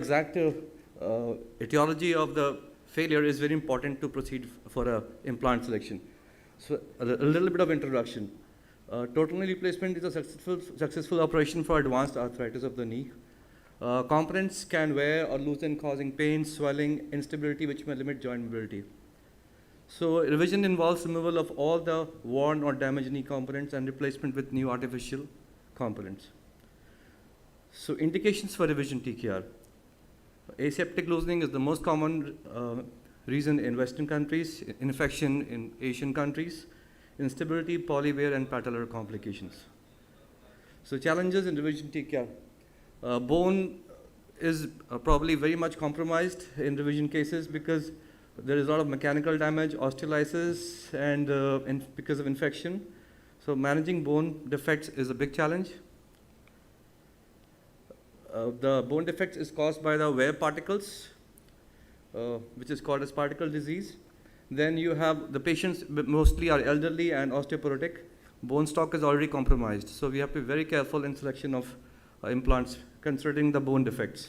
exact etiology of the failure is very important to proceed for a implant selection. So a little bit of introduction. Total knee replacement is a successful operation for advanced arthritis of the knee. Components can wear or loosen, causing pain, swelling, instability, which may limit joint mobility. So revision involves removal of all the worn or damaged knee components and replacement with new artificial components. So indications for revision TKR. Aseptic loosening is the most common reason in Western countries, infection in Asian countries, instability, polywear, and patellar complications. So challenges in revision TKR. Bone is probably very much compromised in revision cases because there is a lot of mechanical damage, osteolysis, and because of infection. So managing bone defects is a big challenge. The bone defects is caused by the wear particles, which is called as particle disease. Then you have the patients mostly are elderly and osteoporotic. Bone stock is already compromised. So we have to be very careful in selection of implants considering the bone defects.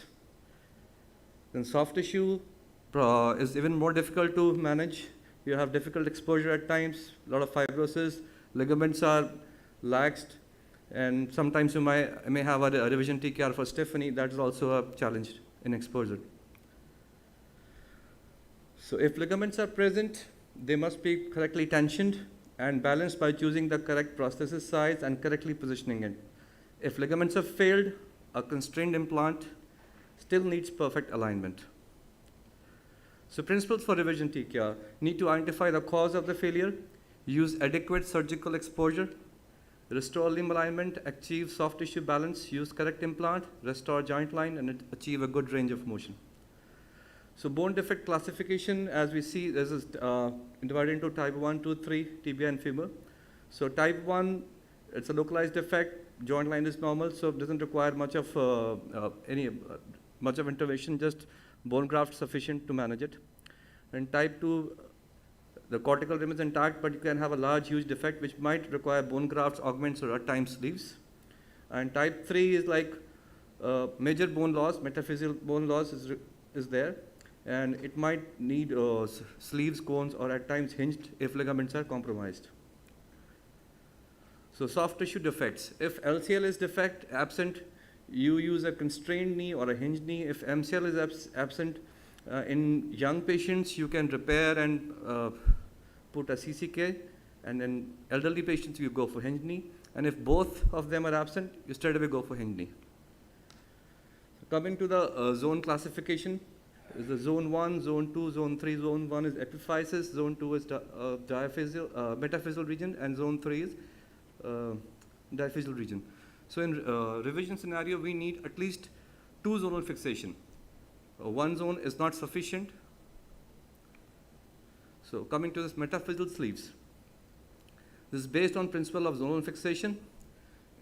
Then soft tissue is even more difficult to manage. You have difficult exposure at times, a lot of fibrosis, ligaments are laxed, and sometimes you may have a revision TKR for stiffening. That is also a challenge in exposure. So if ligaments are present, they must be correctly tensioned and balanced by choosing the correct prosthesis size and correctly positioning it. If ligaments have failed, a constrained implant still needs perfect alignment. So principles for revision TKR: need to identify the cause of the failure, use adequate surgical exposure, restore limb alignment, achieve soft tissue balance, use correct implant, restore joint line, and achieve a good range of motion. So bone defect classification, as we see, this is divided into type 1, 2, 3, tibia and femur. So type 1, it's a localized defect, joint line is normal, so it doesn't require much of intervention, just bone graft sufficient to manage it. And type 2, the cortical rim is intact, but you can have a large, huge defect which might require bone grafts, augments, or at times sleeves. And type 3 is like major bone loss, metaphyseal bone loss is there, and it might need sleeves, cones, or at times hinged if ligaments are compromised. So soft tissue defects. If LCL is absent, you use a constrained knee or a hinged knee. If MCL is absent, in young patients, you can repair and put a CCK, and in elderly patients, you go for hinged knee. And if both of them are absent, you straight away go for hinged knee. So coming to the zone classification, is the zone 1, zone 2, zone 3. Zone 1 is epiphysis, zone 2 is metaphyseal region, and zone 3 is diaphyseal region. So in revision scenario, we need at least 2 zonal fixation. One zone is not sufficient. So coming to this metaphyseal sleeves. This is based on principle of zonal fixation.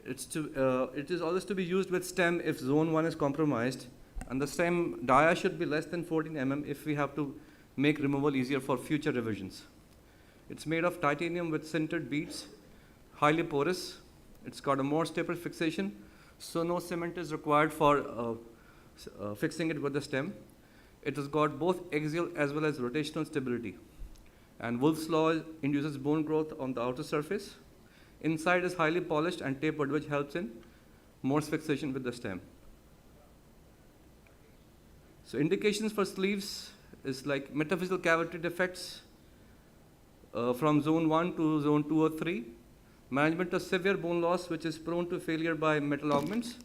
It is always to be used with stem if zone 1 is compromised, and the stem dia should be less than 14 mm if we have to make removal easier for future revisions. It's made of titanium with sintered beads, highly porous. It's got a more stable fixation, so no cement is required for fixing it with the stem. It has got both axial as well as rotational stability. And Wolff's law induces bone growth on the outer surface. Inside is highly polished and tapered, which helps in more fixation with the stem. So indications for sleeves is like metaphyseal cavity defects from zone 1 to zone 2 or 3. Management of severe bone loss, which is prone to failure by metal augments.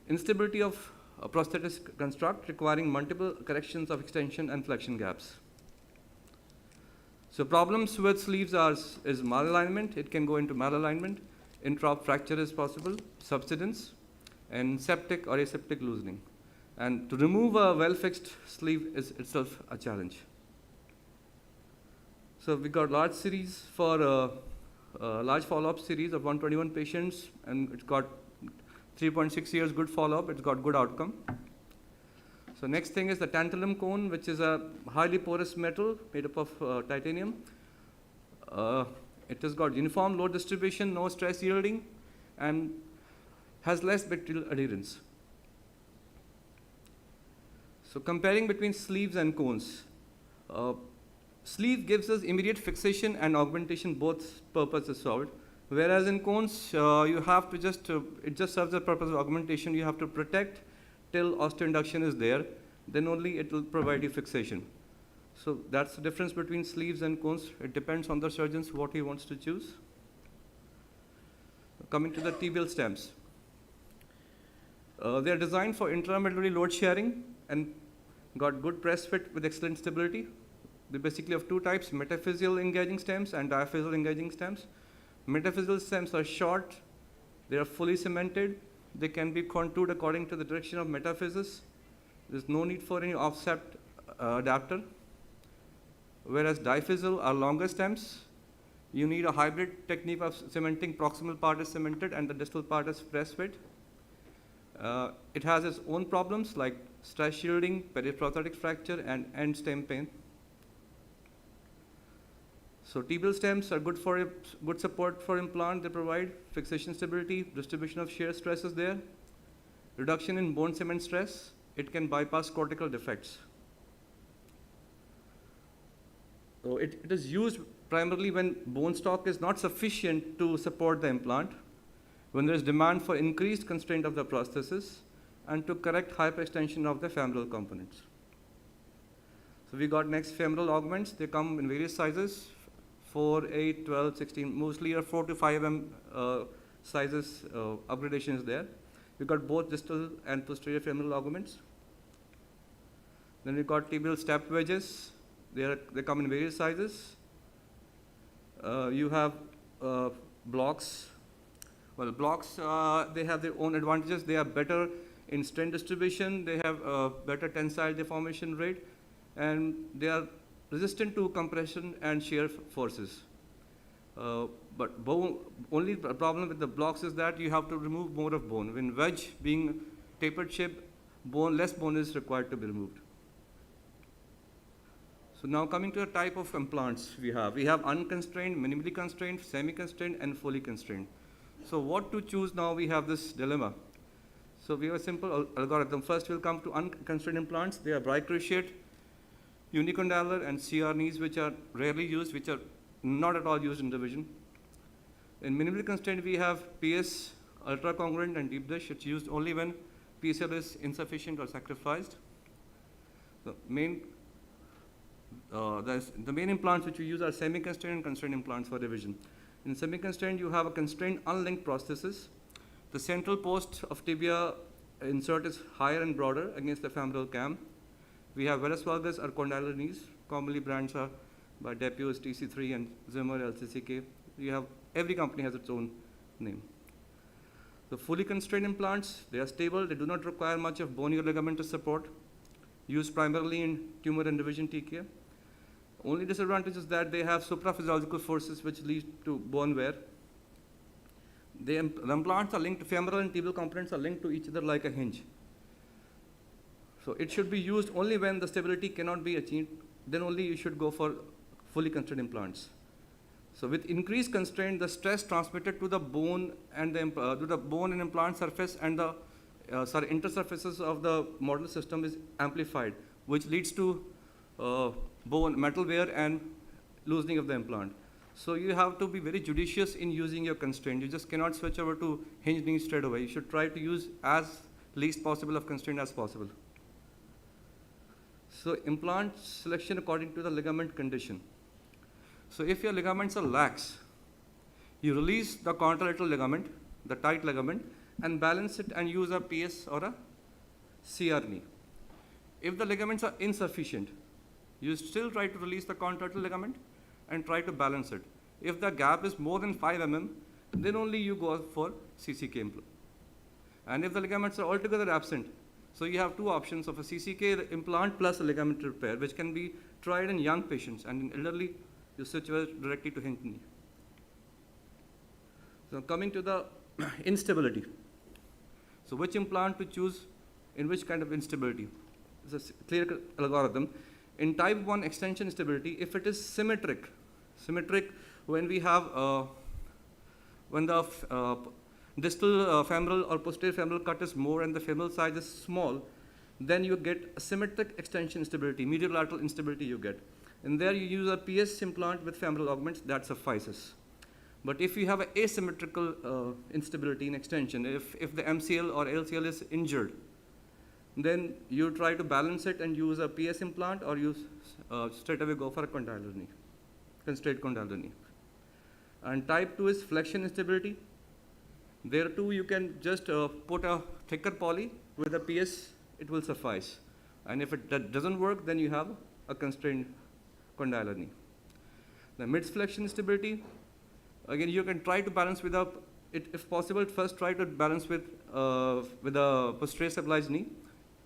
Instability of a prosthetic construct requiring multiple corrections of extension and flexion gaps. So problems with sleeves is malalignment. It can go into malalignment. Intra-op fracture is possible, subsidence, and septic or aseptic loosening. And to remove a well-fixed sleeve is itself a challenge. So we got large series for large follow-up series of 121 patients, and it's got 3.6 years good follow-up. It's got good outcome. So next thing is the Tantalum Cone, which is a highly porous metal made up of titanium. It has got uniform load distribution, no stress yielding, and has less bacterial adherence. So comparing between sleeves and cones. Sleeve gives us immediate fixation and augmentation, both purposes solved. Whereas in cones, you have to just, it just serves the purpose of augmentation. You have to protect till osteoinduction is there, then only it will provide you fixation. So that's the difference between sleeves and cones. It depends on the surgeon what he wants to choose. Coming to the tibial stems. They are designed for intramedullary load sharing and got good press fit with excellent stability. They basically have two types, metaphyseal engaging stems and diaphyseal engaging stems. Metaphyseal stems are short, they are fully cemented, they can be contoured according to the direction of metaphysis. There's no need for any offset adapter. Whereas diphyseal are longer stems. You need a hybrid technique of cementing. Proximal part is cemented and the distal part is press fit. It has its own problems like stress shielding, periprosthetic fracture, and end stem pain. So tibial stems are good for good support for implant. They provide fixation stability, distribution of shear stresses there, reduction in bone cement stress. It can bypass cortical defects. So it is used primarily when bone stock is not sufficient to support the implant, when there is demand for increased constraint of the prosthesis, and to correct hyperextension of the femoral components. So we got next femoral augments. They come in various sizes, 4, 8, 12, 16, mostly are 4 to 5 mm sizes, upgradations there. We got both distal and posterior femoral augments. Then we got tibial step wedges. They come in various sizes. You have blocks. Well, blocks, they have their own advantages. They are better in strain distribution. They have better tensile deformation rate. And they are resistant to compression and shear forces. But only problem with the blocks is that you have to remove more of bone. When wedge being tapered shape, less bone is required to be removed. So now coming to the type of implants we have. We have unconstrained, minimally constrained, semi-constrained, and fully constrained. So what to choose now? We have this dilemma. So we have a simple algorithm. First we'll come to unconstrained implants. They are bicruciate, unicondylar, and CR knees, which are rarely used, which are not at all used in revision. In minimally constrained, we have PS, ultracongruent, and deep dish. It's used only when PCL is insufficient or sacrificed. The main implants which we use are semi-constrained and constrained implants for revision. In semi-constrained, you have a constrained unlinked prosthesis. The central post of tibia insert is higher and broader against the femoral cam. We have varus valgus or condylar knees. Commonly brands are by Depios, TC3, and Zimmer, LCCK. Every company has its own name. The fully constrained implants, they are stable. They do not require much of bony or ligamentous support. Used primarily in tumor and revision TKA. Only disadvantage is that they have supraphysiological forces which lead to bone wear. The implants are linked, femoral and tibial components are linked to each other like a hinge. So it should be used only when the stability cannot be achieved. Then only you should go for fully constrained implants. So with increased constraint, the stress transmitted to the bone and implant surface and the intersurfaces of the model system is amplified, which leads to metal wear and loosening of the implant. So you have to be very judicious in using your constraint. You just cannot switch over to hinge knee straight away. You should try to use as least possible of constraint as possible. So implant selection according to the ligament condition. So if your ligaments are lax, you release the contralateral ligament, the tight ligament, and balance it and use a PS or a CR knee. If the ligaments are insufficient, you still try to release the contralateral ligament and try to balance it. If the gap is more than 5 mm, then only you go for CCK implant. And if the ligaments are altogether absent, so you have two options of a CCK implant plus a ligament repair, which can be tried in young patients, and in elderly, you switch directly to hinge knee. So coming to the instability. So which implant to choose in which kind of instability? It's a clear algorithm. In type 1 extension stability, if it is symmetric when we have when the distal femoral or posterior femoral cut is more and the femoral size is small, then you get asymmetric extension instability, medial lateral instability you get. And there you use a PS implant with femoral augments, that suffices. But if you have an asymmetrical instability in extension, if the MCL or LCL is injured, then you try to balance it and use a PS implant, or you straight away go for a condylar knee, constrained condylar knee. And type 2 is flexion instability. There too you can just put a thicker poly with a PS, it will suffice. And if it doesn't work, then you have a constrained condylar knee. The mid-flexion instability, again you can try to balance with if possible, first try to balance with a posterior stabilized knee.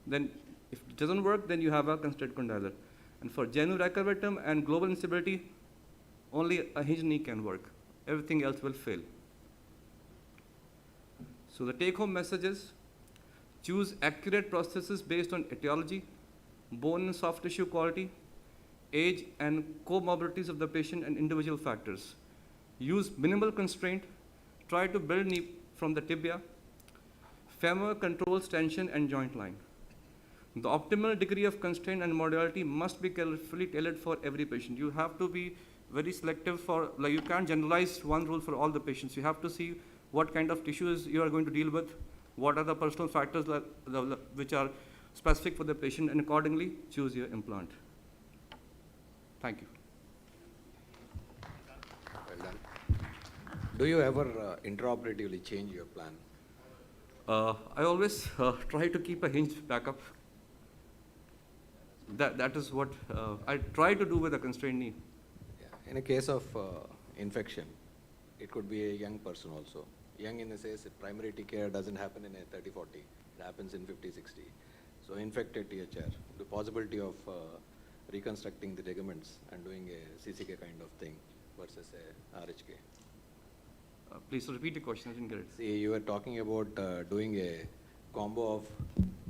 Then if it doesn't work, then you have a constrained condylar. And for genu recurvatum and global instability, only a hinge knee can work. Everything else will fail. So the take-home message is, choose accurate prosthesis based on etiology, bone and soft tissue quality, age and comorbidities of the patient and individual factors. Use minimal constraint, try to build knee from the tibia. Femur controls tension and joint line. The optimal degree of constraint and modality must be carefully tailored for every patient. You have to be very selective like you can't generalize one rule for all the patients. You have to see what kind of tissues you are going to deal with, what are the personal factors which are specific for the patient, and accordingly choose your implant. Thank you. Well done. Do you ever intraoperatively change your plan? I always try to keep a hinge backup. That is what I try to do with a constrained knee. Yeah. In a case of infection, it could be a young person also. Young in the sense primary TKR doesn't happen in a 30-40, it happens in 50-60. So infected THR, the possibility of reconstructing the ligaments and doing a CCK kind of thing versus a RHK. Please repeat the question, I didn't get it. See, you were talking about doing a combo of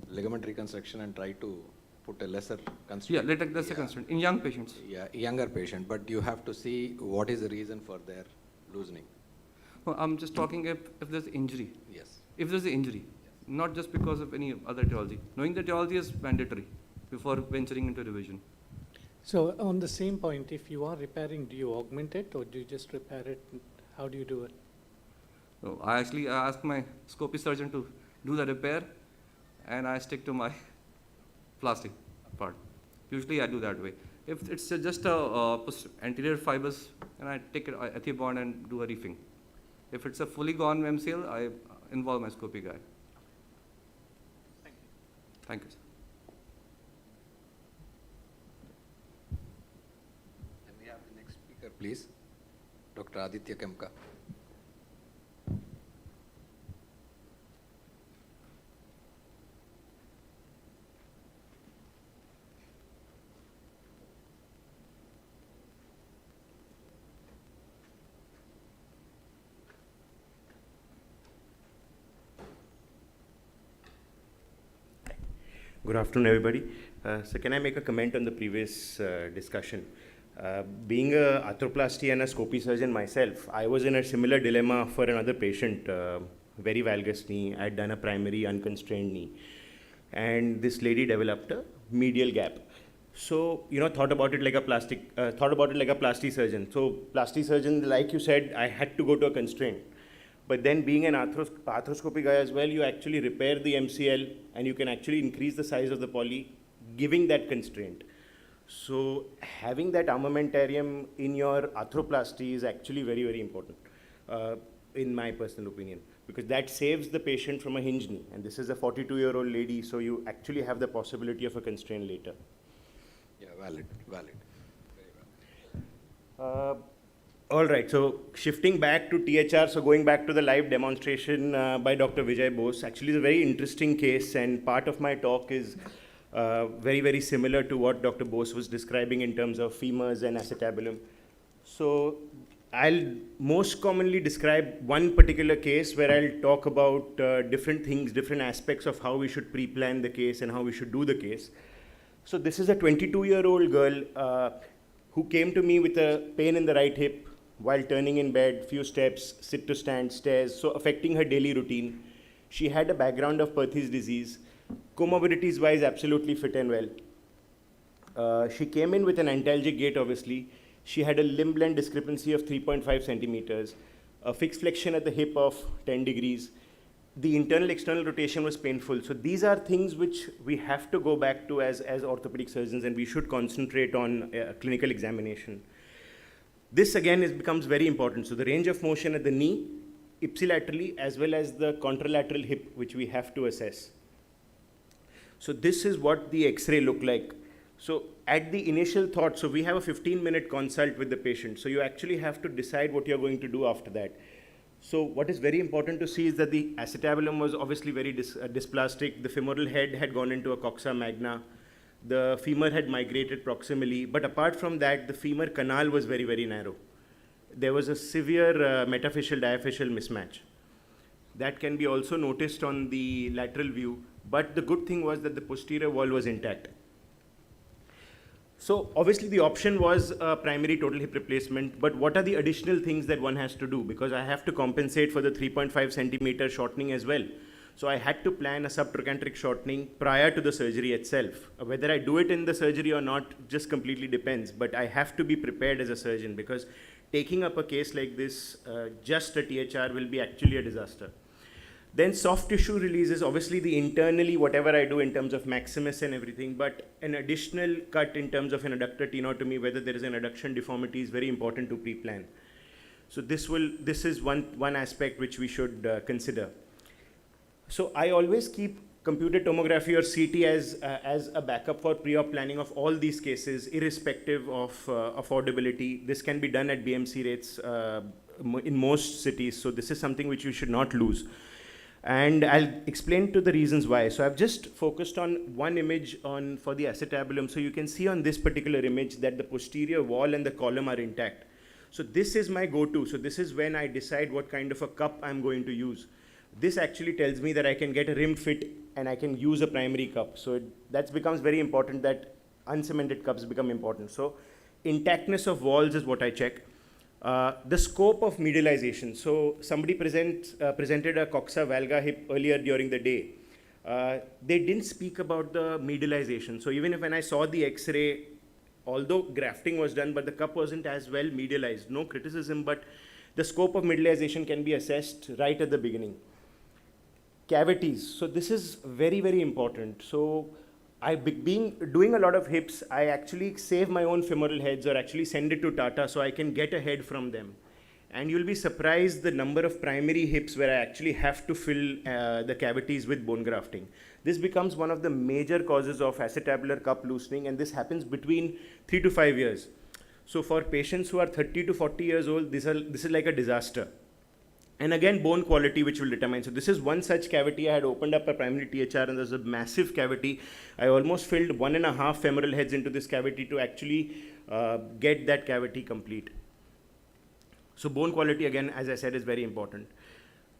ligament reconstruction and try to put a lesser constraint. Yeah, that's a constraint in young patients. Yeah, younger patient, but you have to see what is the reason for their loosening. Well, I'm just talking if there's injury. Yes. If there's an injury, not just because of any other etiology. Knowing the etiology is mandatory before venturing into revision. So on the same point, if you are repairing, do you augment it or do you just repair it? How do you do it? So I ask my scopy surgeon to do the repair, and I stick to my plastic part. Usually I do that way. If it's just anterior fibers, and I take it ethibond and do a reefing. If it's a fully gone MCL, I involve my scopy guy. Thank you. Thank you, sir. And we have the next speaker, please. Dr. Aditya Kemka. Good afternoon, everybody. So can I make a comment on the previous discussion? Being a arthroplasty and a scopy surgeon myself, I was in a similar dilemma for another patient, very valgus knee. I had done a primary unconstrained knee. And this lady developed a medial gap. So, thought about it like a plastic surgeon. So plastic surgeon, like you said, I had to go to a constraint. But then being an arthroscopy guy as well, you actually repair the MCL and you can actually increase the size of the poly, giving that constraint. So having that armamentarium in your arthroplasty is actually very, very important, in my personal opinion, because that saves the patient from a hinge knee. And this is a 42-year-old lady, so you actually have the possibility of a constraint later. Yeah, valid. Very well. All right, so shifting back to THR, so going back to the live demonstration by Dr. Vijay Bose, actually it's a very interesting case, and part of my talk is very, very similar to what Dr. Bose was describing in terms of femurs and acetabulum. So I'll most commonly describe one particular case where I'll talk about different things, different aspects of how we should pre-plan the case and how we should do the case. So this is a 22-year-old girl who came to me with a pain in the right hip while turning in bed, few steps, sit to stand, stairs, so affecting her daily routine. She had a background of Perthes disease. Comorbidities wise, absolutely fit and well. She came in with an antalgic gait, obviously. She had a limb length discrepancy of 3.5 centimeters, a fixed flexion at the hip of 10 degrees. The internal external rotation was painful. So these are things which we have to go back to as orthopedic surgeons, and we should concentrate on clinical examination. This again becomes very important. So the range of motion at the knee, ipsilaterally, as well as the contralateral hip, which we have to assess. So this is what the X-ray looked like. So at the initial thought, so we have a 15-minute consult with the patient. So you actually have to decide what you're going to do after that. So what is very important to see is that the acetabulum was obviously very dysplastic. The femoral head had gone into a coxa magna. The femur had migrated proximally. But apart from that, the femur canal was very, very narrow. There was a severe metaphyseal-diaphyseal mismatch. That can be also noticed on the lateral view. But the good thing was that the posterior wall was intact. So obviously the option was a primary total hip replacement, but what are the additional things that one has to do? Because I have to compensate for the 3.5 centimeter shortening as well. So I had to plan a subtrochanteric shortening prior to the surgery itself. Whether I do it in the surgery or not just completely depends, but I have to be prepared as a surgeon, because taking up a case like this, just a THR will be actually a disaster. Then soft tissue release is obviously the internally, whatever I do in terms of maximus and everything, but an additional cut in terms of an adductor tenotomy, whether there is an adduction deformity, is very important to pre-plan. So this is one aspect which we should consider. So I always keep computed tomography or CT as a backup for pre-op planning of all these cases, irrespective of affordability. This can be done at BMC rates in most cities. So this is something which you should not lose. And I'll explain to the reasons why. So I've just focused on one image for the acetabulum. So you can see on this particular image that the posterior wall and the column are intact. So this is my go-to. So this is when I decide what kind of a cup I'm going to use. This actually tells me that I can get a rim fit and I can use a primary cup. So that becomes very important, that uncemented cups become important. So intactness of walls is what I check. The scope of medialization. So somebody presented a coxa valga hip earlier during the day. They didn't speak about the medialization. So even if when I saw the X-ray, although grafting was done, but the cup wasn't as well medialized. No criticism, but the scope of medialization can be assessed right at the beginning. Cavities. So this is very, very important. So doing a lot of hips, I actually save my own femoral heads or actually send it to Tata so I can get a head from them. And you'll be surprised the number of primary hips where I actually have to fill the cavities with bone grafting. This becomes one of the major causes of acetabular cup loosening, and this happens between 3 to 5 years. So for patients who are 30 to 40 years old, this is like a disaster. And again, bone quality, which will determine. So this is one such cavity. I had opened up a primary THR and there's a massive cavity. I almost filled 1.5 femoral heads into this cavity to actually get that cavity complete. So bone quality, again, as I said, is very important.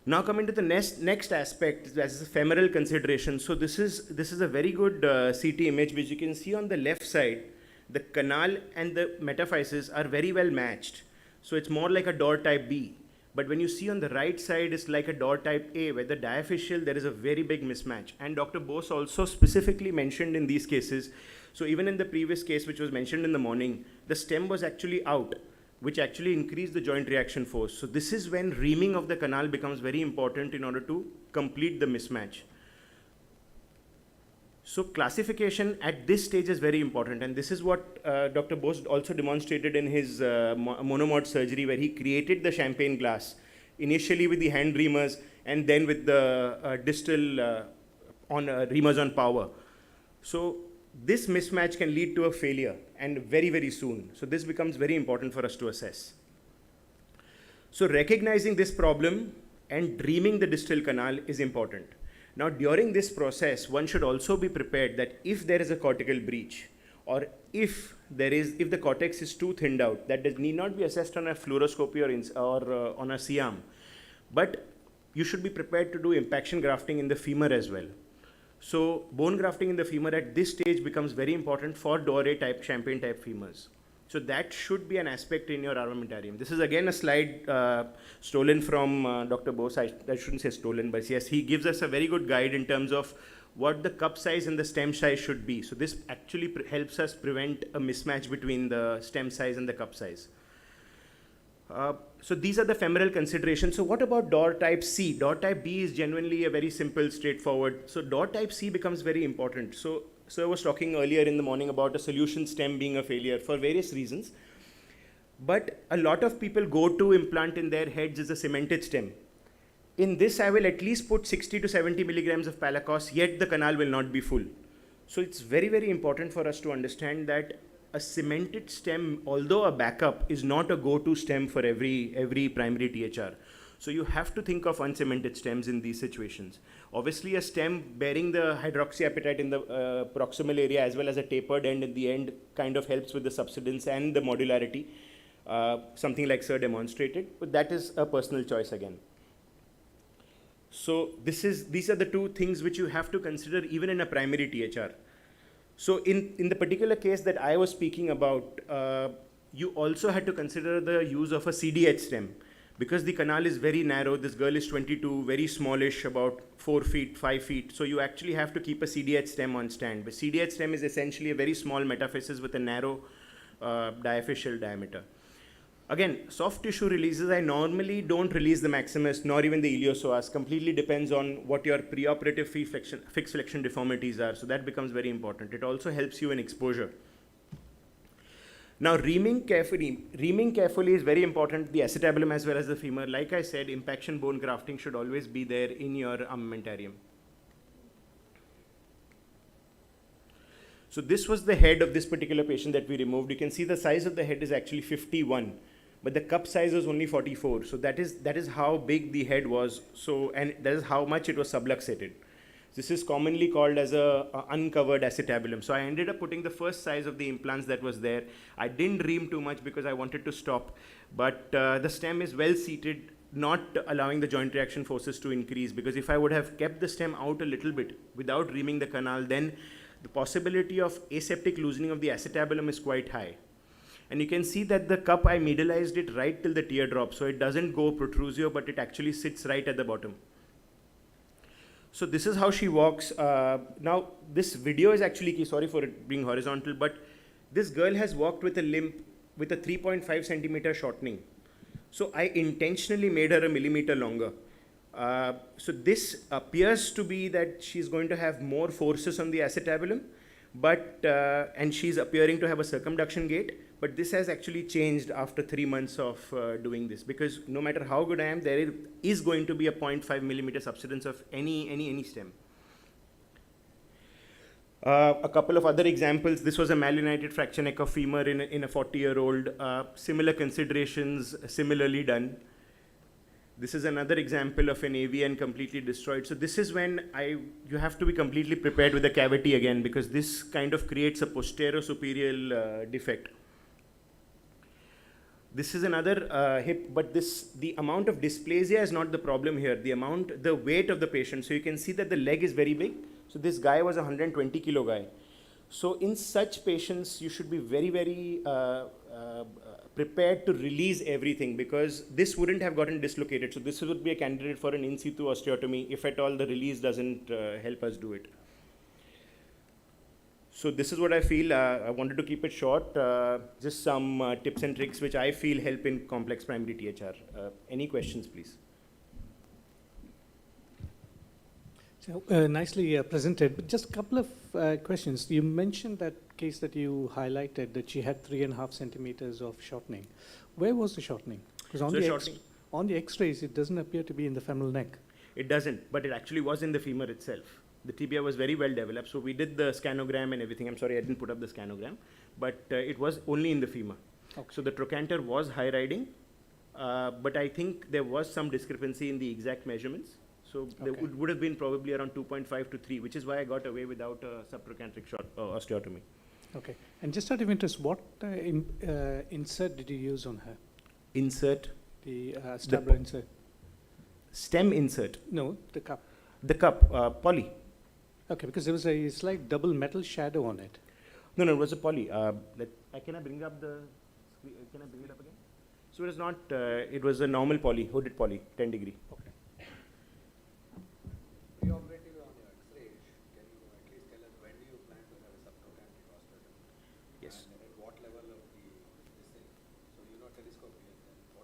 Now coming to the next aspect, as a femoral consideration. So this is a very good CT image, which you can see on the left side. The canal and the metaphysis are very well matched. So it's more like a door type B. But when you see on the right side, it's like a door type A, where the diaphyseal, there is a very big mismatch. And Dr. Bose also specifically mentioned in these cases, so even in the previous case, which was mentioned in the morning, the stem was actually out, which actually increased the joint reaction force. So this is when reaming of the canal becomes very important in order to complete the mismatch. So classification at this stage is very important, and this is what Dr. Bose also demonstrated in his monomod surgery, where he created the champagne glass, initially with the hand reamers and then with the distal reamers on power. So this mismatch can lead to a failure, and very, very soon. So this becomes very important for us to assess. So recognizing this problem and reaming the distal canal is important. Now, during this process, one should also be prepared that if there is a cortical breach, or if the cortex is too thinned out, that need not be assessed on a fluoroscopy or on a C-arm, but you should be prepared to do impaction grafting in the femur as well. So bone grafting in the femur at this stage becomes very important for Doré type, champagne type femurs. So that should be an aspect in your armamentarium. This is again a slide stolen from Dr. Bose. I shouldn't say stolen, but yes, he gives us a very good guide in terms of what the cup size and the stem size should be. So this actually helps us prevent a mismatch between the stem size and the cup size. So these are the femoral considerations. So what about door type C? Door type B is genuinely a very simple, straightforward. So door type C becomes very important. So I was talking earlier in the morning about a solution stem being a failure for various reasons. But a lot of people go to implant in their heads as a cemented stem. In this, I will at least put 60 to 70 milligrams of Palacos, yet the canal will not be full. So it's very, very important for us to understand that a cemented stem, although a backup, is not a go-to stem for every primary THR. So you have to think of uncemented stems in these situations. Obviously, a stem bearing the hydroxyapatite in the proximal area as well as a tapered end at the end kind of helps with the subsidence and the modularity, something like Sir demonstrated, but that is a personal choice again. So these are the two things which you have to consider even in a primary THR. So in the particular case that I was speaking about, you also had to consider the use of a CDH stem. Because the canal is very narrow, this girl is 22, very smallish, about 4 feet, 5 feet. So you actually have to keep a CDH stem on stand. But CDH stem is essentially a very small metaphysis with a narrow diaphyseal diameter. Again, soft tissue releases, I normally don't release the maximus nor even the iliopsoas. Completely depends on what your preoperative fixed flexion deformities are. So that becomes very important. It also helps you in exposure. Now, reaming carefully is very important, the acetabulum as well as the femur. Like I said, impaction bone grafting should always be there in your armamentarium. So this was the head of this particular patient that we removed. You can see the size of the head is actually 51, but the cup size was only 44. So that is how big the head was. So, and that is how much it was subluxated. This is commonly called as a uncovered acetabulum. So I ended up putting the first size of the implants that was there. I didn't ream too much because I wanted to stop, but the stem is well seated, not allowing the joint reaction forces to increase, because if I would have kept the stem out a little bit without reaming the canal, then the possibility of aseptic loosening of the acetabulum is quite high. And you can see that the cup, I medialized it right till the teardrop, so it doesn't go protrusio, but it actually sits right at the bottom. So this is how she walks. Now, this video is actually key. Sorry for it being horizontal, but this girl has walked with a limp with a 3.5 centimeter shortening. So I intentionally made her a millimeter longer. So this appears to be that she's going to have more forces on the acetabulum, but and she's appearing to have a circumduction gait. But this has actually changed after 3 months of doing this, because no matter how good I am, there is going to be a 0.5 millimeter subsidence of any stem. A couple of other examples. This was a malunited fracture neck of femur in a 40-year-old. Similar considerations, similarly done. This is another example of an AVN completely destroyed. So this is when you have to be completely prepared with the cavity again, because this kind of creates a posterior-superior defect. This is another hip, but the amount of dysplasia is not the problem here. The weight of the patient. So you can see that the leg is very big. So this guy was a 120 kilo guy. So in such patients, you should be very, very prepared to release everything, because this wouldn't have gotten dislocated. So this would be a candidate for an in situ osteotomy if at all the release doesn't help us do it. So this is what I feel. I wanted to keep it short. Just some tips and tricks which I feel help in complex primary THR. Any questions, please? So, nicely presented, but just a couple of questions. You mentioned that case that you highlighted, that she had 3.5 centimeters of shortening. Where was the shortening? Because on the X-rays, it doesn't appear to be in the femoral neck. It doesn't, but it actually was in the femur itself. The tibia was very well developed, so we did the scanogram and everything. I'm sorry, I didn't put up the scanogram, but it was only in the femur. Okay. So the trochanter was high riding, but I think there was some discrepancy in the exact measurements. So there would have been probably around 2.5 to 3, which is why I got away without a subtrochanteric osteotomy. Okay. And just out of interest, what insert did you use on her? Insert? The stabler insert. Stem insert? No, the cup. The cup, poly. Okay, because there was a slight double metal shadow on it. No, it was a poly. Can I bring up the screen? Can I bring it up again? So it was not, it was a normal poly, hooded poly, 10 degree. Okay. Preoperative on your X-ray, can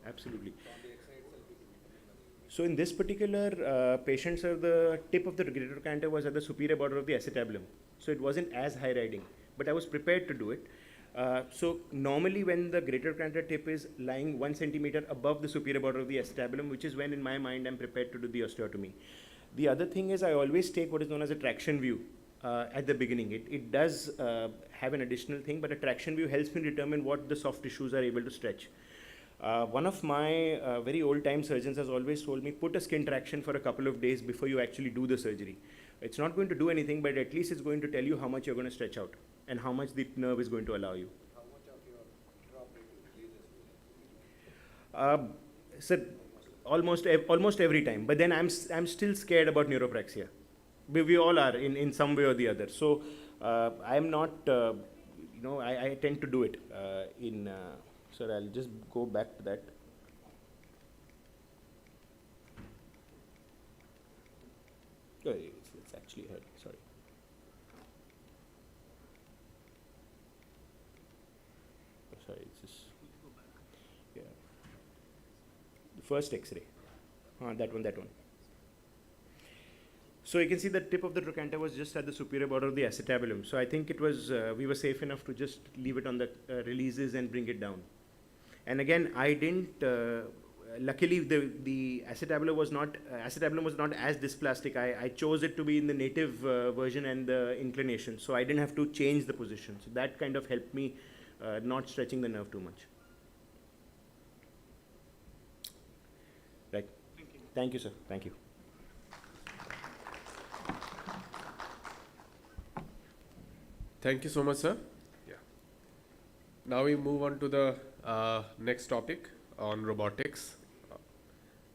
Absolutely. So in this particular patient, sir, the tip of the greater trochanter was at the superior border of the acetabulum. So it wasn't as high riding, but I was prepared to do it. So normally when the greater trochanter tip is lying 1 centimeter above the superior border of the acetabulum, which is when in my mind I'm prepared to do the osteotomy. The other thing is I always take what is known as a traction view at the beginning. It does have an additional thing, but a traction view helps me determine what the soft tissues are able to stretch. One of my very old time surgeons has always told me, put a skin traction for a couple of days before you actually do the surgery. It's not going to do anything, but at least it's going to tell you how much you're going to stretch out and how much the nerve is going to allow you. How much of your drop rate releases? Sir, almost every time. But then I'm still scared about neuropraxia. We all are in some way or the other. So I'm not, I tend to do it Sir, I'll just go back to that. Oh, it's actually here, sorry. Oh, sorry, it's just, yeah. The first X-ray, that one. So you can see the tip of the trochanter was just at the superior border of the acetabulum. So I think it was, we were safe enough to just leave it on the releases and bring it down. And again, I didn't, luckily the acetabulum was not as dysplastic. I chose it to be in the native version and the inclination. So I didn't have to change the position. So that kind of helped me not stretching the nerve too much. Right. Thank you, sir. Thank you. Thank you so much, sir. Yeah. Now we move on to the next topic on robotics.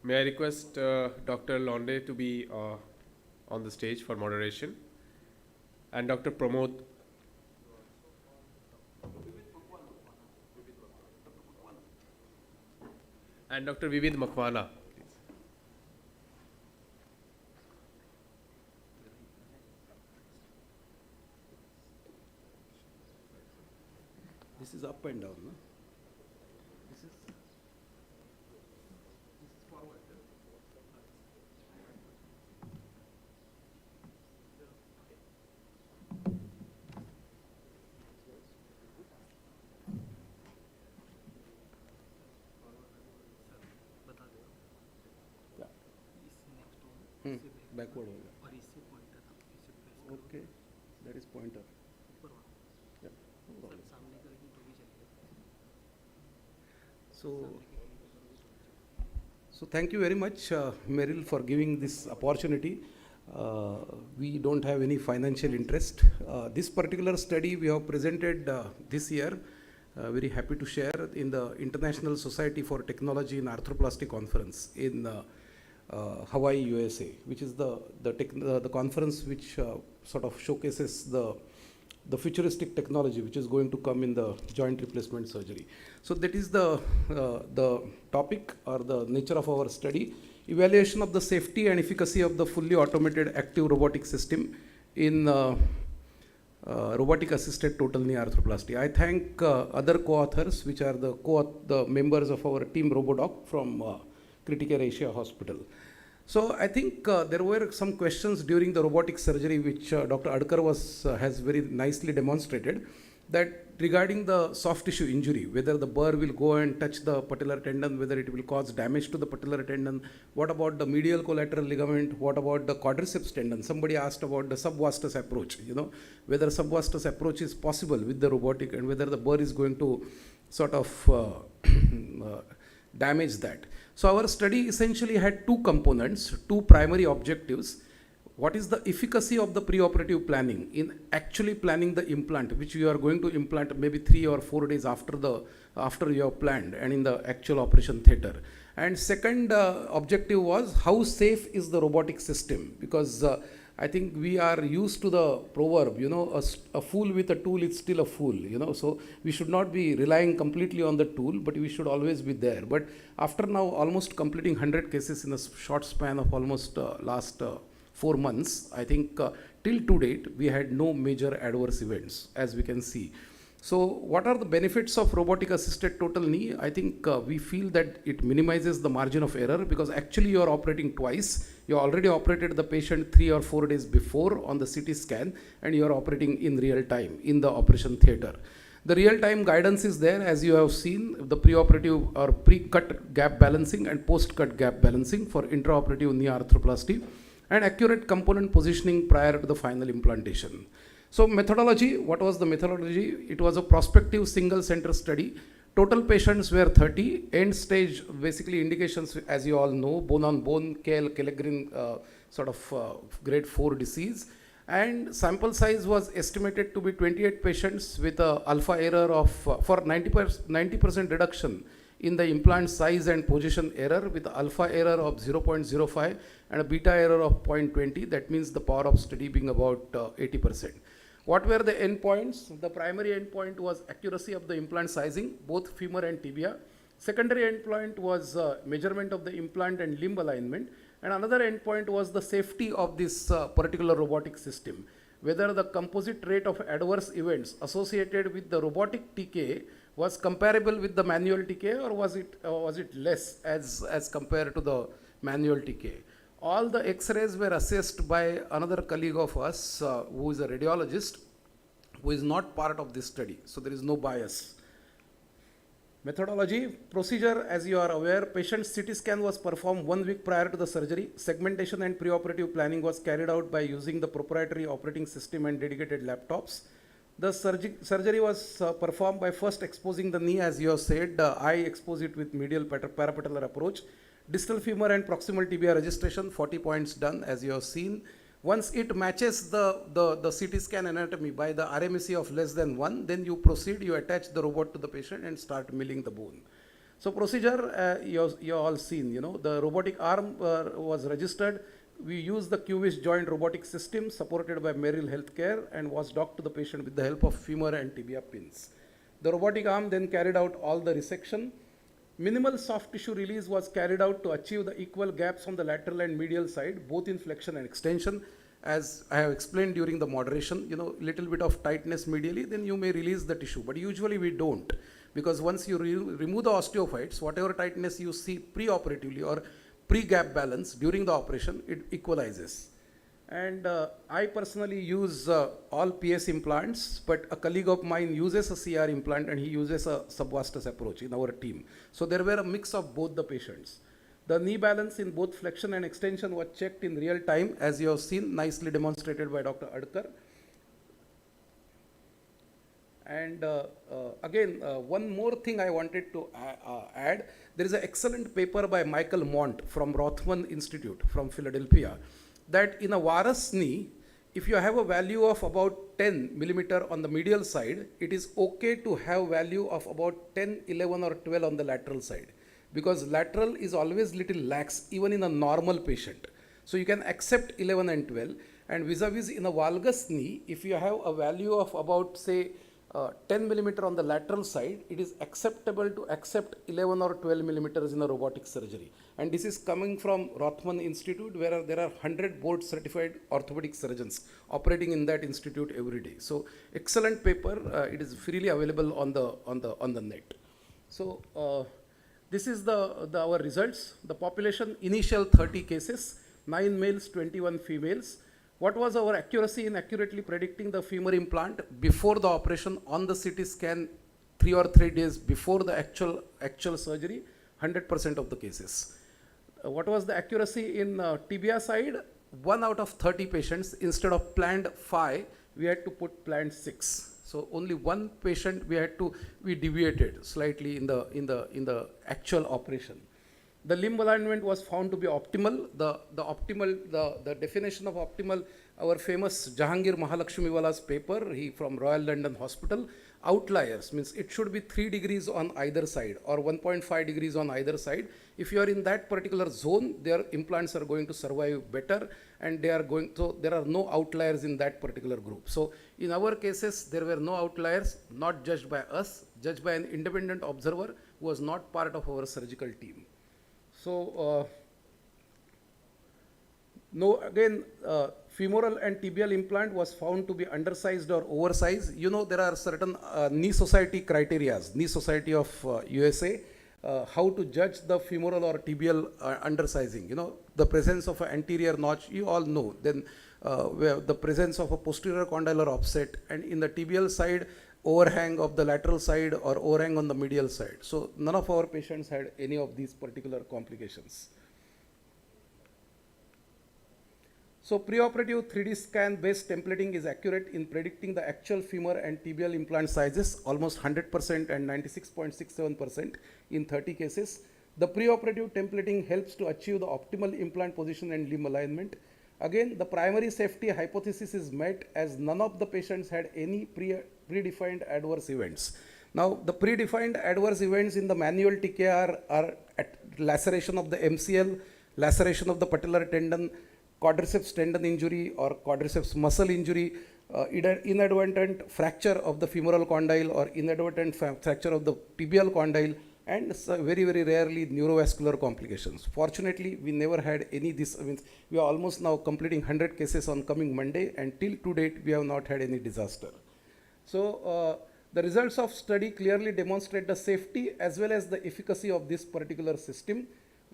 May I request Dr. Londe to be on the stage for moderation, and Dr. Pramod. And Dr. Vivid Makwana. This is up and down, no? This is forward. Backward होगा. Okay, that is pointer. Yeah, no problem. So thank you very much, Meryl, for giving this opportunity. We don't have any financial interest. This particular study we have presented this year. Very happy to share in the International Society for Technology in Arthroplasty Conference in Hawaii, USA, which is the conference which sort of showcases the futuristic technology which is going to come in the joint replacement surgery. So that is the topic or the nature of our study: evaluation of the safety and efficacy of the fully automated active robotic system in robotic assisted total knee arthroplasty. I thank other co-authors, which are the members of our team Robodoc from Criticare Asia Hospital. So I think there were some questions during the robotic surgery which Dr. Adkar has very nicely demonstrated, that regarding the soft tissue injury, whether the burr will go and touch the patellar tendon, whether it will cause damage to the patellar tendon, what about the medial collateral ligament, what about the quadriceps tendon. Somebody asked about the subvastus approach, whether subvastus approach is possible with the robotic and whether the burr is going to sort of damage that. So our study essentially had two components, two primary objectives. What is the efficacy of the pre-operative planning in actually planning the implant, which you are going to implant maybe 3 or 4 days after you have planned and in the actual operation theater. And second objective was how safe is the robotic system, because I think we are used to the proverb, a fool with a tool is still a fool, so we should not be relying completely on the tool, but we should always be there. But after now almost completing 100 cases in a short span of almost last 4 months, I think till to date, we had no major adverse events, as we can see. So what are the benefits of robotic assisted total knee? I think we feel that it minimizes the margin of error because actually you are operating twice. You already operated the patient 3 or 4 days before on the CT scan, and you are operating in real time in the operation theater. The real-time guidance is there, as you have seen, the pre-operative or pre-cut gap balancing and post-cut gap balancing for intraoperative knee arthroplasty, and accurate component positioning prior to the final implantation. So methodology, what was the methodology? It was a prospective single center study. Total patients were 30. End stage, basically indications, as you all know, bone on bone, Kellgren grade 4 disease. And sample size was estimated to be 28 patients with a alpha error of, for 90% reduction in the implant size and position error with alpha error of 0.05 and a beta error of 0.20. That means the power of study being about 80%. What were the endpoints? The primary endpoint was accuracy of the implant sizing, both femur and tibia. Secondary endpoint was measurement of the implant and limb alignment. And another endpoint was the safety of this particular robotic system, whether the composite rate of adverse events associated with the robotic TK was comparable with the manual TK, or was it less as compared to the manual TK. All the X-rays were assessed by another colleague of us who is a radiologist, who is not part of this study. So there is no bias. Methodology, procedure, as you are aware, patient's CT scan was performed 1 week prior to the surgery. Segmentation and preoperative planning was carried out by using the proprietary operating system and dedicated laptops. The surgery was performed by first exposing the knee, as you have said. I expose it with medial parapatellar approach. Distal femur and proximal tibia registration, 40 points done, as you have seen. Once it matches the CT scan anatomy by the RMSE of less than 1, then you proceed, you attach the robot to the patient and start milling the bone. So procedure, you all seen, the robotic arm was registered. We used the QVIS joint robotic system supported by Merrill Healthcare and was docked to the patient with the help of femur and tibia pins. The robotic arm then carried out all the resection. Minimal soft tissue release was carried out to achieve the equal gaps on the lateral and medial side, both in flexion and extension. As I have explained during the moderation, little bit of tightness medially, then you may release the tissue. But usually we don't, because once you remove the osteophytes, whatever tightness you see pre-operatively or pre-gap balance during the operation, it equalizes. And I personally use all PS implants, but a colleague of mine uses a CR implant and he uses a subvastus approach in our team. So there were a mix of both the patients. The knee balance in both flexion and extension was checked in real time, as you have seen, nicely demonstrated by Dr. Adkar. And again, one more thing I wanted to add. There is an excellent paper by Michael Mont from Rothman Institute from Philadelphia, that in a varus knee, if you have a value of about 10 millimeter on the medial side, it is okay to have value of about 10, 11 or 12 on the lateral side, because lateral is always little lax even in a normal patient. So you can accept 11 and 12, and vis-a-vis in a valgus knee, if you have a value of about say 10 millimeter on the lateral side, it is acceptable to accept 11 or 12 millimeters in a robotic surgery. And this is coming from Rothman Institute, where there are 100 board certified orthopedic surgeons operating in that institute every day. So excellent paper. It is freely available on the net. So this is our results. The population, initial 30 cases, 9 males, 21 females. What was our accuracy in accurately predicting the femur implant before the operation on the CT scan 3 or 3 days before the actual surgery? 100% of the cases. What was the accuracy in tibia side? 1 out of 30 patients, instead of planned 5, we had to put planned 6. So only 1 patient we deviated slightly in the actual operation. The limb alignment was found to be optimal. The definition of optimal, our famous Jahangir Mahalakshmiwala's paper, he from Royal London Hospital. Outliers means it should be 3 degrees on either side or 1.5 degrees on either side. If you are in that particular zone, their implants are going to survive better, and there are no outliers in that particular group. So in our cases, there were no outliers, not judged by us, judged by an independent observer who was not part of our surgical team. So, femoral and tibial implant was found to be undersized or oversized. You know, there are certain knee society criterias, knee society of USA, how to judge the femoral or tibial undersizing. You know, the presence of an anterior notch, you all know. Then where the presence of a posterior condylar offset, and in the tibial side, overhang of the lateral side or overhang on the medial side. So none of our patients had any of these particular complications. So preoperative 3D scan based templating is accurate in predicting the actual femur and tibial implant sizes, almost 100% and 96.67% in 30 cases. The preoperative templating helps to achieve the optimal implant position and limb alignment. Again, the primary safety hypothesis is met as none of the patients had any predefined adverse events. Now, the predefined adverse events in the manual TKR are laceration of the MCL, laceration of the patellar tendon, quadriceps tendon injury or quadriceps muscle injury, inadvertent fracture of the femoral condyle or inadvertent fracture of the tibial condyle, and very, very rarely neurovascular complications. Fortunately, we never had any this. I mean, we are almost now completing 100 cases on coming Monday, and till to date, we have not had any disaster. So, the results of study clearly demonstrate the safety as well as the efficacy of this particular system,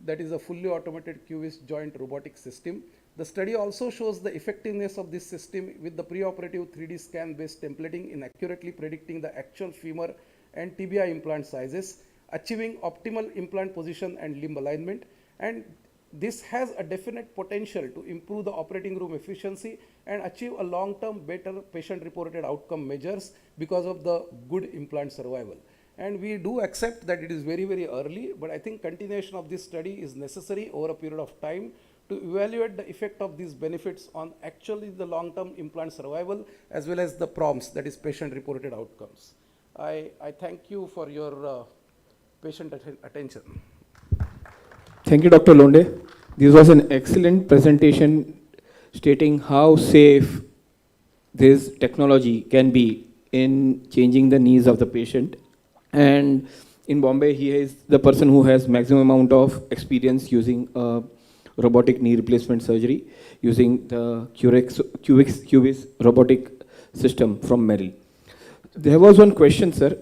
that is a fully automated QVIS joint robotic system. The study also shows the effectiveness of this system with the preoperative 3D scan based templating in accurately predicting the actual femur and tibia implant sizes, achieving optimal implant position and limb alignment. And this has a definite potential to improve the operating room efficiency and achieve a long-term better patient-reported outcome measures because of the good implant survival. And we do accept that it is very, very early, but I think continuation of this study is necessary over a period of time to evaluate the effect of these benefits on actually the long-term implant survival as well as the PROMs, that is patient-reported outcomes. I thank you for your patient attention. Thank you, Dr. Londe. This was an excellent presentation stating how safe this technology can be in changing the needs of the patient. And in Bombay, he is the person who has maximum amount of experience using robotic knee replacement surgery using the QVIS robotic system from Merrill. There was one question, sir.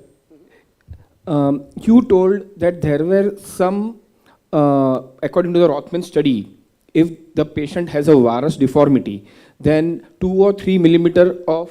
You told that there were some, according to the Rothman study, if the patient has a varus deformity, then 2 or 3 millimeter of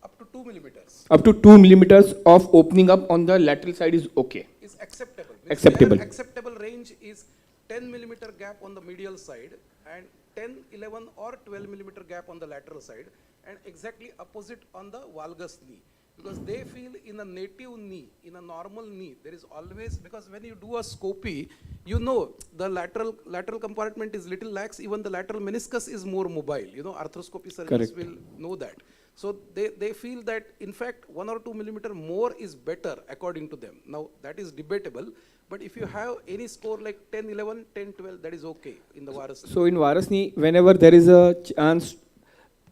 Up to 2 millimeters. Up to 2 millimeters of opening up on the lateral side is okay. Is acceptable. Acceptable. Their acceptable range is 10 millimeter gap on the medial side and 10, 11 or 12 millimeter gap on the lateral side, and exactly opposite on the valgus knee. Because they feel in a native knee, in a normal knee, there is always, because when you do a scopy, you know the lateral compartment is little lax, even the lateral meniscus is more mobile. You know, arthroscopy surgeons Correct. will know that. So they feel that in fact 1 or 2 millimeter more is better according to them. Now that is debatable, but if you have any score like 10, 11, 10, 12, that is okay in the varus knee. So in varus knee, whenever there is a chance,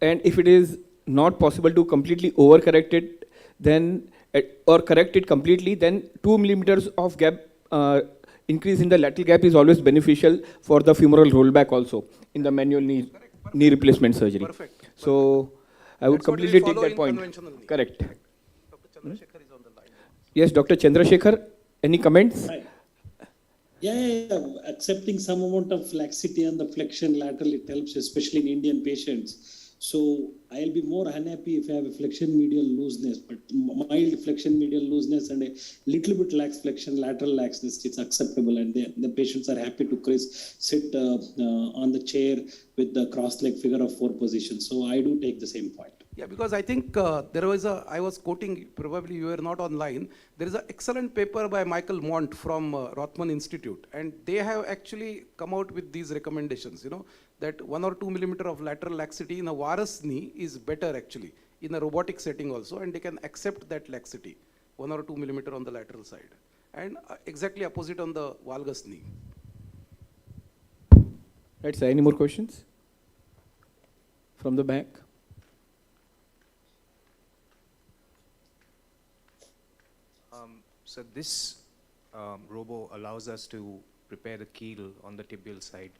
and if it is not possible to completely overcorrect it, then or correct it completely, then 2 millimeters of gap increase in the lateral gap is always beneficial for the femoral rollback also in the manual knee replacement surgery. Perfect. So I would That's what we completely follow take that in point. conventional knee. Correct. Dr. Chandra Shekhar is on the line. Yes, Dr. Chandra Shekhar, any comments? Right. Yeah. Accepting some amount of laxity on the flexion lateral, it helps, especially in Indian patients. So I'll be more unhappy if I have a flexion medial looseness, but mild flexion medial looseness and a little bit lax flexion lateral laxness, it's acceptable, and the patients are happy to sit on the chair with the cross-leg figure of 4 position. So I do take the same point. Yeah, because I think I was quoting, probably you were not online, there is an excellent paper by Michael Mont from Rothman Institute, and they have actually come out with these recommendations, you know, that 1 or 2 millimeter of lateral laxity in a varus knee is better actually, in a robotic setting also, and they can accept that laxity, 1 or 2 millimeter on the lateral side, and exactly opposite on the valgus knee. Right, sir. Any more questions? From the back? So this robo allows us to prepare the keel on the tibial side.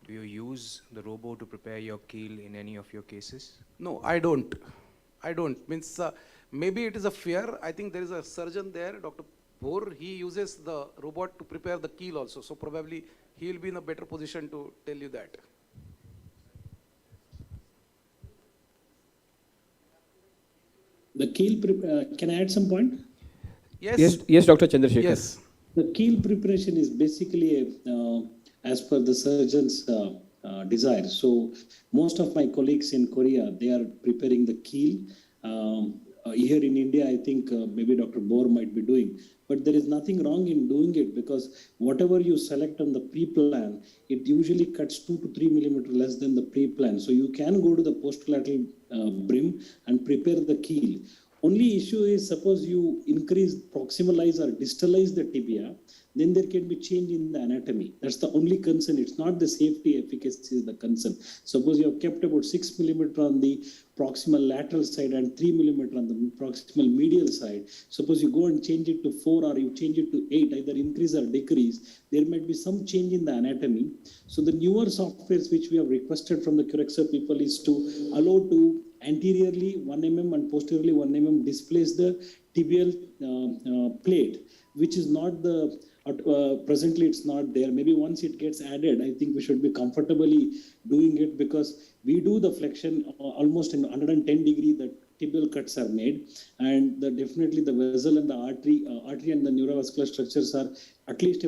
Do you use the robo to prepare your keel in any of your cases? No, I don't. I don't. Means maybe it is a fear. I think there is a surgeon there, Dr. Bor. He uses the robot to prepare the keel also. So probably he will be in a better position to tell you that. The keel, can I add some point? Yes. Yes, Dr. Chandra Shekhar. Yes. The keel preparation is basically as per the surgeon's desire. So most of my colleagues in Korea, they are preparing the keel. Here in India, I think maybe Dr. Bor might be doing. But there is nothing wrong in doing it because whatever you select on the pre-plan, it usually cuts 2 to 3 millimeter less than the pre-plan. So you can go to the posterolateral brim and prepare the keel. Only issue is suppose you increase, proximalize or distalize the tibia, then there can be change in the anatomy. That's the only concern. It's not the safety efficacy is the concern. Suppose you have kept about 6 millimeter on the proximal lateral side and 3 millimeter on the proximal medial side. Suppose you go and change it to 4 or you change it to 8, either increase or decrease, there might be some change in the anatomy. So the newer softwares which we have requested from the Curexa people is to allow to anteriorly 1 mm and posteriorly 1 mm displace the tibial plate, which is not the presently it's not there. Maybe once it gets added, I think we should be comfortably doing it because we do the flexion almost in 110 degree. The tibial cuts are made, and definitely the vessel and the artery and the neurovascular structures are at least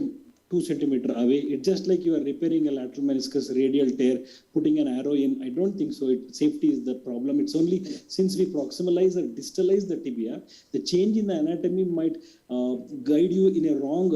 2 centimeter away. It's just like you are repairing a lateral meniscus radial tear, putting an arrow in. I don't think so. Safety is the problem. It's only since we proximalize or distalize the tibia, the change in the anatomy might guide you in a wrong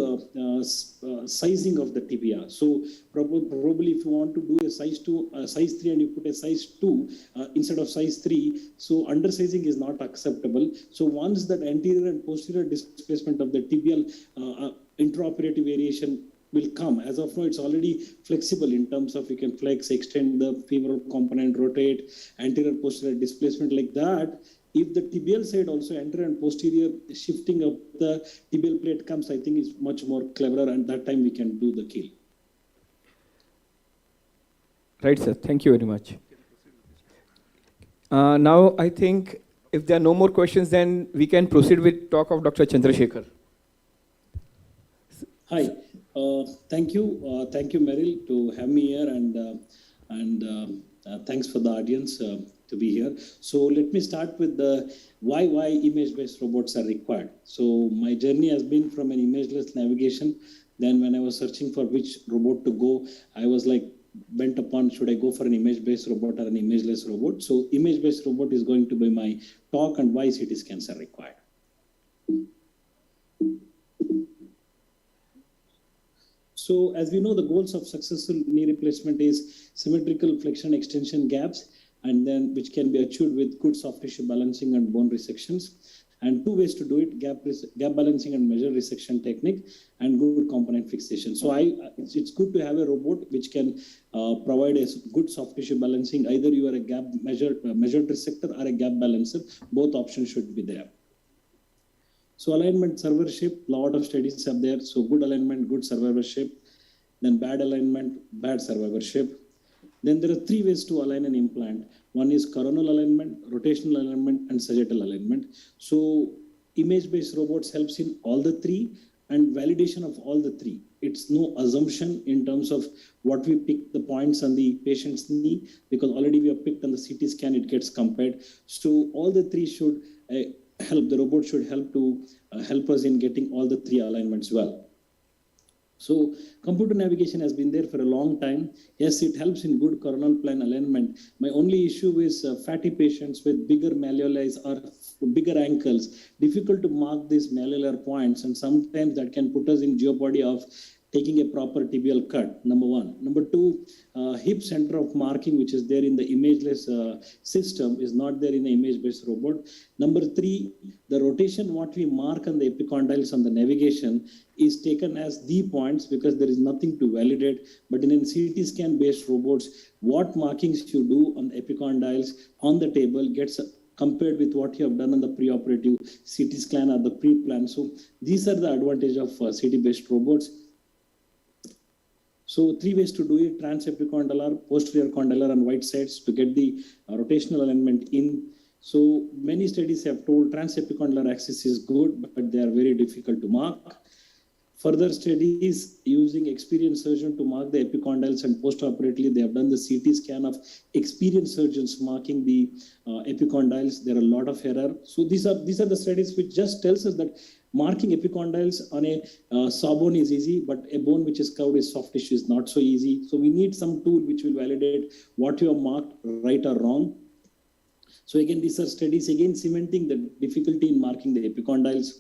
sizing of the tibia. So probably if you want to do a size 2, size 3 and you put a size 2 instead of size 3, so undersizing is not acceptable. So once that anterior and posterior displacement of the tibial intraoperative variation will come. As of now, it's already flexible in terms of you can flex, extend the femoral component, rotate, anterior, posterior displacement like that. If the tibial side also anterior and posterior shifting of the tibial plate comes, I think is much more cleverer, and that time we can do the keel. Right, sir. Thank you very much. Now, I think if there are no more questions, then we can proceed with talk of Dr. Chandra Shekhar. Hi, thank you, Meryl, to have me here, and thanks for the audience to be here. So let me start with the why image-based robots are required. So my journey has been from an imageless navigation. Then when I was searching for which robot to go, I was like bent upon should I go for an image-based robot or an imageless robot. So image-based robot is going to be my talk and why CT scans are required. So as we know, the goals of successful knee replacement is symmetrical flexion extension gaps, and then which can be achieved with good soft tissue balancing and bone resections. And 2 ways to do it: gap balancing and measure resection technique, and good component fixation. So it's good to have a robot which can provide a good soft tissue balancing. Either you are a gap measured resector or a gap balancer. Both options should be there. So alignment, survivorship, lot of studies are there. So good alignment, good survivorship. Then bad alignment, bad survivorship. Then there are 3 ways to align an implant. One is coronal alignment, rotational alignment, and sagittal alignment. So image-based robots helps in all the 3 and validation of all the 3. It's no assumption in terms of what we pick the points on the patient's knee, because already we have picked on the CT scan, it gets compared. So all the 3 should help. The robot should help to help us in getting all the 3 alignments well. So computer navigation has been there for a long time. Yes, it helps in good coronal plane alignment. My only issue is fatty patients with bigger malleoli or bigger ankles. Difficult to mark these malleolar points, and sometimes that can put us in jeopardy of taking a proper tibial cut, number 1. Number 2, hip center of marking, which is there in the imageless system, is not there in the image-based robot. Number 3, the rotation, what we mark on the epicondyles on the navigation is taken as the points because there is nothing to validate. But in a CT scan-based robots, what markings you do on the epicondyles on the table gets compared with what you have done on the pre-operative CT scan or the pre-plan. So these are the advantage of CT-based robots. So 3 ways to do it: transepicondylar, posterior condylar, and wide sides to get the rotational alignment in. So many studies have told transepicondylar axis is good, but they are very difficult to mark. Further studies using experienced surgeon to mark the epicondyles, and post-operatively they have done the CT scan of experienced surgeons marking the epicondyles. There are a lot of error. So these are the studies which just tells us that marking epicondyles on a sawbone is easy, but a bone which is covered with soft tissue is not so easy. So we need some tool which will validate what you have marked right or wrong. So again, these are studies again cementing the difficulty in marking the epicondyles.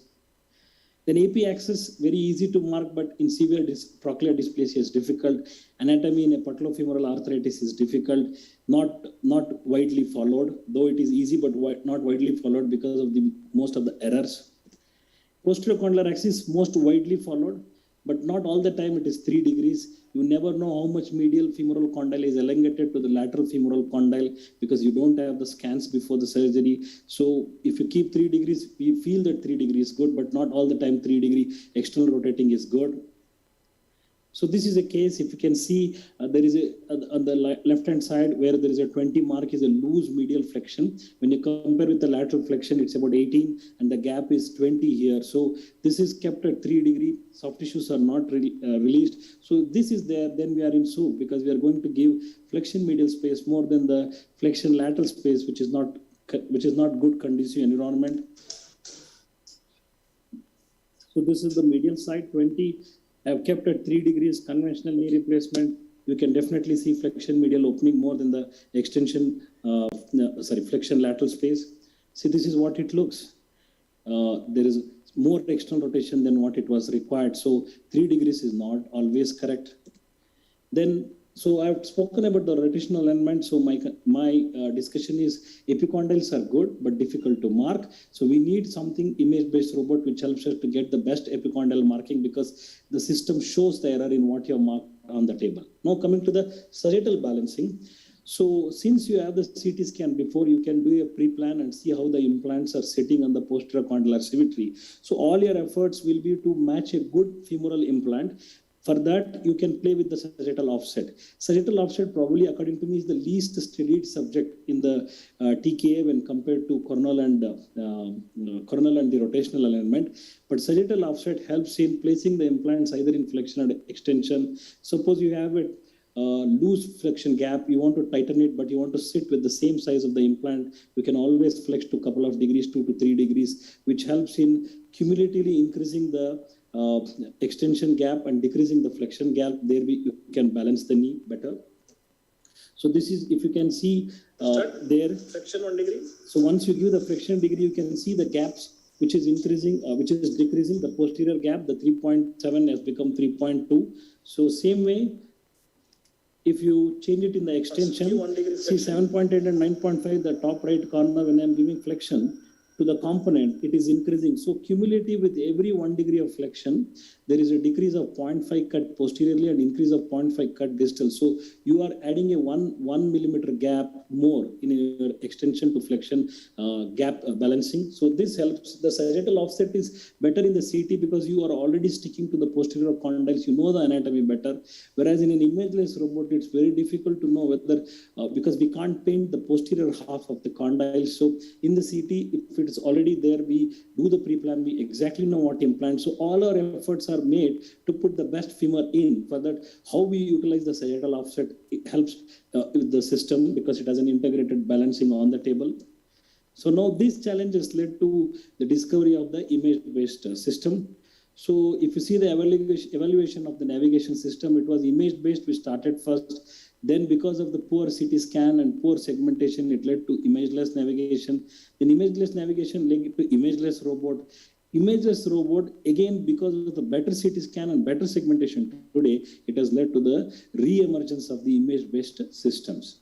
Then AP axis, very easy to mark, but in severe trochlear dysplasia is difficult. Anatomy in a patellofemoral arthritis is difficult, not widely followed, though it is easy, but not widely followed because of the most of the errors. Posterior condylar axis, most widely followed, but not all the time it is 3 degrees. You never know how much medial femoral condyle is elongated to the lateral femoral condyle because you don't have the scans before the surgery. So if you keep 3 degrees, we feel that 3 degrees is good, but not all the time 3 degree external rotating is good. So this is a case, if you can see, there is on the left-hand side where there is a 20 mark is a loose medial flexion. When you compare with the lateral flexion, it's about 18 and the gap is 20 here. So this is kept at 3 degree, soft tissues are not released. So this is there, then we are in soup because we are going to give flexion medial space more than the flexion lateral space, which is not good conducive environment. So this is the medial side, 20. I have kept at 3 degrees conventional knee replacement. You can definitely see flexion medial opening more than the extension, flexion lateral space. See, this is what it looks. There is more external rotation than what it was required. So 3 degrees is not always correct. Then, so I've spoken about the rotational alignment. So my discussion is epicondyles are good, but difficult to mark. So we need something image-based robot which helps us to get the best epicondyle marking because the system shows the error in what you have marked on the table. Now coming to the sagittal balancing. So since you have the CT scan before, you can do a pre-plan and see how the implants are sitting on the posterior condylar symmetry. So all your efforts will be to match a good femoral implant. For that, you can play with the sagittal offset. Sagittal offset probably, according to me, is the least studied subject in the TKA when compared to coronal and the rotational alignment. But sagittal offset helps in placing the implants either in flexion or extension. Suppose you have a loose flexion gap, you want to tighten it, but you want to sit with the same size of the implant, you can always flex to a couple of degrees, 2 to 3 degrees, which helps in cumulatively increasing the extension gap and decreasing the flexion gap. There you can balance the knee better. So this is, if you can see there, flexion 1 degree. So once you give the flexion degree, you can see the gaps which is increasing, which is decreasing. The posterior gap, the 3.7 has become 3.2. So same way, if you change it in the extension, see 7.8 and 9.5, the top right corner when I'm giving flexion to the component, it is increasing. So cumulative with every 1 degree of flexion, there is a decrease of 0.5 cut posteriorly and increase of 0.5 cut distal. So you are adding a 1 millimeter gap more in your extension to flexion gap balancing. So this helps. The sagittal offset is better in the CT because you are already sticking to the posterior condyles. You know the anatomy better. Whereas in an imageless robot, it's very difficult to know whether, because we can't paint the posterior half of the condyles. So in the CT, if it is already there, we do the pre-plan, we exactly know what implant. So all our efforts are made to put the best femur in. For that, how we utilize the sagittal offset, it helps with the system because it has an integrated balancing on the table. So now these challenges led to the discovery of the image-based system. So if you see the evaluation of the navigation system, it was image-based. We started first. Then because of the poor CT scan and poor segmentation, it led to imageless navigation. Then imageless navigation led to imageless robot. Imageless robot, again, because of the better CT scan and better segmentation today, it has led to the re-emergence of the image-based systems.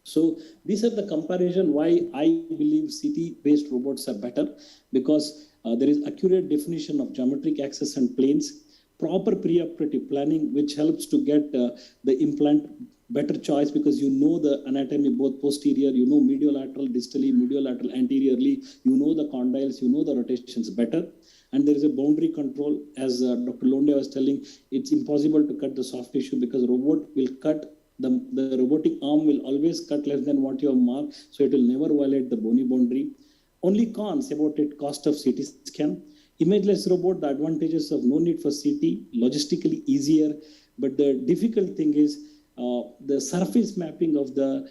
So these are the comparison why I believe CT-based robots are better, because there is accurate definition of geometric axes and planes, proper pre-operative planning, which helps to get the implant better choice because you know the anatomy both posterior, you know mediolateral distally, mediolateral anteriorly, you know the condyles, you know the rotations better. And there is a boundary control, as Dr. Londe was telling, it's impossible to cut the soft tissue because robot will cut, the robotic arm will always cut less than what you have marked, so it will never violate the bony boundary. Only cons about it, cost of CT scan. Imageless robot, the advantages of no need for CT, logistically easier, but the difficult thing is the surface mapping of the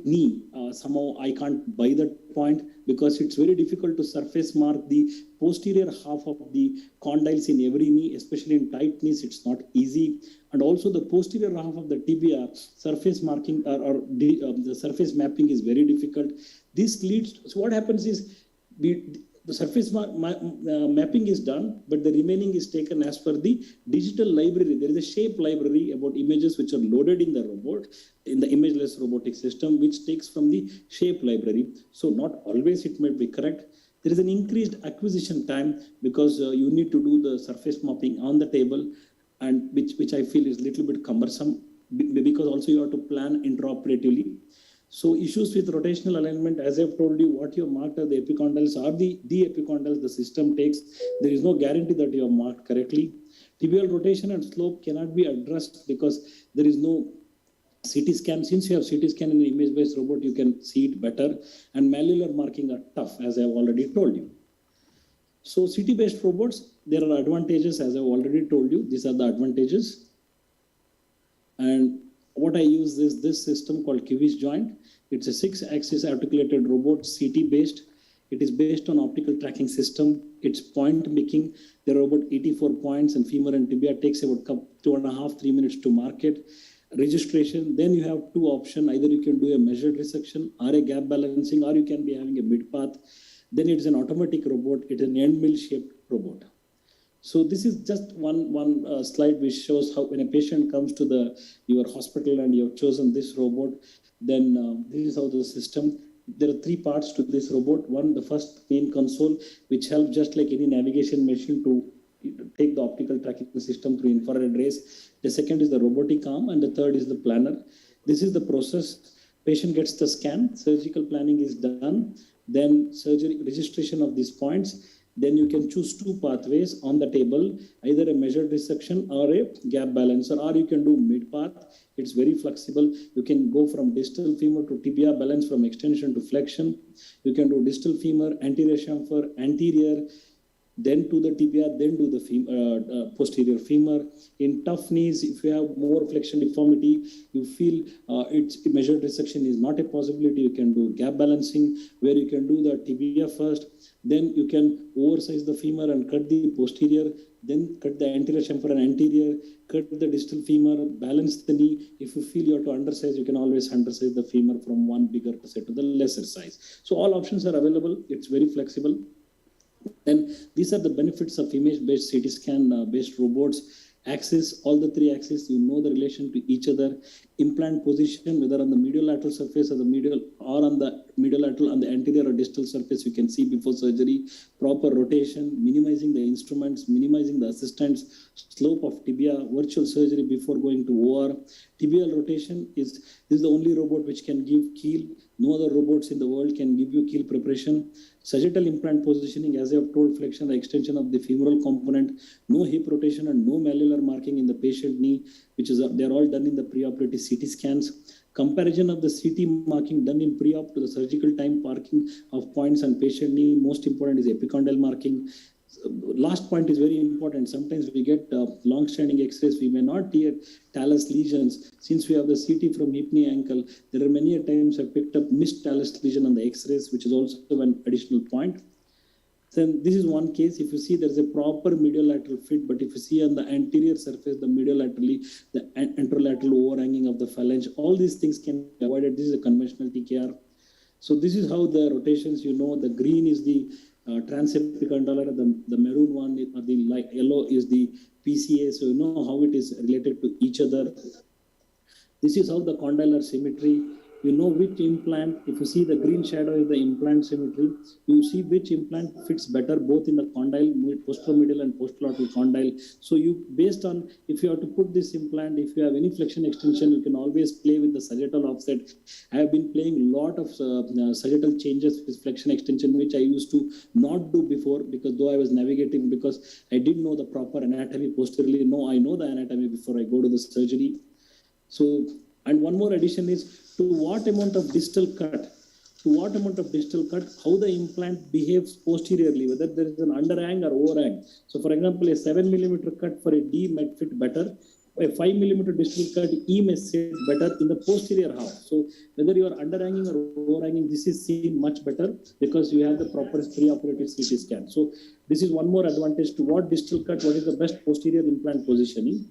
knee. Somehow I can't buy that point because it's very difficult to surface mark the posterior half of the condyles in every knee, especially in tight knees, it's not easy. And also the posterior half of the tibia, surface marking the surface mapping is very difficult. This leads, so what happens is, the surface mapping is done, but the remaining is taken as per the digital library. There is a shape library about images which are loaded in the robot, in the imageless robotic system, which takes from the shape library. So not always it might be correct. There is an increased acquisition time because you need to do the surface mapping on the table, and which I feel is a little bit cumbersome because also you have to plan intraoperatively. So issues with rotational alignment, as I've told you, what you have marked are the epicondyles or the epicondyles the system takes. There is no guarantee that you have marked correctly. Tibial rotation and slope cannot be addressed because there is no CT scan. Since you have CT scan in an image-based robot, you can see it better. And malleolar marking are tough, as I've already told you. So CT-based robots, there are advantages, as I've already told you. These are the advantages. And what I use is this system called Kiwi's joint. It's a 6-axis articulated robot, CT-based. It is based on optical tracking system. It's point making. There are about 84 points, and femur and tibia takes about 2.5-3 minutes to mark it. Registration, then you have two options. Either you can do a measured resection or a gap balancing, or you can be having a mid-path. Then it is an automatic robot. It's an end mill shaped robot. So this is just one slide which shows how when a patient comes to your hospital and you have chosen this robot, then this is how the system. There are 3 parts to this robot. One, the first main console, which helps just like any navigation machine to take the optical tracking system through infrared rays. The second is the robotic arm, and the third is the planner. This is the process. Patient gets the scan, surgical planning is done, then surgery registration of these points. Then you can choose 2 pathways on the table, either a measured resection or a gap balancer, or you can do mid-path. It's very flexible. You can go from distal femur to tibia, balance from extension to flexion. You can do distal femur, anterior chamfer, anterior, then to the tibia, then do the posterior femur. In tough knees, if you have more flexion deformity, you feel its measured resection is not a possibility. You can do gap balancing, where you can do the tibia first, then you can oversize the femur and cut the posterior, then cut the anterior chamfer and anterior, cut the distal femur, balance the knee. If you feel you have to undersize, you can always undersize the femur from one bigger set to the lesser size. So all options are available. It's very flexible. Then these are the benefits of image-based CT scan-based robots. Axis, all the 3 axes, you know the relation to each other. Implant position, whether on the mediolateral surface or the medial, or on the mediolateral on the anterior or distal surface, you can see before surgery. Proper rotation, minimizing the instruments, minimizing the assistants, slope of tibia, virtual surgery before going to OR. Tibial rotation this is the only robot which can give keel. No other robots in the world can give you keel preparation. Sagittal implant positioning, as I have told, flexion or extension of the femoral component, no hip rotation and no malleolar marking in the patient knee, which is they're all done in the preoperative CT scans. Comparison of the CT marking done in pre-op to the surgical time marking of points on patient knee. Most important is epicondyal marking. Last point is very important. Sometimes we get long-standing X-rays. We may not hear talus lesions. Since we have the CT from hip, knee, ankle, there are many times I picked up missed talus lesion on the X-rays, which is also an additional point. Then this is one case. If you see, there is a proper mediolateral fit, but if you see on the anterior surface, the mediolaterally, the anterolateral overhanging of the phalange, all these things can be avoided. This is a conventional TKR. So this is how the rotations, the green is the transepicondylar, the maroon one or the yellow is the PCA. So you know how it is related to each other. This is how the condylar symmetry. you know which implant, if you see the green shadow is the implant symmetry, you see which implant fits better both in the condyle, posteromedial and posterolateral condyle. So you, based on, if you have to put this implant, if you have any flexion extension, you can always play with the sagittal offset. I have been playing a lot of sagittal changes with flexion extension, which I used to not do before, because though I was navigating, because I didn't know the proper anatomy posteriorly. No, I know the anatomy before I go to the surgery. So, and one more addition is, to what amount of distal cut, how the implant behaves posteriorly, whether there is an underhang or overhang. So for example, a 7 millimeter cut for a D might fit better. A 5 millimeter distal cut E may sit better in the posterior half. So whether you are underhanging or overhanging, this is seen much better because you have the proper pre-operative CT scan. So this is one more advantage to what distal cut, what is the best posterior implant positioning.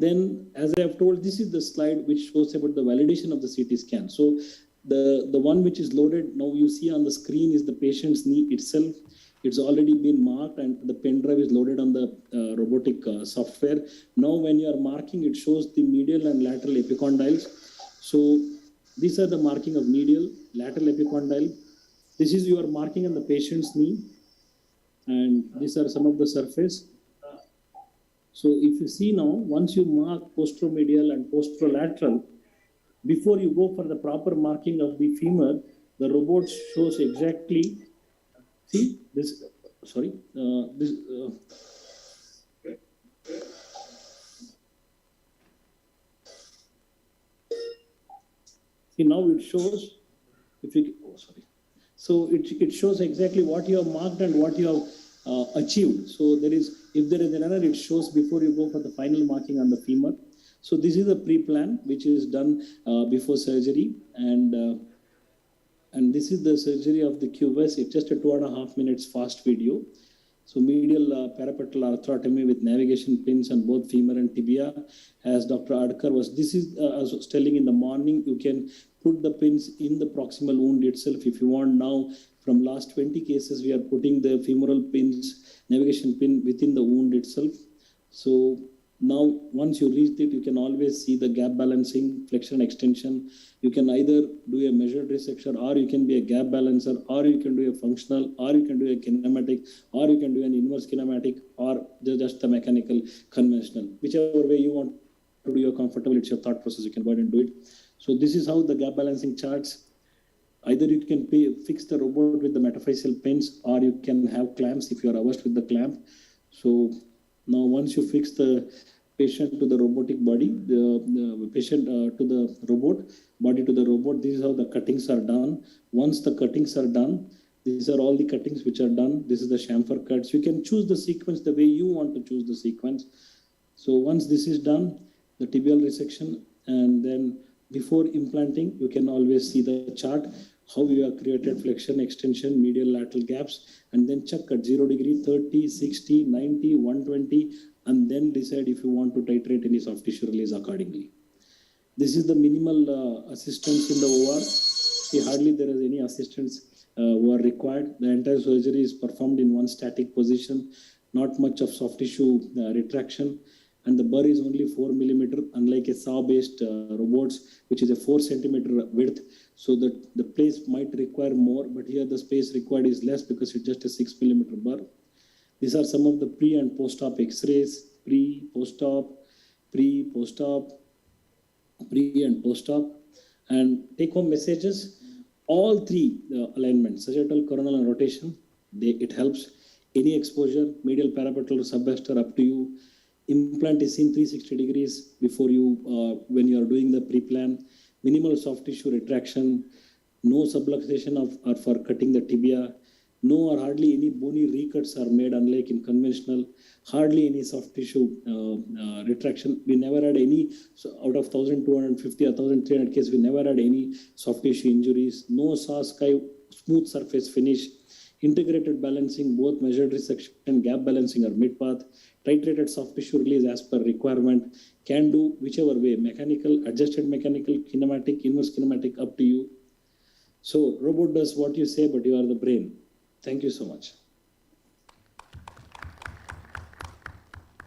Then, as I have told, this is the slide which shows about the validation of the CT scan. So the one which is loaded, now you see on the screen, is the patient's knee itself. It's already been marked and the pen drive is loaded on the robotic software. Now when you are marking, it shows the medial and lateral epicondyles. So these are the marking of medial, lateral epicondyle. This is your marking on the patient's knee. And these are some of the surface. So if you see now, once you mark posteromedial and posterolateral, before you go for the proper marking of the femur, the robot shows exactly, see this, see now it shows, if you, so it shows exactly what you have marked and what you have achieved. So there is, if there is an error, it shows before you go for the final marking on the femur. So this is a pre-plan which is done before surgery, and this is the surgery of the QVS. It's just a 2.5 minutes fast video. So medial parapetral arthrotomy with navigation pins on both femur and tibia, as Dr. Adkar was. This is as I was telling in the morning. You can put the pins in the proximal wound itself if you want. Now, from last 20 cases, we are putting the femoral pins, navigation pin within the wound itself. So now, once you reach it, you can always see the gap balancing, flexion extension. You can either do a measured resection, or you can be a gap balancer, or you can do a functional, or you can do a kinematic, or you can do an inverse kinematic, or just a mechanical conventional. Whichever way you want to do, you're comfortable, it's your thought process, you can go ahead and do it. So this is how the gap balancing charts. Either you can fix the robot with the metaphyseal pins, or you can have clamps if you are averse with the clamp. So now once you fix the patient to the robotic body, the patient to the robot, body to the robot, this is how the cuttings are done. Once the cuttings are done, these are all the cuttings which are done. This is the chamfer cuts. You can choose the sequence the way you want to choose the sequence. So once this is done, the tibial resection, and then before implanting, you can always see the chart, how you have created flexion, extension, medial lateral gaps, and then check at 0 degree, 30, 60, 90, 120, and then decide if you want to titrate any soft tissue release accordingly. This is the minimal assistance in the OR. See, hardly there is any assistance who are required. The entire surgery is performed in one static position, not much of soft tissue retraction. And the burr is only 4 millimeter, unlike a saw-based robots, which is a 4 centimeter width. So that the place might require more, but here the space required is less because it's just a 6 millimeter burr. These are some of the pre and post-op X-rays, pre, post-op, post-op, pre and post-op. And take-home messages, all three alignments, sagittal, coronal, and rotation, it helps. Any exposure, medial parapetral, subvascular, up to you. Implant is seen 360 degrees before you, when you are doing the pre-plan. Minimal soft tissue retraction, no subluxation or for cutting the tibia, no or hardly any bony recuts are made, unlike in conventional. Hardly any soft tissue retraction. We never had any, so out of 1,250 or 1,300 cases, we never had any soft tissue injuries. No saw sky, smooth surface finish. Integrated balancing, both measured resection and gap balancing are mid-path. Titrated soft tissue release as per requirement. Can do whichever way, mechanical, adjusted mechanical, kinematic, inverse kinematic, up to you. So robot does what you say, but you are the brain. Thank you so much.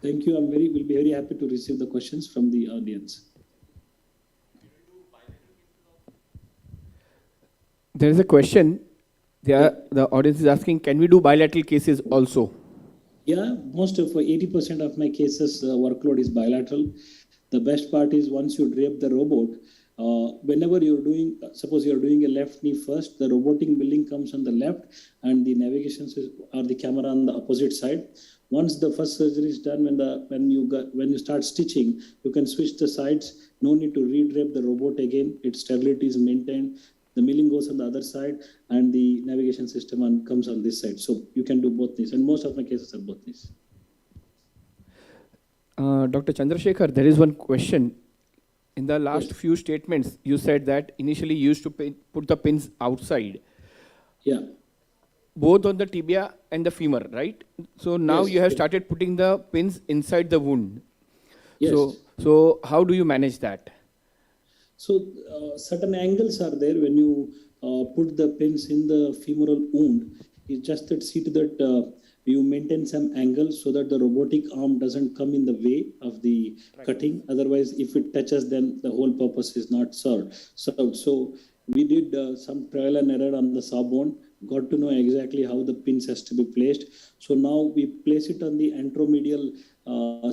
Thank you. Will be very happy to receive the questions from the audience. There is a question. The audience is asking, can we do bilateral cases also? Yeah, most of 80% of my cases workload is bilateral. The best part is once you drape the robot, whenever you're doing, suppose you're doing a left knee first, the robotic milling comes on the left and the navigation or the camera on the opposite side. Once the first surgery is done, when you start stitching, you can switch the sides. No need to re-drape the robot again. Its stability is maintained. The milling goes on the other side and the navigation system comes on this side. So you can do both knees, and most of my cases are both knees. Dr. Chandra Shekhar, there is one question. In the last few statements, you said that initially you used to put the pins outside. Yeah. Both on the tibia and the femur, right? So now Yes, you have yes. started putting the pins inside the wound. Yes. So how do you manage that? So certain angles are there when you put the pins in the femoral wound. It's just that see to that you maintain some angle so that the robotic arm doesn't come in the way of the cutting. Otherwise, if it touches, then the whole purpose is not served. So we did some trial and error on the saw bone, got to know exactly how the pins has to be placed. So now we place it on the anteromedial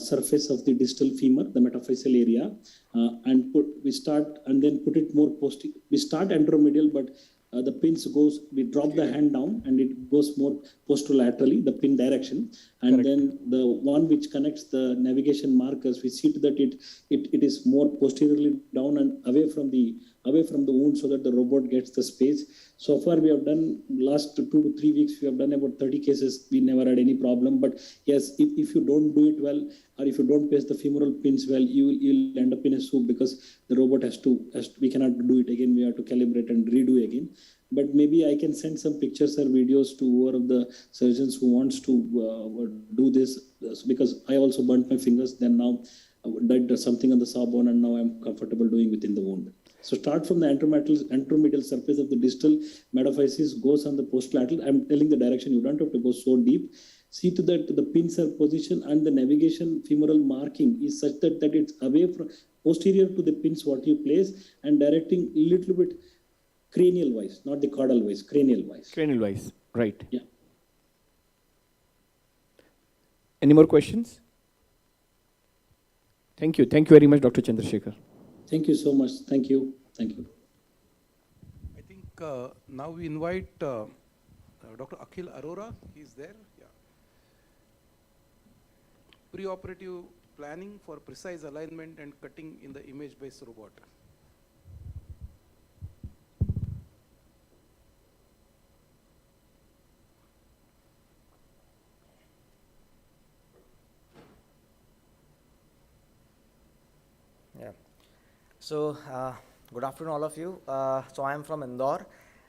surface of the distal femur, the metaphyseal area, and we put it more posterior. We start anteromedial, but the pins we drop the hand down and it goes more posterolaterally, the pin direction. And Correct. then the one which connects the navigation markers, we see that it is more posteriorly down and away from the wound so that the robot gets the space. So far we have done, last 2 to 3 weeks, we have done about 30 cases. We never had any problem. But yes, if you don't do it well, or if you don't place the femoral pins well, you'll end up in a soup because the robot we cannot do it again. We have to calibrate and redo again. But maybe I can send some pictures or videos to one of the surgeons who wants to do this, because I also burnt my fingers. Then now I did something on the saw bone and now I'm comfortable doing within the wound. So start from the anteromedial surface of the distal metaphysis, goes on the posterolateral. I'm telling the direction, you don't have to go so deep. See to that the pins are positioned and the navigation femoral marking is such that it's away from posterior to the pins what you place and directing a little bit cranial wise, not the caudal wise, cranial wise. Cranial wise, right. Yeah. Any more questions? Thank you. Thank you very much, Dr. Chandra Shekhar. Thank you so much. Thank you. Thank you. I think now we invite Dr. Akhil Arora. He's there. Yeah. Pre-operative planning for precise alignment and cutting in the image-based robot. Yeah. So, good afternoon, all of you. So, I am from Indore,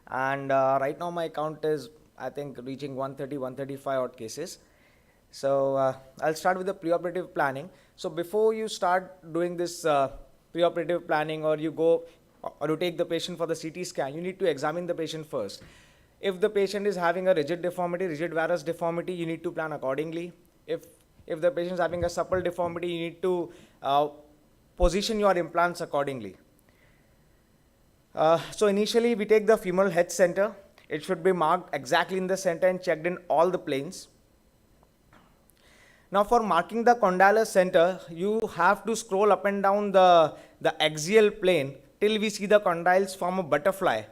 and right now my count is, I think, reaching 130, 135 odd cases. So, I'll start with the preoperative planning. So, before you start doing this preoperative planning, or you take the patient for the CT scan, you need to examine the patient first. If the patient is having a rigid deformity, rigid varus deformity, you need to plan accordingly. If the patient is having a supple deformity, you need to position your implants accordingly. So initially we take the femoral head center. It should be marked exactly in the center and checked in all the planes. Now for marking the condylar center, you have to scroll up and down the axial plane till we see the condyles form a butterfly,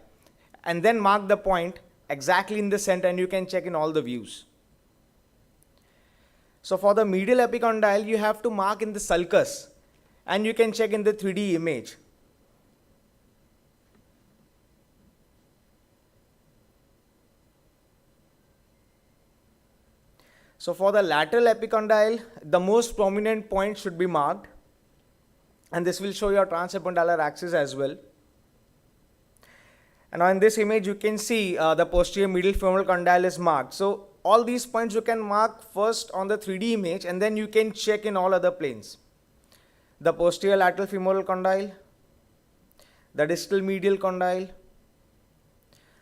and then mark the point exactly in the center, and you can check in all the views. So for the medial epicondyle, you have to mark in the sulcus, and you can check in the 3D image. So for the lateral epicondyle, the most prominent point should be marked, and this will show your transepicondylar axis as well. And on this image, you can see the posterior medial femoral condyle is marked. So all these points you can mark first on the 3D image, and then you can check in all other planes. The posterior lateral femoral condyle, the distal medial condyle,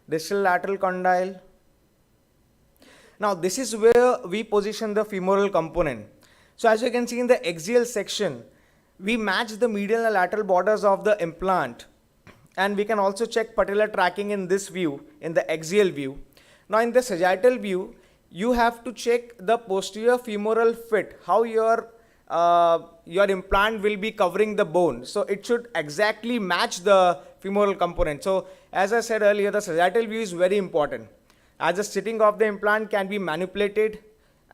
distal lateral condyle. Now this is where we position the femoral component. So as you can see in the axial section, we match the medial and lateral borders of the implant and we can also check patellar tracking in this view, in the axial view. Now in the sagittal view, you have to check the posterior femoral fit, how your implant will be covering the bone. So it should exactly match the femoral component. So as I said earlier, the sagittal view is very important, as the sitting of the implant can be manipulated,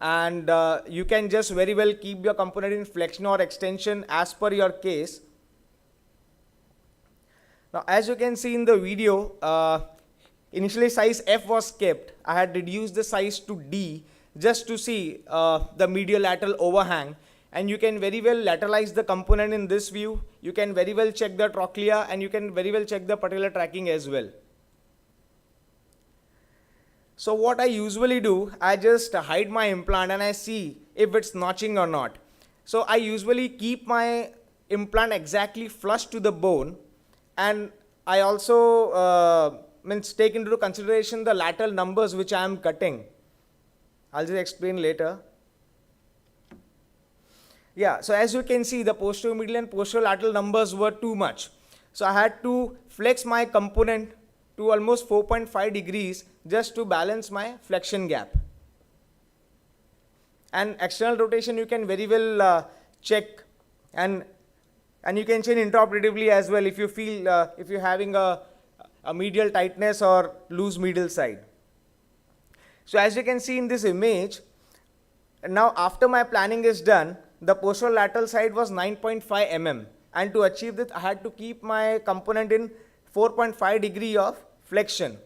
and you can just very well keep your component in flexion or extension as per your case. Now as you can see in the video, initially size F was kept. I had reduced the size to D just to see the medial lateral overhang, and you can very well lateralize the component in this view. You can very well check the trochlea, and you can very well check the patellar tracking as well. So what I usually do, I just hide my implant and I see if it's notching or not. So I usually keep my implant exactly flush to the bone, and I also take into consideration the lateral numbers which I am cutting. I'll just explain later. Yeah, so as you can see, the posterior medial and posterior lateral numbers were too much. So I had to flex my component to almost 4.5 degrees just to balance my flexion gap. And external rotation you can very well check, and you can change intraoperatively as well if you feel if you're having a medial tightness or loose medial side. So as you can see in this image, now after my planning is done, the posterior lateral side was 9.5 mm, and to achieve this I had to keep my component in 4.5 degree of flexion.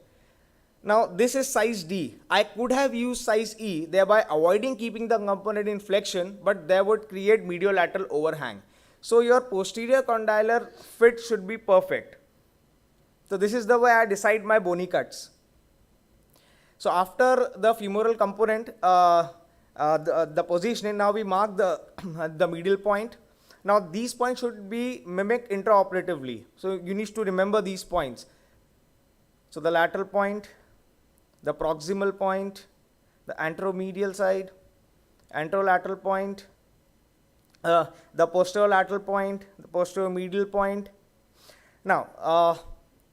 Now this is size D. I could have used size E, thereby avoiding keeping the component in flexion, but that would create medial lateral overhang. So your posterior condylar fit should be perfect. So this is the way I decide my bony cuts. So after the femoral component, the positioning, now we mark the, the medial point. Now these points should be mimicked intraoperatively. So you need to remember these points. So the lateral point, the proximal point, the anteromedial side, anterolateral point, the posterolateral point, the posterior medial point. Now,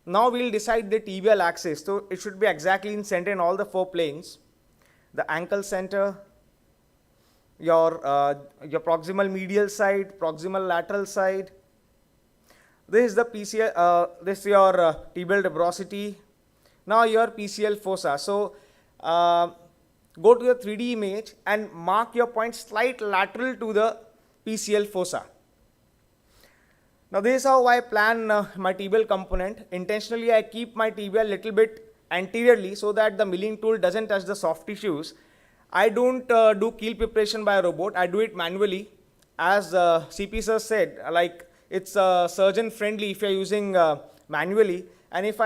now we'll decide the tibial axis. So it should be exactly in center in all the 4 planes. The ankle center, your proximal medial side, proximal lateral side. This is the PCL, this is your tibial tuberosity. Now your PCL fossa. So go to the 3D image and mark your point slight lateral to the PCL fossa. Now this is how I plan my tibial component. Intentionally I keep my tibia a little bit anteriorly so that the milling tool doesn't touch the soft tissues. I don't do keel preparation by a robot. I do it manually. As CP sir said, like it's surgeon friendly if you're using manually. And if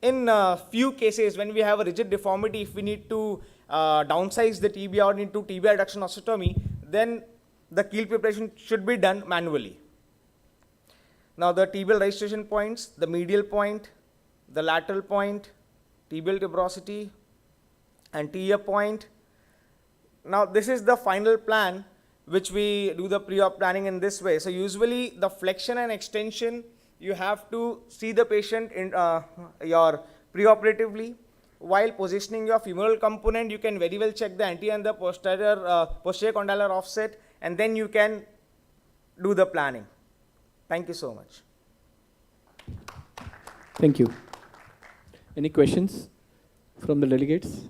in few cases when we have a rigid deformity, if we need to downsize the tibia or need to tibia reduction osteotomy, then the keel preparation should be done manually. Now the tibial registration points, the medial point, the lateral point, tibial tuberosity, and tibia point. Now this is the final plan which we do the pre-op planning in this way. So usually the flexion and extension you have to see the patient in your pre-operatively. While positioning your femoral component, you can very well check the anterior and the posterior condylar offset, and then you can do the planning. Thank you so much. Thank you. Any questions from the delegates?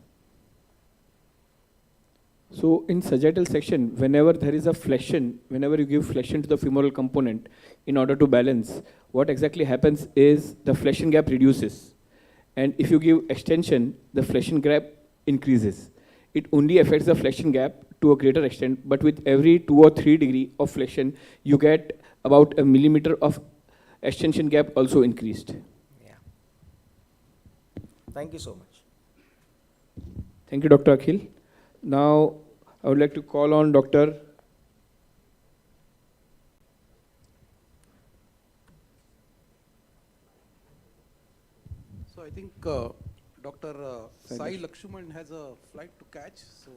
So in sagittal section, whenever there is a flexion, whenever you give flexion to the femoral component in order to balance, what exactly happens is the flexion gap reduces. And if you give extension, the flexion gap increases. It only affects the flexion gap to a greater extent, but with every 2 or 3 degree of flexion, you get about a millimeter of extension gap also increased. Yeah. Thank you so much. Thank you, Dr. Akhil. Now, I would like to call on Dr. So I think Dr. Sai Lakshman has a flight to catch, so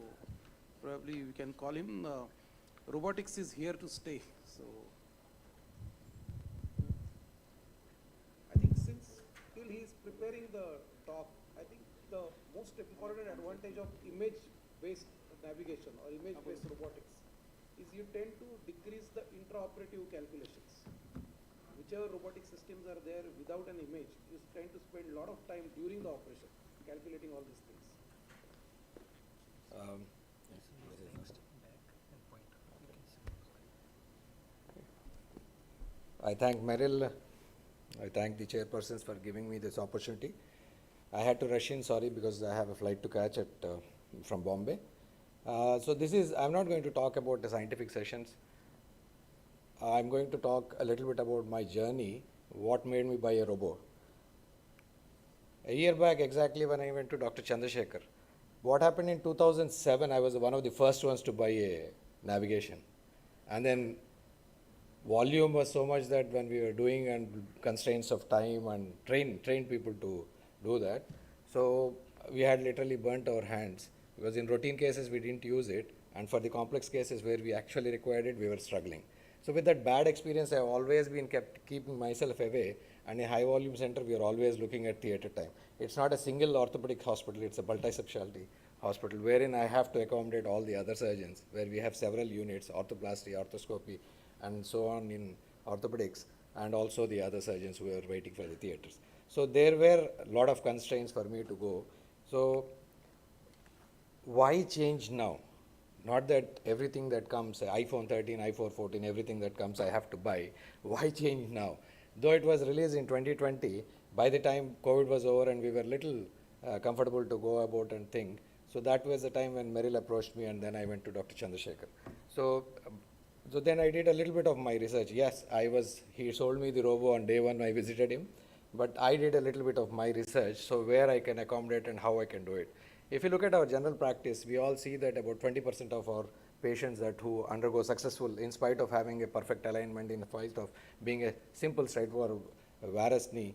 probably we can call him. Robotics is here to stay. So I think while he is preparing the talk, I think the most important advantage of image-based navigation or image-based robotics is you tend to decrease the intraoperative calculations. Whichever robotic systems are there without an image, you tend to spend a lot of time during the operation calculating all these things. I thank Merrill. I thank the chairpersons for giving me this opportunity. I had to rush in, sorry, because I have a flight to catch at from Bombay. So this is, I'm not going to talk about the scientific sessions. I'm going to talk a little bit about my journey, what made me buy a robo. A year back, exactly when I went to Dr. Chandra Shekhar, what happened in 2007, I was one of the first ones to buy a navigation. And then volume was so much that when we were doing and constraints of time and train people to do that, so we had literally burnt our hands because in routine cases we didn't use it, and for the complex cases where we actually required it, we were struggling. So with that bad experience, I have always been keeping myself away, and in high volume center we are always looking at theater time. It's not a single orthopedic hospital, it's a multi-specialty hospital wherein I have to accommodate all the other surgeons, where we have several units, orthoplasty, arthroscopy, and so on in orthopedics, and also the other surgeons who are waiting for the theaters. So there were a lot of constraints for me to go. So why change now? Not that everything that comes, iPhone 13, iPhone 14, everything that comes I have to buy. Why change now? Though it was released in 2020, by the time COVID was over and we were little comfortable to go about and think, so that was the time when Merrill approached me, and then I went to Dr. Chandra Shekhar. So then I did a little bit of my research. Yes, he sold me the robo on day one I visited him, but I did a little bit of my research, so where I can accommodate and how I can do it. If you look at our general practice, we all see that about 20% of our patients who undergo successful, in spite of having a perfect alignment, in spite of being a simple straightforward varus knee,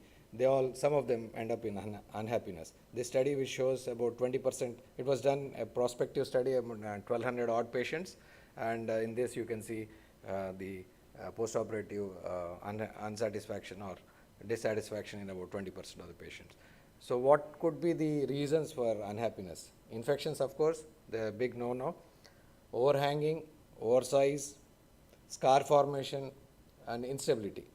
some of them end up in unhappiness. This study which shows about 20%, it was done a prospective study of 1,200 odd patients, and in this you can see the postoperative unsatisfaction or dissatisfaction in about 20% of the patients. So what could be the reasons for unhappiness? Infections, of course, the big no-no. Overhanging, oversize, scar formation, and instability.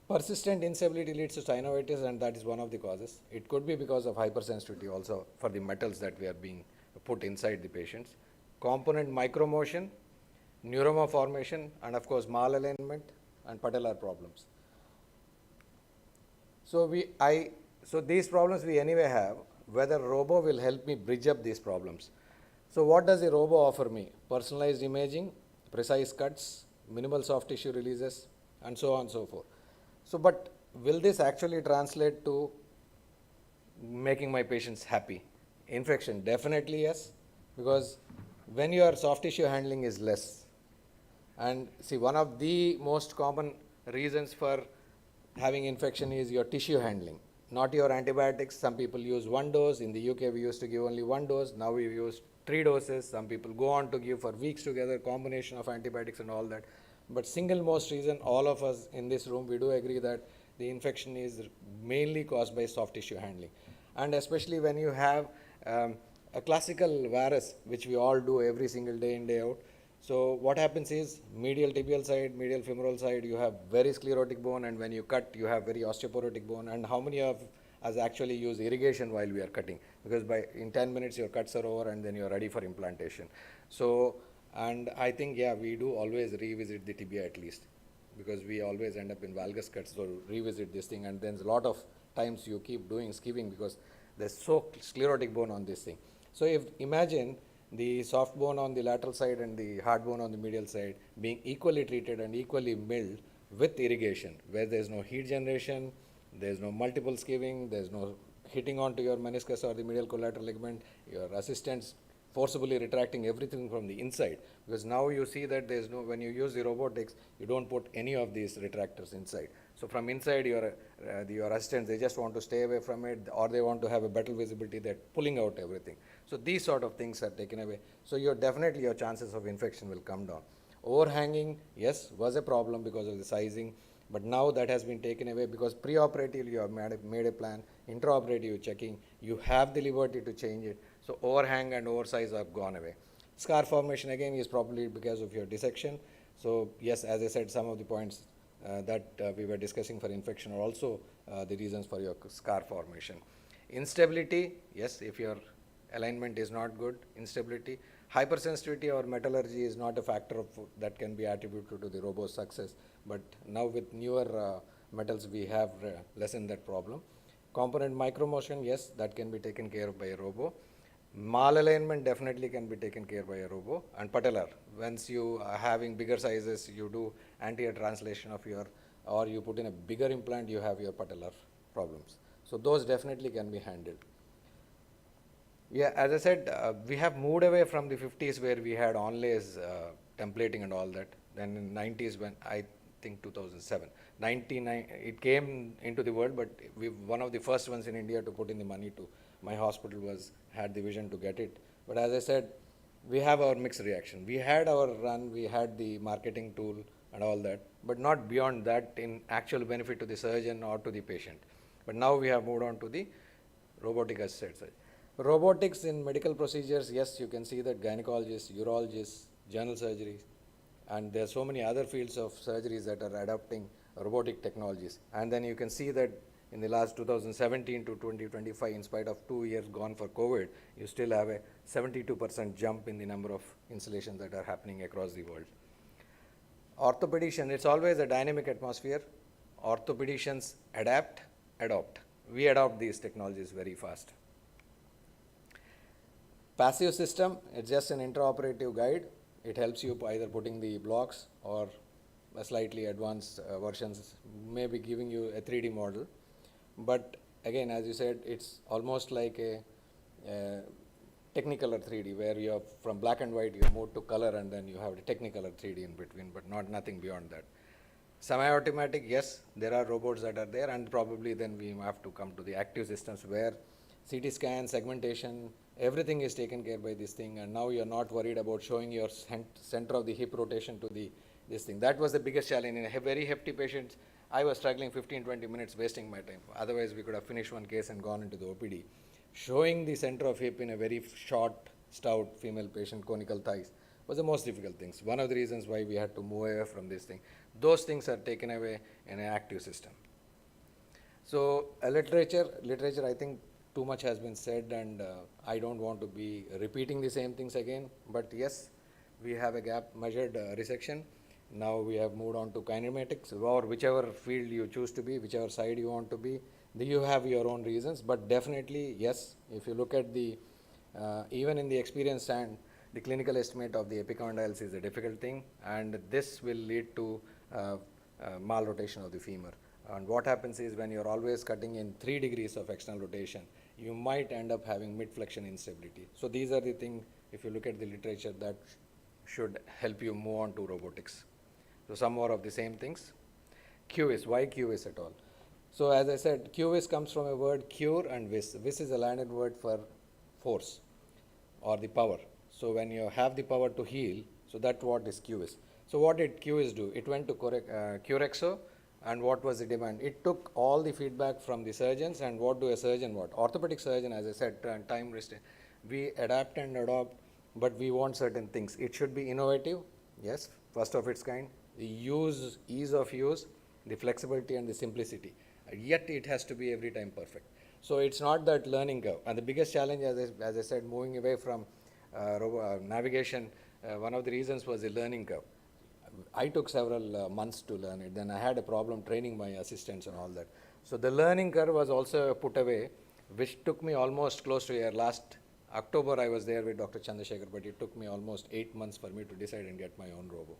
Persistent instability leads to synovitis, and that is one of the causes. It could be because of hypersensitivity also for the metals that we are being put inside the patients. Component micromotion, neuroma formation, and of course malalignment and patellar problems. So these problems we anyway have, whether robo will help me bridge up these problems. So what does a robo offer me? Personalized imaging, precise cuts, minimal soft tissue releases, and so on and so forth. So but will this actually translate to making my patients happy? Infection, definitely yes, because when your soft tissue handling is less, and see, one of the most common reasons for having infection is your tissue handling, not your antibiotics. Some people use one dose. In the UK, we used to give only one dose. Now we use 3 doses. Some people go on to give for weeks together, combination of antibiotics and all that. But single most reason, all of us in this room, we do agree that the infection is mainly caused by soft tissue handling. And especially when you have a classical varus, which we all do every single day in, day out. So what happens is medial tibial side, medial femoral side, you have very sclerotic bone, and when you cut, you have very osteoporotic bone. And how many of us actually use irrigation while we are cutting? Because in 10 minutes your cuts are over and then you are ready for implantation. So, and I think, yeah, we do always revisit the tibia at least, because we always end up in valgus cuts, so revisit this thing, and then a lot of times you keep doing skiving because there's so sclerotic bone on this thing. So if imagine the soft bone on the lateral side and the hard bone on the medial side being equally treated and equally milled with irrigation, where there's no heat generation, there's no multiple skiving, there's no hitting onto your meniscus or the medial collateral ligament, your assistants forcibly retracting everything from the inside, because now you see that there's no, when you use the robotics, you don't put any of these retractors inside. So from inside, your assistants, they just want to stay away from it, or they want to have a better visibility, they're pulling out everything. So these sort of things are taken away. So definitely your chances of infection will come down. Overhanging, yes, was a problem because of the sizing, But now that has been taken away because pre-operative you have made a plan, intraoperative checking, you have the liberty to change it. So overhang and oversize have gone away. Scar formation again is probably because of your dissection. So yes, as I said, some of the points that we were discussing for infection are also the reasons for your scar formation. Instability, yes, if your alignment is not good, instability. Hypersensitivity or metallurgy is not a factor of that can be attributed to the robo's success. But now with newer metals, we have lessened that problem. Component micromotion, yes, that can be taken care of by a robo. Malalignment definitely can be taken care by a robo. And patellar, once you are having bigger sizes, you do anterior translation of your, or you put in a bigger implant, you have your patellar problems. So those definitely can be handled. Yeah, as I said, we have moved away from the 50s where we had onlays templating and all that. Then in 90s when I think 2007, 99, it came into the world, but we one of the first ones in India to put in the money to. My hospital had the vision to get it. But as I said, we have our mixed reaction. We had our run, we had the marketing tool and all that, but not beyond that in actual benefit to the surgeon or to the patient. But now we have moved on to the robotic assisted surgery. Robotics in medical procedures, yes, you can see that gynecologists, urologists, general surgeries, and there are so many other fields of surgeries that are adopting robotic technologies. And then you can see that in the last 2017 to 2025, in spite of 2 years gone for COVID, you still have a 72% jump in the number of installations that are happening across the world. Orthopedician, it's always a dynamic atmosphere. Orthopedicians adapt, adopt. We adopt these technologies very fast. Passive system, it's just an intraoperative guide. It helps you either putting the blocks or slightly advanced versions, maybe giving you a 3D model. But again, as you said, it's almost like a Technicolor 3D, where you have from black and white, you move to color, and then you have the Technicolor 3D in between, but nothing beyond that. Semi-automatic, yes, there are robots that are there, and probably then we have to come to the active systems where CT scan, segmentation, everything is taken care by this thing, and now you're not worried about showing your center of the hip rotation to this thing. That was the biggest challenge in a very hefty patient. I was struggling 15-20 minutes, wasting my time. Otherwise, we could have finished one case and gone into the OPD. Showing the center of hip in a very short, stout female patient, conical thighs, was the most difficult things. One of the reasons why we had to move away from this thing. Those things are taken away in an active system. So literature, I think too much has been said, and I don't want to be repeating the same things again. But yes, we have a gap measured resection. Now we have moved on to kinematics, or whichever field you choose to be, whichever side you want to be. You have your own reasons, but definitely, yes, if you look at the, even in the experienced hand, the clinical estimate of the epicondyles is a difficult thing, and this will lead to malrotation of the femur. And what happens is when you're always cutting in 3 degrees of external rotation, you might end up having mid-flexion instability. So these are the things, if you look at the literature, that should help you move on to robotics. So some more of the same things. QS, why QS at all? So as I said, QS comes from a word cure and vis. Vis is a Latin word for force or the power. So when you have the power to heal, so that's what is QS. So what did QS do? It went to Curexo, and what was the demand? It took all the feedback from the surgeons, and what do a surgeon want? Orthopedic surgeon, as I said, time restraint. We adapt and adopt, but we want certain things. It should be innovative, yes, first of its kind. The ease of use, the flexibility and the simplicity. Yet it has to be every time perfect. So it's not that learning curve. And the biggest challenge, as I said, moving away from navigation, one of the reasons was the learning curve. I took several months to learn it. Then I had a problem training my assistants and all that. So the learning curve was also put away, which took me almost close to a year. Last October I was there with Dr. Chandra Shekhar, but it took me almost 8 months for me to decide and get my own robo.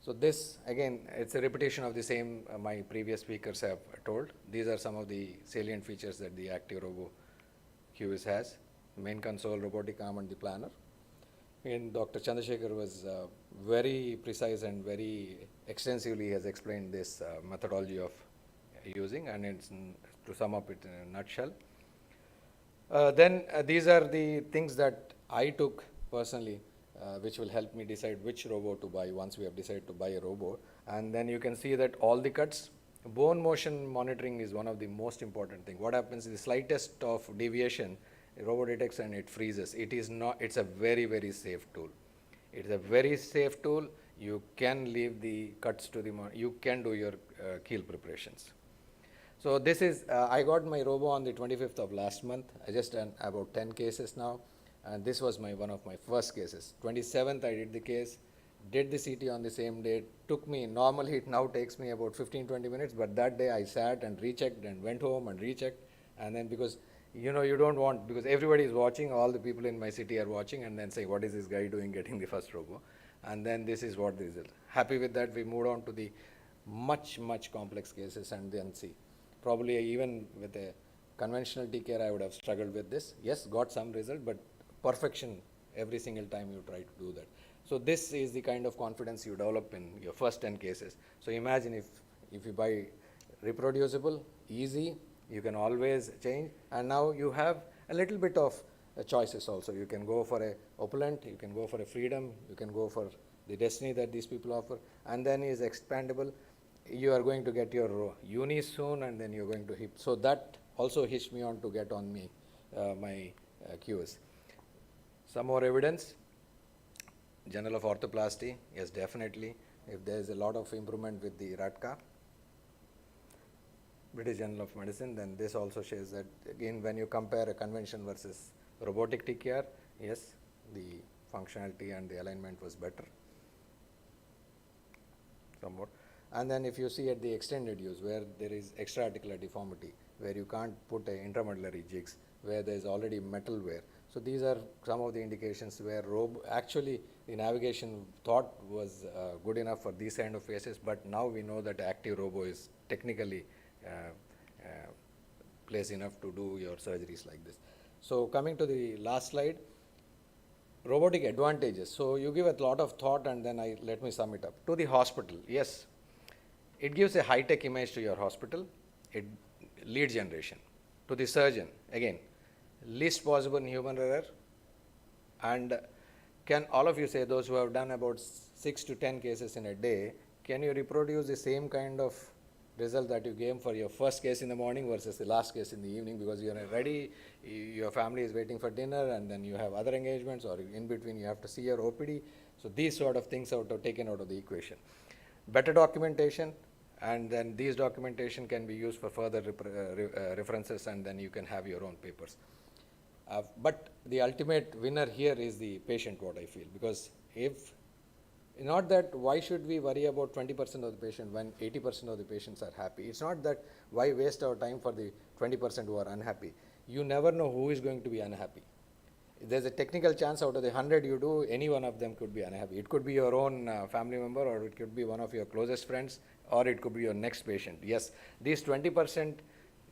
So this, again, it's a repetition of the same my previous speakers have told. These are some of the salient features that the Active Robo QS has. Main console, robotic arm, and the planner. And Dr. Chandra Shekhar was very precise and very extensively has explained this methodology of using, and it's, to sum up it in a nutshell. Then these are the things that I took personally, which will help me decide which robo to buy once we have decided to buy a robo. And then you can see that all the cuts, bone motion monitoring is one of the most important thing. What happens is the slightest of deviation, robot detects and it freezes. It is not, it's a very, very safe tool. It's a very safe tool. You can leave the cuts to the, you can do your keel preparations. So this is, I got my robo on the 25th of last month. I just done about 10 cases now. And this was one of my first cases. 27th I did the case, did the CT on the same day. Took me, normally it now takes me about 15-20 minutes, but that day I sat and rechecked and went home and rechecked. And then because, you know, you don't want, because everybody is watching, all the people in my city are watching and then say, what is this guy doing getting the first robo? And then this is what the result. Happy with that, we moved on to the much, much complex cases and then see. Probably even with a conventional TKR, I would have struggled with this. Yes, got some result, but perfection every single time you try to do that. So this is the kind of confidence you develop in your first 10 cases. So imagine if you buy reproducible, easy, you can always change, and now you have a little bit of choices also. You can go for a opulent, you can go for a freedom, you can go for the destiny that these people offer, and then is expandable. You are going to get your uni soon, and then you're going to hip. So that also hitched me on to get on me my QS. Some more evidence. Journal of Orthoplasty, yes, definitely. If there is a lot of improvement with the RATCA, British Journal of Medicine, then this also shows that again when you compare a convention versus robotic TKR, yes, the functionality and the alignment was better. Some more. And then if you see at the extended use where there is extra-articular deformity, where you can't put a intramedullary jigs, where there is already metal wear. So these are some of the indications where actually the navigation thought was good enough for these kind of cases, but now we know that active robo is technically place enough to do your surgeries like this. So coming to the last slide, robotic advantages. So you give a lot of thought and then let me sum it up. To the hospital, yes, it gives a high-tech image to your hospital, lead generation. To the surgeon, again, least possible human error, and can all of you say, those who have done about 6 to 10 cases in a day, can you reproduce the same kind of result that you gave for your first case in the morning versus the last case in the evening, because you are ready, your family is waiting for dinner, and then you have other engagements, or in between you have to see your OPD. So these sort of things are taken out of the equation. Better documentation, and then these documentation can be used for further references, and then you can have your own papers. But the ultimate winner here is the patient, what I feel, because if not that, why should we worry about 20% of the patient when 80% of the patients are happy? It's not that why waste our time for the 20% who are unhappy. You never know who is going to be unhappy. There's a technical chance out of the 100 you do, any one of them could be unhappy. It could be your own family member, or it could be one of your closest friends, or it could be your next patient. Yes, these 20%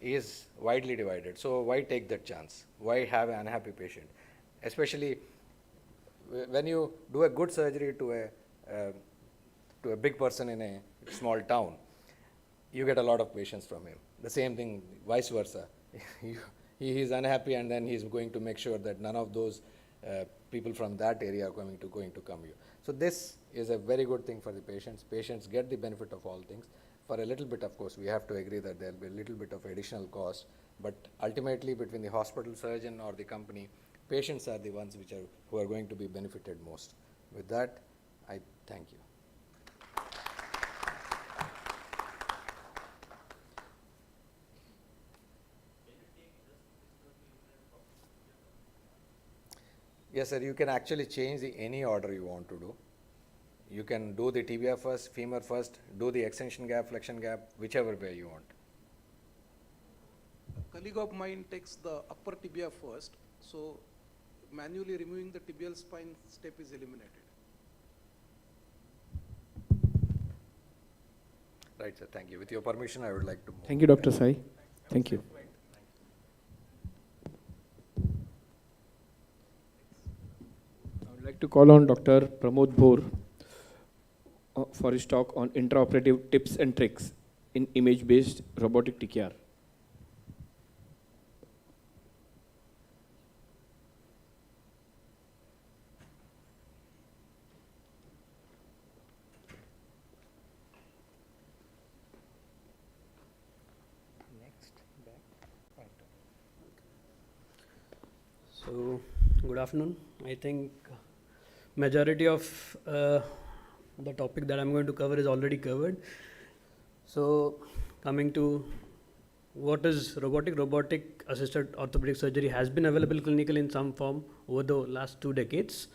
is widely divided. So why take that chance? Why have an unhappy patient? Especially when you do a good surgery to a big person in a small town, you get a lot of patients from him. The same thing, vice versa. He is unhappy, and then he is going to make sure that none of those people from that area are going to come here. So this is a very good thing for the patients. Patients get the benefit of all things. For a little bit, of course, we have to agree that there will be a little bit of additional cost, but ultimately between the hospital surgeon or the company, patients are the ones who are going to be benefited most. With that, I thank you. Yes, sir, you can actually change any order you want to do. You can do the tibia first, femur first, do the extension gap, flexion gap, whichever way you want. A colleague of mine takes the upper tibia first, so manually removing the tibial spine step is eliminated. Right, sir, thank you. With your permission, I would like to move. Thank you, Dr. Sai. Thank you. I would like to call on Dr. Pramod Bhor for his talk on intraoperative tips and tricks in image-based robotic TKR. So, good afternoon. I think majority of the topic that I'm going to cover is already covered. So, coming to what is robotic? Robotic assisted orthopedic surgery has been available clinically in some form over the last 2 decades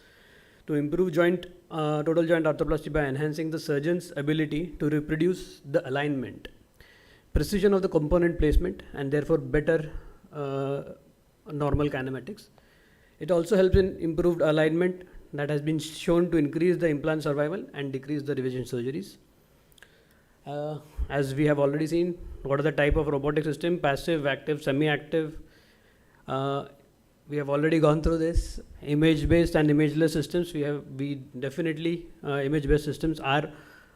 to improve total joint arthroplasty by enhancing the surgeon's ability to reproduce the alignment, precision of the component placement, and therefore better normal kinematics. It also helps in improved alignment that has been shown to increase the implant survival and decrease the revision surgeries. As we have already seen, what are the type of robotic system? Passive, active, semi-active. We have already gone through this. Image-based and imageless systems. We definitely image-based systems are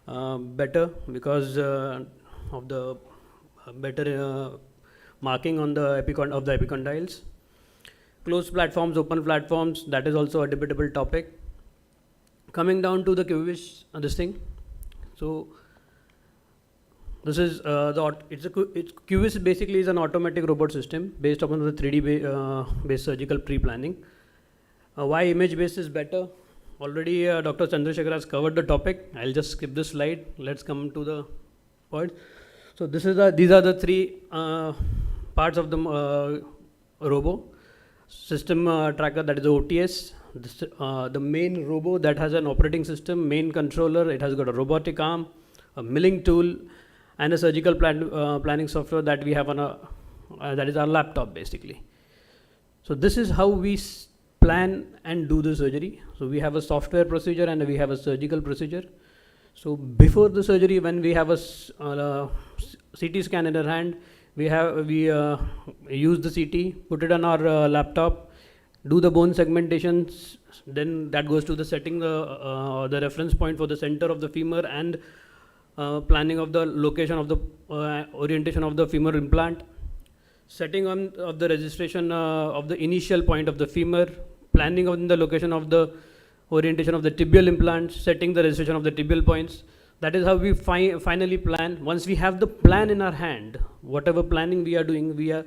better because of the better marking on the epicondyles. Closed platforms, open platforms, that is also a debatable topic. Coming down to the cubish, this thing. So this is cubish basically is an automatic robot system based upon the 3D based surgical pre-planning. Why image based is better? Already Dr. Chandra Shekhar has covered the topic. I'll just skip this slide. Let's come to the point. So these are the 3 parts of the robo. System tracker, that is the OTS, the main robo that has an operating system, main controller, it has got a robotic arm, a milling tool, and a surgical planning software that we have on that is our laptop basically. So this is how we plan and do the surgery. So we have a software procedure and we have a surgical procedure. So before the surgery, when we have a CT scan in our hand, we use the CT, put it on our laptop, do the bone segmentations, then that goes to the setting the reference point for the center of the femur and planning of the location of the orientation of the femur implant, setting of the registration of the initial point of the femur, planning on the location of the orientation of the tibial implant, setting the registration of the tibial points. That is how we finally plan. Once we have the plan in our hand, whatever planning we are doing, we are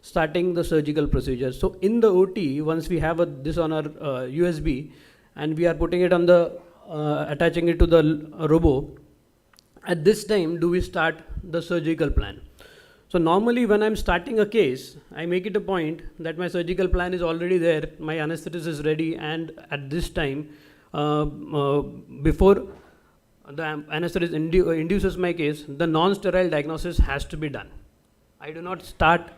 starting the surgical procedure. So in the OT, once we have this on our USB and we are putting it on the, attaching it to the robo, at this time do we start the surgical plan. So normally when I'm starting a case, I make it a point that my surgical plan is already there, my anesthetist is ready, and at this time, before the anesthetist induces my case, the non-sterile diagnosis has to be done. I do not start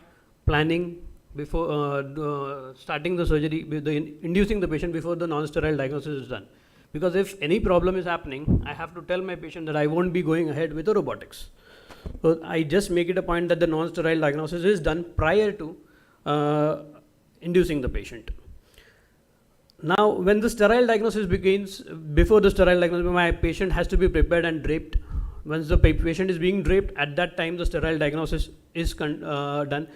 planning before starting the surgery, inducing the patient before the non-sterile diagnosis is done. Because if any problem is happening, I have to tell my patient that I won't be going ahead with the robotics. So I just make it a point that the non-sterile diagnosis is done prior to inducing the patient. Now, when the sterile diagnosis begins, before the sterile diagnosis, my patient has to be prepared and draped. Once the patient is being draped, at that time the sterile diagnosis is done.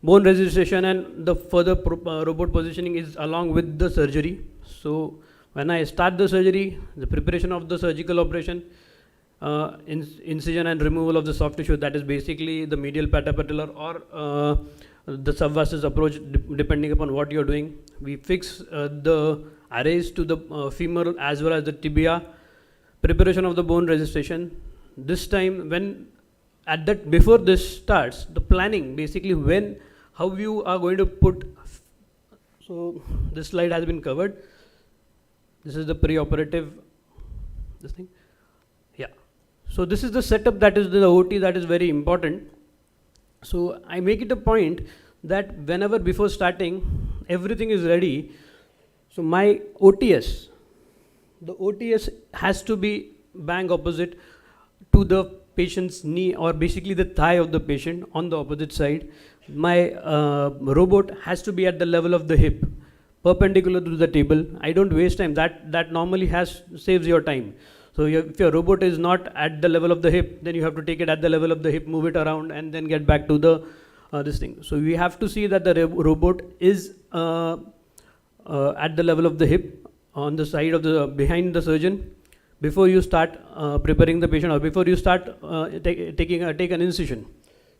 Bone registration and the further robot positioning is along with the surgery. So when I start the surgery, the preparation of the surgical operation, incision and removal of the soft tissue, that is basically the medial patapatellar or the subvastus approach, depending upon what you're doing. We fix the arrays to the femoral as well as the tibia, preparation of the bone registration. This time, when before this starts, the planning basically how you are going to put. So this slide has been covered. This is the pre-operative, this thing. Yeah. So this is the setup, that is the OT, that is very important. So I make it a point that whenever before starting, everything is ready. So my OTS, the OTS has to be bang opposite to the patient's knee, or basically the thigh of the patient on the opposite side. My robot has to be at the level of the hip, perpendicular to the table. I don't waste time. That normally saves your time. So if your robot is not at the level of the hip, then you have to take it at the level of the hip, move it around, and then get back to the this thing. So we have to see that the robot is at the level of the hip, on the side of the behind the surgeon, before you start preparing the patient, or before you start take an incision.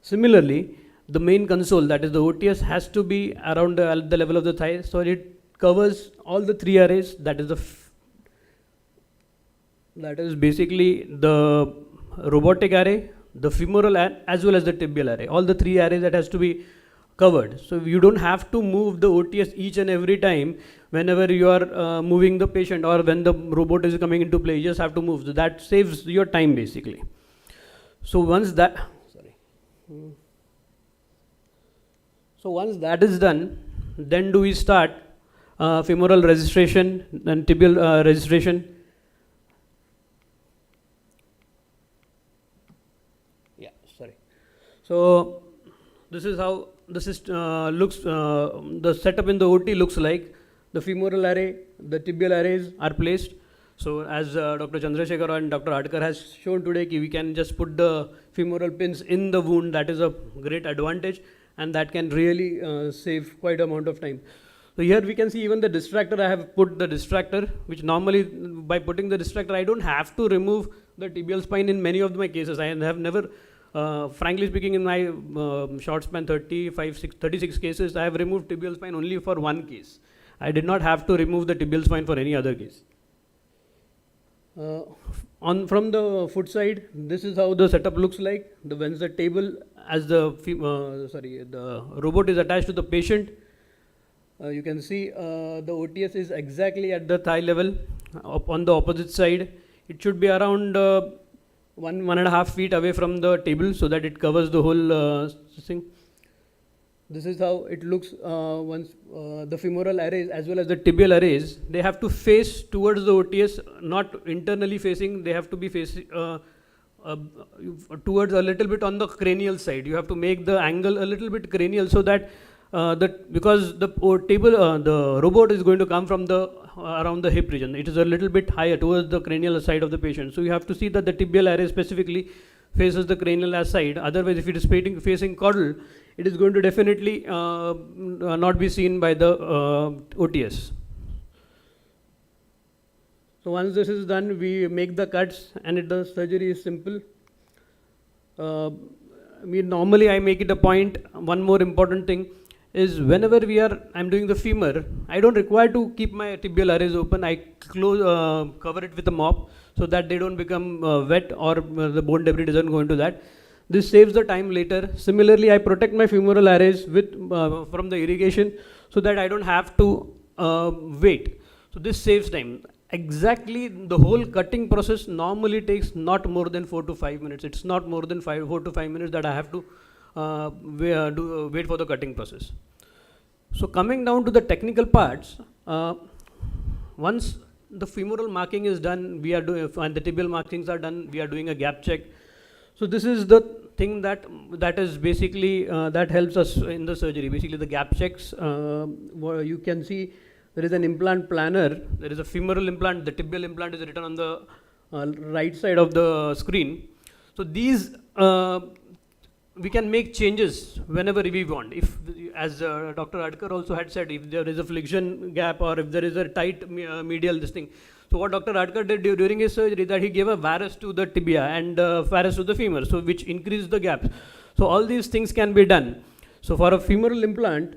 Similarly, the main console, that is the OTS, has to be around the level of the thigh, so it covers all the three arrays. That is that is basically the robotic array, the femoral as well as the tibial array. All the three arrays that has to be covered. So you don't have to move the OTS each and every time whenever you are moving the patient or when the robot is coming into play. You just have to move. So that saves your time basically. So once that, so once that is done, then do we start femoral registration and tibial registration. Yeah, sorry. So this is how this is looks. The setup in the OT looks like. The femoral array, the tibial arrays are placed. So as Dr. Chandra Shekhar and Dr. Articular has shown today, we can just put the femoral pins in the wound. That is a great advantage, and that can really save quite amount of time. So here we can see even the distractor. I have put the distractor, which normally by putting the distractor, I don't have to remove the tibial spine in many of my cases. I have never, frankly speaking, in my short span 36 cases, I have removed tibial spine only for one case. I did not have to remove the tibial spine for any other case. From the foot side, this is how the setup looks like. When the table, as the robot is attached to the patient, you can see the OTS is exactly at the thigh level. On the opposite side, it should be around 1.5 feet away from the table, so that it covers the whole thing. This is how it looks once the femoral arrays as well as the tibial arrays, they have to face towards the OTS, not internally facing. They have to be facing towards a little bit on the cranial side. You have to make the angle a little bit cranial, so that because the the robot is going to come from the around the hip region. It is a little bit higher towards the cranial side of the patient. So you have to see that the tibial array specifically faces the cranial side. Otherwise, if it is facing caudal, it is going to definitely not be seen by the OTS. So once this is done, we make the cuts, and the surgery is simple. Normally I make it a point. One more important thing is whenever I'm doing the femur, I don't require to keep my tibial arrays open. I cover it with a mop so that they don't become wet or the bone debris doesn't go into that. This saves the time later. Similarly, I protect my femoral arrays with from the irrigation so that I don't have to wait. So this saves time. Exactly, the whole cutting process normally takes not more than 4 to 5 minutes. It's not more than 4 to 5 minutes that I have to wait for the cutting process. So coming down to the technical parts, once the femoral marking is done, we are doing, and the tibial markings are done, we are doing a gap check. So this is the thing that is basically that helps us in the surgery. Basically, the gap checks. You can see there is an implant planner. There is a femoral implant. The tibial implant is written on the right side of the screen. So these we can make changes whenever we want. If, as Dr. Adkar also had said, if there is a flexion gap or if there is a tight medial this thing. So what Dr. Adkar did during his surgery, that he gave a varus to the tibia and varus to the femur, so which increased the gaps. So all these things can be done. So for a femoral implant,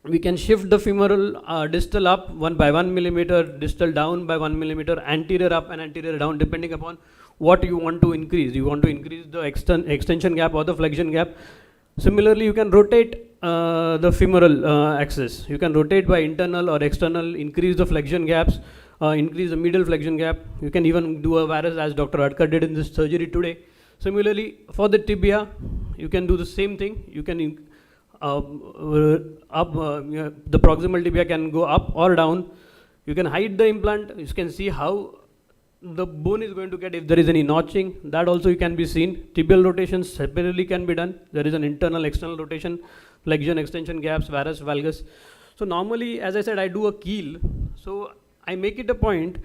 we can shift the femoral distal up 1 by 1 millimeter, distal down by 1 millimeter, anterior up and anterior down, depending upon what you want to increase. You want to increase the extension gap or the flexion gap. Similarly, you can rotate the femoral axis. You can rotate by internal or external, increase the flexion gaps, increase the medial flexion gap. You can even do a varus as Dr. Adkar did in this surgery today. Similarly, for the tibia, you can do the same thing. You can the proximal tibia can go up or down. You can hide the implant. You can see how the bone is going to get, if there is any notching, that also you can be seen. Tibial rotations separately can be done. There is an internal, external rotation, flexion, extension gaps, varus, valgus. So normally, as I said, I do a keel. So I make it a point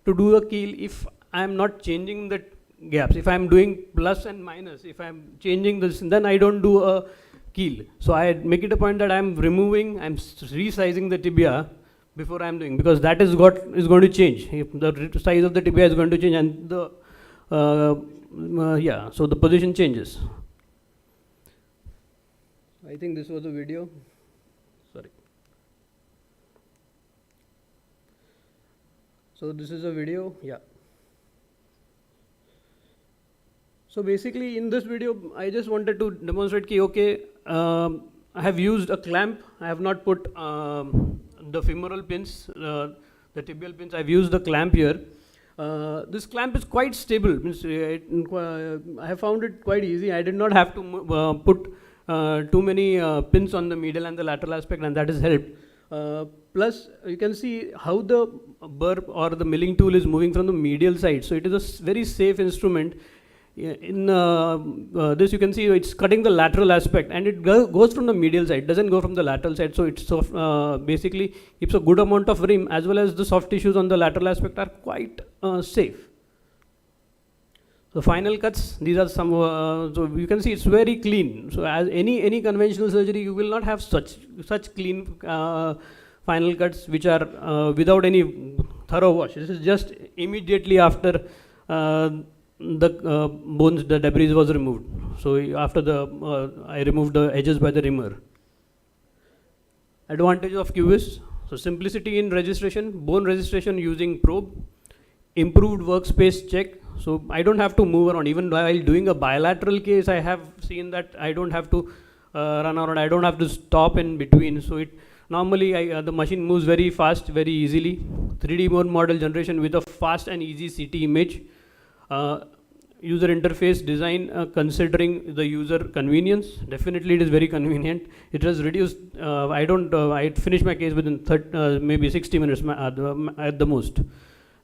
to do a keel if I am not changing the gaps. If I am doing plus and minus, if I am changing this, then I don't do a keel. So I make it a point that I am removing, I am resizing the tibia before I am doing, because that is what is going to change. If the size of the tibia is going to change, and the so the position changes. I think this was a video. Sorry. So this is a video, yeah. So basically in this video, I just wanted to demonstrate ki, okay, I have used a clamp. I have not put the femoral pins, the tibial pins. I've used the clamp here. This clamp is quite stable. Means, I have found it quite easy. I did not have to put too many pins on the medial and the lateral aspect, and that has helped. Plus, you can see how the burr or the milling tool is moving from the medial side. So it is a very safe instrument. In this you can see it's cutting the lateral aspect, and it goes from the medial side, doesn't go from the lateral side. So it's basically keeps a good amount of rim, as well as the soft tissues on the lateral aspect are quite safe. The final cuts, these are some, so you can see it's very clean. So as any conventional surgery, you will not have such clean final cuts which are without any thorough wash. This is just immediately after the bones, the debris was removed. So after I removed the edges by the rimmer. Advantage of QS. So simplicity in registration, bone registration using probe, improved workspace check. So I don't have to move around. Even while doing a bilateral case, I have seen that I don't have to run around. I don't have to stop in between. So it normally the machine moves very fast, very easily. 3D bone model generation with a fast and easy CT image. User interface design considering the user convenience. Definitely it is very convenient. It has reduced, I finished my case within maybe 60 minutes at the most.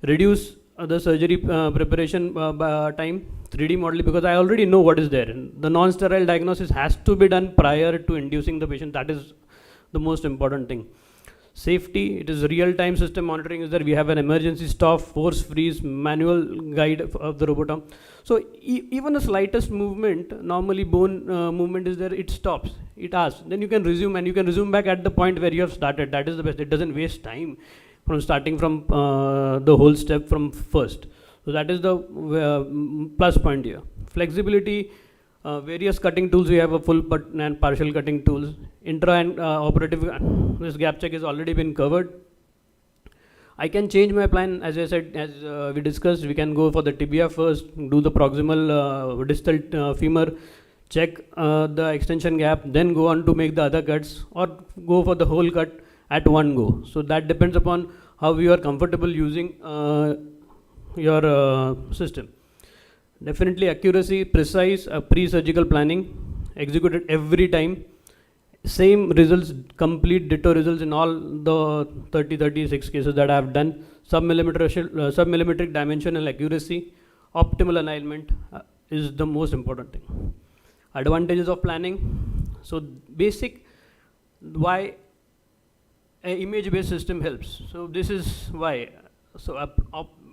Reduce the surgery preparation time, 3D modeling, because I already know what is there. The non-sterile diagnosis has to be done prior to inducing the patient. That is the most important thing. Safety, it is real-time system monitoring is there. We have an emergency stop, force freeze, manual guide of the robot arm. So even the slightest movement, normally bone movement is there, it stops, it asks. Then you can resume, and you can resume back at the point where you have started. That is the best. It doesn't waste time from starting from the whole step from first. So that is the plus point here. Flexibility, various cutting tools. We have a full and partial cutting tools. Intra and operative, this gap check has already been covered. I can change my plan, as I said, as we discussed. We can go for the tibia first, do the proximal distal femur, check the extension gap, then go on to make the other cuts, or go for the whole cut at one go. So that depends upon how you are comfortable using your system. Definitely accuracy, precise, pre-surgical planning, executed every time. Same results, complete ditto results in all the 36 cases that I have done. Submillimetric dimensional accuracy, optimal alignment is the most important thing. Advantages of planning. So basic, why an image-based system helps. So this is why. So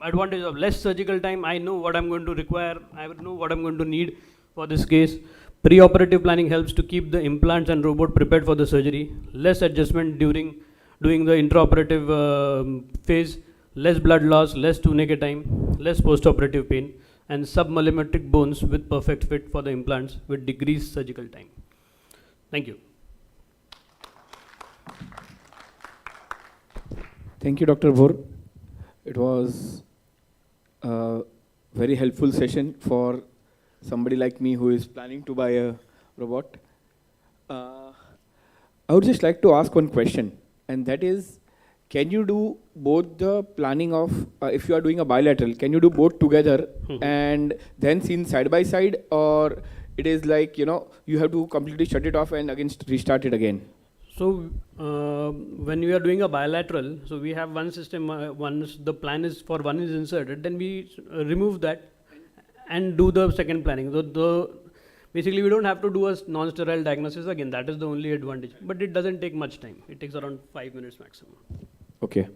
advantage of less surgical time. I know what I'm going to require. I know what I'm going to need for this case. Pre-operative planning helps to keep the implants and robot prepared for the surgery. Less adjustment during doing the intraoperative phase. Less blood loss, less tourniquet time, less post-operative pain, and submillimetric bones with perfect fit for the implants with decreased surgical time. Thank you. Thank you, Dr. Bhor. It was a very helpful session for somebody like me who is planning to buy a robot. I would just like to ask one question, and that is, can you do both the planning of, if you are doing a bilateral, can you do both together and then seen side by side, or it is like, you have to completely shut it off and again restart it again? So when we are doing a bilateral, so we have one system, once the plan is for one is inserted, then we remove that and do the second planning. So basically we don't have to do a non-sterile diagnosis again. That is the only advantage. But it doesn't take much time. It takes around 5 minutes maximum. Okay.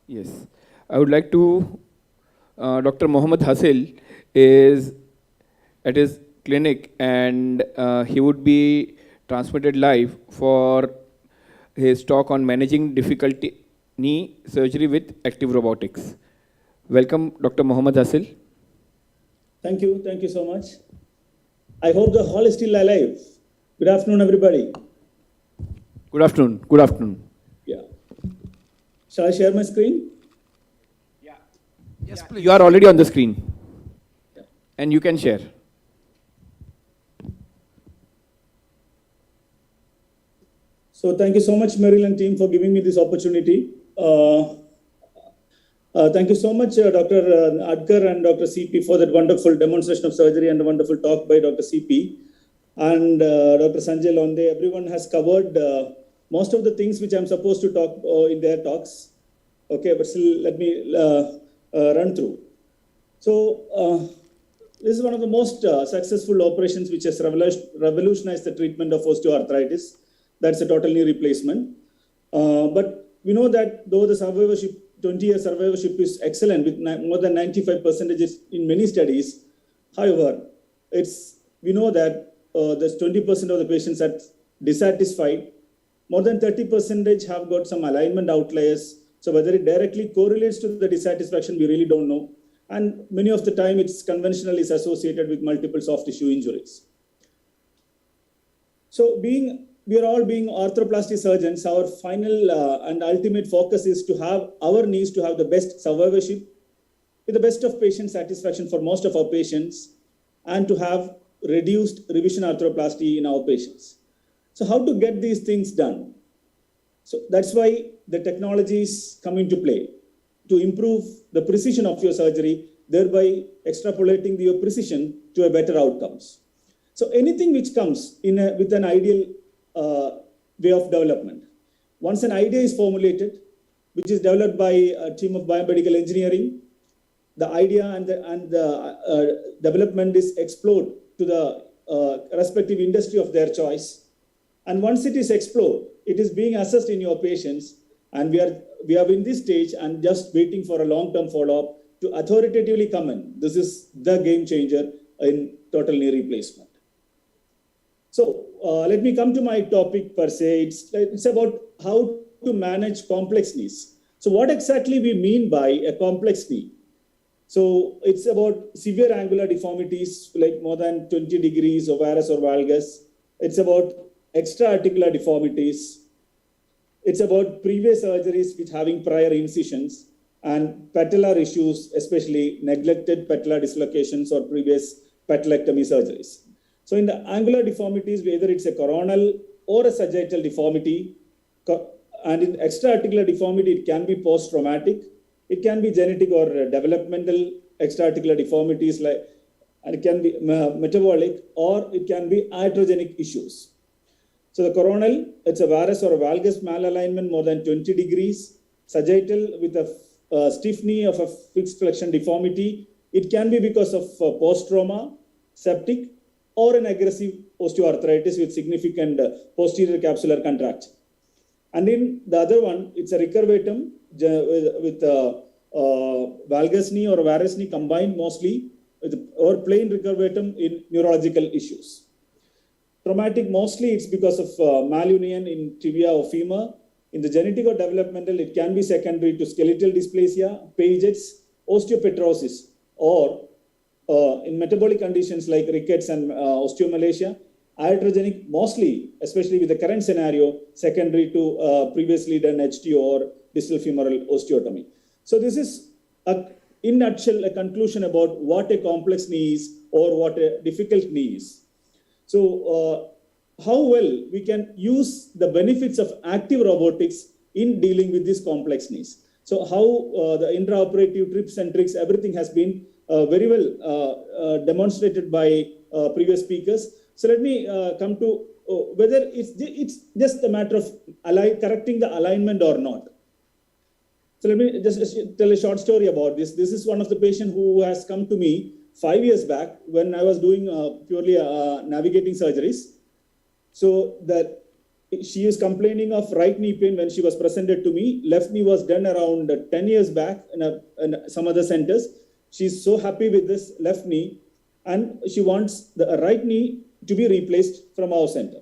Yes. I would like to, Dr. Mohammed Hasil is at his clinic, and he would be transmitted live for his talk on managing difficulty knee surgery with active robotics. Welcome, Dr. Mohammed Hasil. Thank you so much. I hope the hall is still alive. Good afternoon, everybody. Good afternoon. Good afternoon. Yeah. Shall I share my screen? Yes, please. You are already on the screen. And you can share. So thank you so much, Meryl and team, for giving me this opportunity. Thank you so much, Dr. Adkar and Dr. CP, for that wonderful demonstration of surgery and a wonderful talk by Dr. CP. And Dr. Sanjay Londe. Everyone has covered most of the things which I'm supposed to talk in their talks. Okay, but still let me run through. So this is one of the most successful operations which has revolutionized the treatment of osteoarthritis. That's a total knee replacement. But we know that though the survivorship, 20-year survivorship is excellent with more than 95% in many studies, however, we know that there's 20% of the patients are dissatisfied. More than 30% have got some alignment outliers. So whether it directly correlates to the dissatisfaction, we really don't know. And many of the time, it's conventionally associated with multiple soft tissue injuries. So we are all being arthroplasty surgeons, our final and ultimate focus is to have our knees to have the best survivorship with the best of patient satisfaction for most of our patients and to have reduced revision arthroplasty in our patients. So how to get these things done? So that's why the technologies come into play to improve the precision of your surgery, thereby extrapolating your precision to a better outcomes. So anything which comes with an ideal way of development. Once an idea is formulated, which is developed by a team of biomedical engineering, the idea and the development is explored to the respective industry of their choice. And once it is explored, it is being assessed in your patients, and we are in this stage and just waiting for a long-term follow-up to authoritatively comment. This is the game changer in total knee replacement. So let me come to my topic per se. It's about how to manage complex knees. So what exactly we mean by a complex knee? So it's about severe angular deformities, like more than 20 degrees of varus or valgus. It's about extra-articular deformities. It's about previous surgeries with having prior incisions and patellar issues, especially neglected patellar dislocations or previous patelectomy surgeries. So in the angular deformities, whether it's a coronal or a sagittal deformity, and in extra-articular deformity, it can be post-traumatic, it can be genetic or developmental extra-articular deformities, and it can be metabolic, or it can be iatrogenic issues. So the coronal, it's a varus or a valgus malalignment more than 20 degrees, sagittal with a stiff knee of a fixed flexion deformity. It can be because of post-trauma, septic, or an aggressive osteoarthritis with significant posterior capsular contraction. And in the other one, it's a recurvatum with valgus knee or varus knee combined mostly, or plain recurvatum in neurological issues. Traumatic, mostly it's because of malunion in tibia or femur. In the genetic or developmental, it can be secondary to skeletal dysplasia, Paget's, osteopetrosis, or in metabolic conditions like rickets and osteomalacia, iatrogenic, mostly, especially with the current scenario, secondary to previously done HTO or distal femoral osteotomy. So this is, in a nutshell, a conclusion about what a complex knee is or what a difficult knee is. So how well we can use the benefits of active robotics in dealing with these complex knees. So how the intraoperative tips and tricks, everything has been very well demonstrated by previous speakers. So let me come to whether it's just a matter of correcting the alignment or not. So let me just tell a short story about this. This is one of the patients who has come to me 5 years back when I was doing purely navigating surgeries. So that she is complaining of right knee pain when she was presented to me. Left knee was done around 10 years back in some other centers. She's so happy with this left knee, and she wants the right knee to be replaced from our center.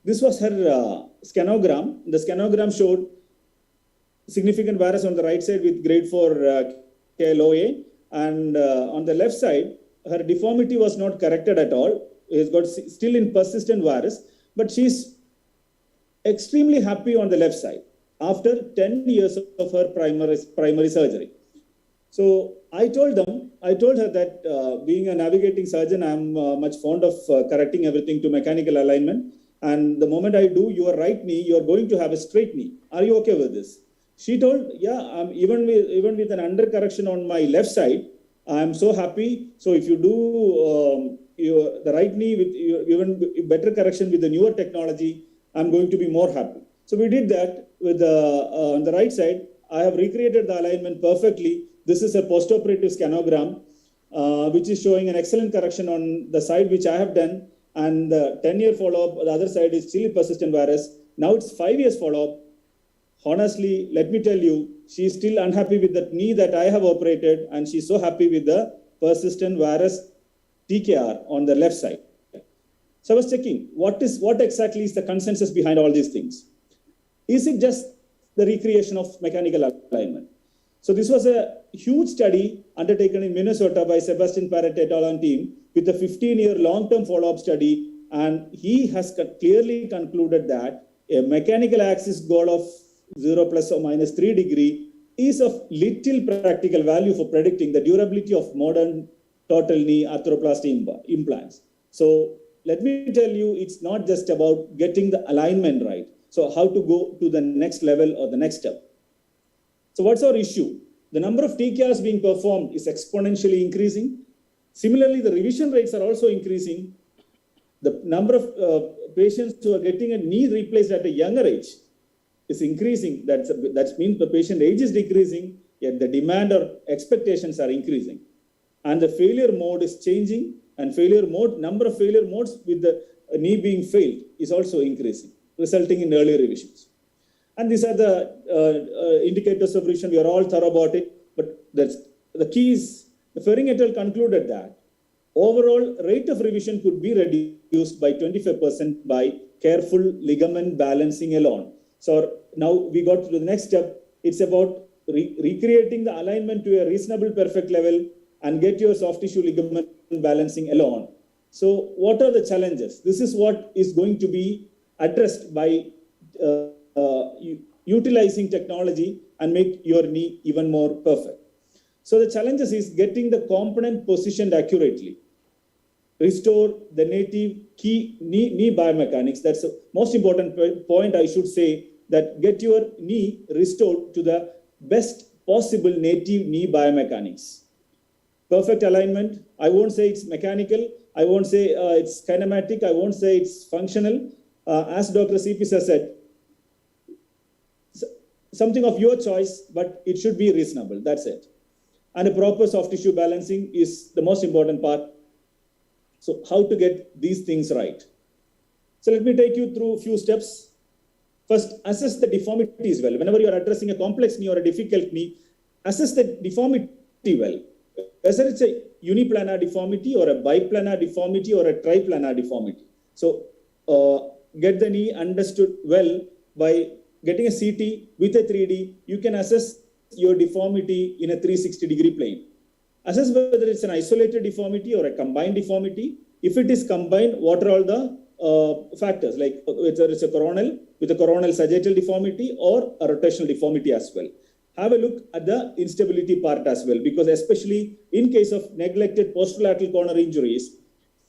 This was her scanogram. The scanogram showed significant varus on the right side with grade 4 KLOA, and on the left side, her deformity was not corrected at all. has got still in persistent varus, but she's extremely happy on the left side after 10 years of her primary surgery. So I told her that being a navigating surgeon, I'm much fond of correcting everything to mechanical alignment. And the moment I do your right knee, you're going to have a straight knee. Are you okay with this? She told, yeah, even with an under correction on my left side, I'm so happy. So if you do the right knee with even better correction with the newer technology, I'm going to be more happy. So we did that with on the right side. I have recreated the alignment perfectly. This is a post-operative scanogram, which is showing an excellent correction on the side which I have done. And the 10-year follow-up, the other side is still persistent varus. Now it's 5 years follow-up. Honestly, let me tell you, she's still unhappy with the knee that I have operated, and she's so happy with the persistent varus TKR on the left side. So I was checking, what exactly is the consensus behind all these things? Is it just the recreation of mechanical alignment? So this was a huge study undertaken in Minnesota by Sebastian Parrott et al. Team with a 15-year long-term follow-up study, and he has clearly concluded that a mechanical axis goal of 0 plus or minus 3 degree is of little practical value for predicting the durability of modern total knee arthroplasty implants. So let me tell you, it's not just about getting the alignment right. So how to go to the next level or the next step. So what's our issue? The number of TKRs being performed is exponentially increasing. Similarly, the revision rates are also increasing. The number of patients who are getting a knee replaced at a younger age is increasing. That means the patient age is decreasing, yet the demand or expectations are increasing. And the failure mode is changing, and number of failure modes with the knee being failed is also increasing, resulting in early revisions. And these are the indicators of revision. We are all thorough about it, but the key is, the Ferring et al. Concluded that overall rate of revision could be reduced by 25% by careful ligament balancing alone. So now we got to the next step. It's about recreating the alignment to a reasonable perfect level and get your soft tissue ligament balancing alone. So what are the challenges? This is what is going to be addressed by utilizing technology and make your knee even more perfect. So the challenges is getting the component positioned accurately, restore the native key knee biomechanics. That's the most important point I should say, that get your knee restored to the best possible native knee biomechanics. Perfect alignment, I won't say it's mechanical, I won't say it's kinematic, I won't say it's functional. As Dr. C.P. said, something of your choice, but it should be reasonable, that's it. And a proper soft tissue balancing is the most important part. So how to get these things right? So let me take you through a few steps. First, assess the deformities well. Whenever you are addressing a complex knee or a difficult knee, assess the deformity well. Whether it's a uniplanar deformity or a biplanar deformity or a triplanar deformity. So get the knee understood well by getting a CT with a 3D. You can assess your deformity in a 360-degree plane. Assess whether it's an isolated deformity or a combined deformity. If it is combined, what are all the factors, like whether it's a coronal with a coronal sagittal deformity or a rotational deformity as well. Have a look at the instability part as well, because especially in case of neglected posterolateral corner injuries,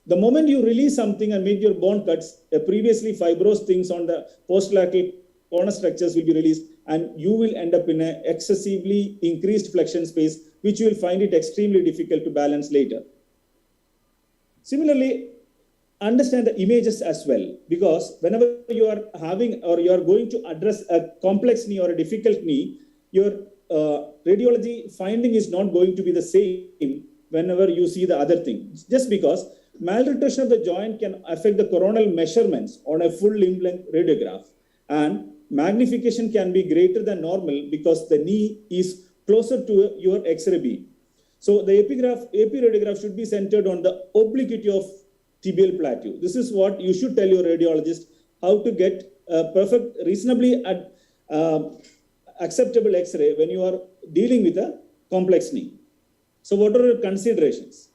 the moment you release something and make your bone cuts, previously fibrous things on the posterolateral corner structures will be released, and you will end up in an excessively increased flexion space, which you will find it extremely difficult to balance later. Similarly, understand the images as well, because whenever you are having or you are going to address a complex knee or a difficult knee, your radiology finding is not going to be the same whenever you see the other thing. Just because malrotation of the joint can affect the coronal measurements on a full limb length radiograph, and magnification can be greater than normal because the knee is closer to your X-ray beam. So the AP radiograph should be centered on the obliquity of tibial plateau. This is what you should tell your radiologist, how to get a perfect, reasonably acceptable X-ray when you are dealing with a complex knee. So what are your considerations?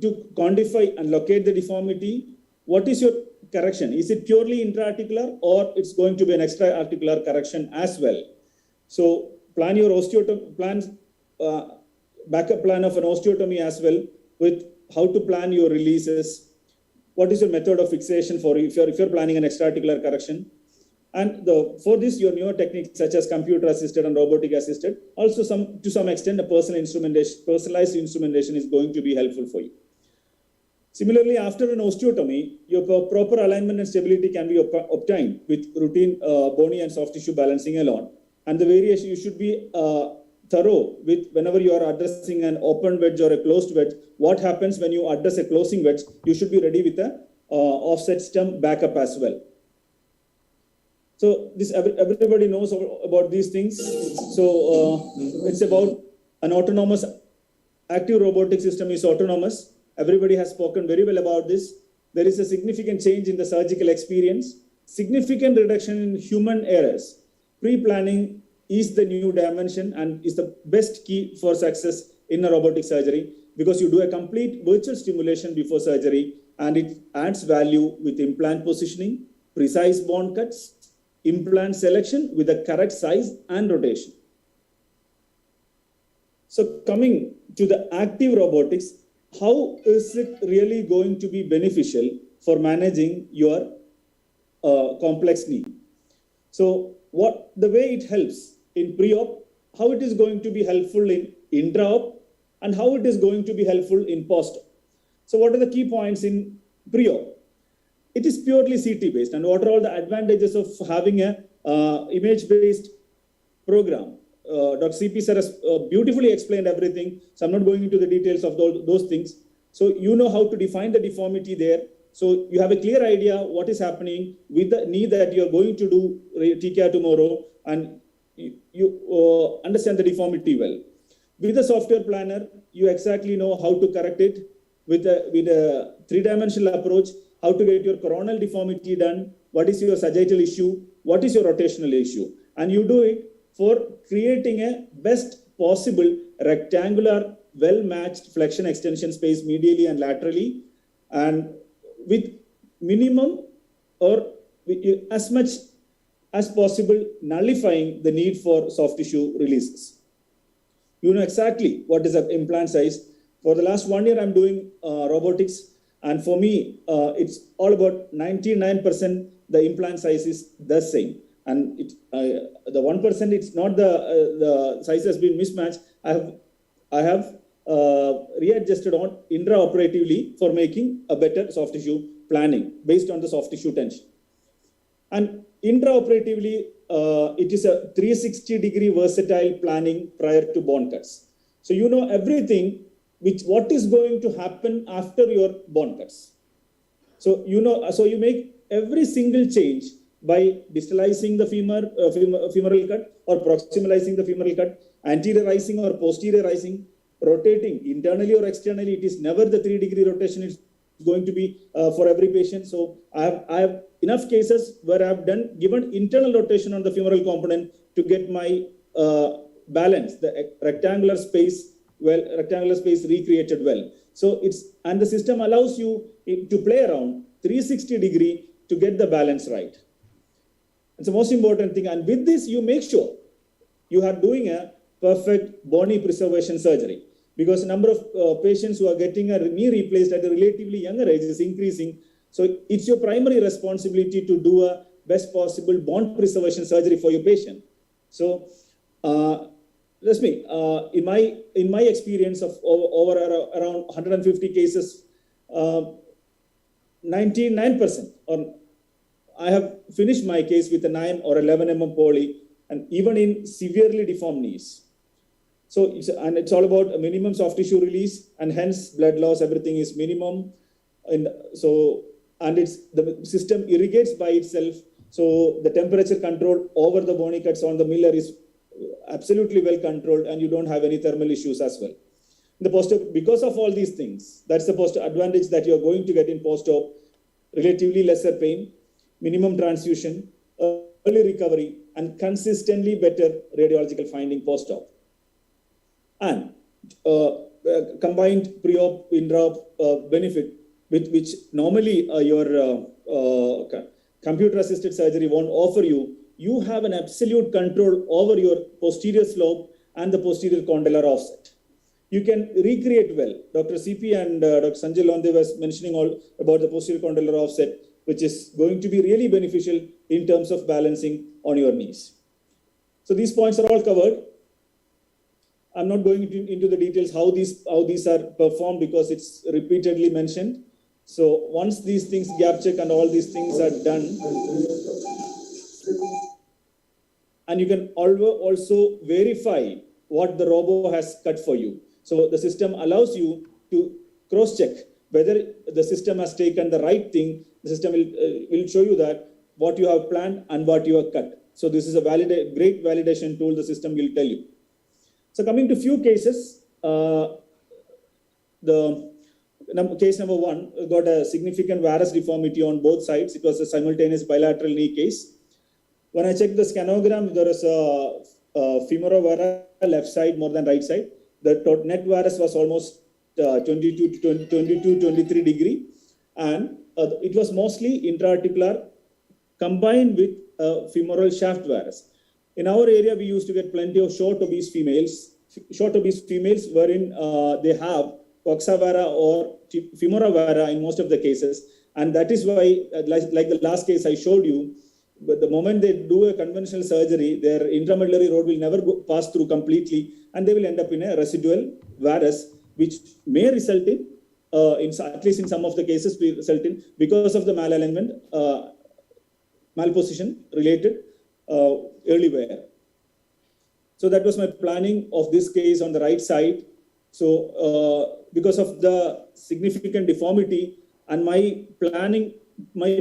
to quantify and locate the deformity, what is your correction? Is it purely intra-articular or it's going to be an extra-articular correction as well? So plan your backup plan of an osteotomy as well, with how to plan your releases. What is your method of fixation for if you're planning an extra-articular correction? And for this, your newer techniques such as computer-assisted and robotic assisted, also to some extent, a personalized instrumentation is going to be helpful for you. Similarly, after an osteotomy, your proper alignment and stability can be obtained with routine bony and soft tissue balancing alone. And the variation, you should be thorough with whenever you are addressing an open wedge or a closed wedge. What happens when you address a closing wedge? You should be ready with a offset stem backup as well. So this everybody knows about these things. So it's about an autonomous, active robotic system is autonomous. Everybody has spoken very well about this. There is a significant change in the surgical experience, significant reduction in human errors. Pre-planning is the new dimension and is the best key for success in a robotic surgery, because you do a complete virtual stimulation before surgery and it adds value with implant positioning, precise bone cuts, implant selection with the correct size and rotation. So coming to the active robotics, how is it really going to be beneficial for managing your complex knee? So the way it helps in pre-op, how it is going to be helpful in intra-op, and how it is going to be helpful in post-op. So what are the key points in pre-op? It is purely CT based, and what are all the advantages of having a image-based program? Dr. CP sir has beautifully explained everything, so I'm not going into the details of those things. So you know how to define the deformity there. So you have a clear idea what is happening with the knee that you're going to do TKR tomorrow, and you understand the deformity well. With the software planner, you exactly know how to correct it with a three-dimensional approach, how to get your coronal deformity done, what is your sagittal issue, what is your rotational issue. And you do it for creating a best possible rectangular, well-matched flexion extension space medially and laterally, and with minimum or as much as possible nullifying the need for soft tissue releases. You know exactly what is the implant size. For the last 1 year, I'm doing robotics. And for me, it's all about 99% the implant size is the same. And the 1%, it's not the size has been mismatched. I have readjusted on intraoperatively for making a better soft tissue planning based on the soft tissue tension. And intraoperatively, it is a 360-degree versatile planning prior to bone cuts. So you know everything what is going to happen after your bone cuts. So you know, so you make every single change by distalizing the femoral cut or proximalizing the femoral cut, anteriorizing or posteriorizing, rotating internally or externally. It is never the 3-degree rotation. It's going to be for every patient. So I have enough cases where I have given internal rotation on the femoral component to get my balance, the rectangular space recreated well. So and the system allows you to play around 360-degree to get the balance right. It's the most important thing. And with this, you make sure you are doing a perfect bony preservation surgery, because the number of patients who are getting a knee replaced at a relatively younger age is increasing. So it's your primary responsibility to do a best possible bone preservation surgery for your patient. So in my experience of over around 150 cases, 99%, or I have finished my case with a 9 or 11 mm poly, and even in severely deformed knees. So it's all about a minimum soft tissue release, and hence blood loss, everything is minimum. And the system irrigates by itself. So the temperature control over the bony cuts on the miller is absolutely well controlled, and you don't have any thermal issues as well. The post-op, because of all these things, that's the post advantage that you're going to get in post-op: relatively lesser pain, minimum transfusion, early recovery, and consistently better radiological finding post-op. And combined pre-op, intra-op benefit, which normally your computer-assisted surgery won't offer you. You have an absolute control over your posterior slope and the posterior condylar offset. You can recreate well. Dr. CP and Dr. Sanjay Londe was mentioning all about the posterior condylar offset, which is going to be really beneficial in terms of balancing on your knees. So these points are all covered. I'm not going into the details how these are performed because it's repeatedly mentioned. So once these things, gap check and all these things are done, and you can also verify what the robo has cut for you. So the system allows you to cross-check whether the system has taken the right thing. The system will show you that what you have planned and what you have cut. So this is a great validation tool the system will tell you. So coming to few cases, case number 1 got a significant varus deformity on both sides. It was a simultaneous bilateral knee case. When I checked the scanogram, there was a femoral varus left side more than right side. The net varus was almost 23 degree, and it was mostly intra-articular combined with femoral shaft varus. In our area, we used to get plenty of short obese females wherein they have coxa vara or femora vara in most of the cases. And that is why, like the last case I showed you, but the moment they do a conventional surgery, their intramedullary road will never pass through completely, and they will end up in a residual varus, which may result in, at least in some of the cases, result in, because of the malalignment, malposition related early wear. So that was my planning of this case on the right side. So because of the significant deformity and my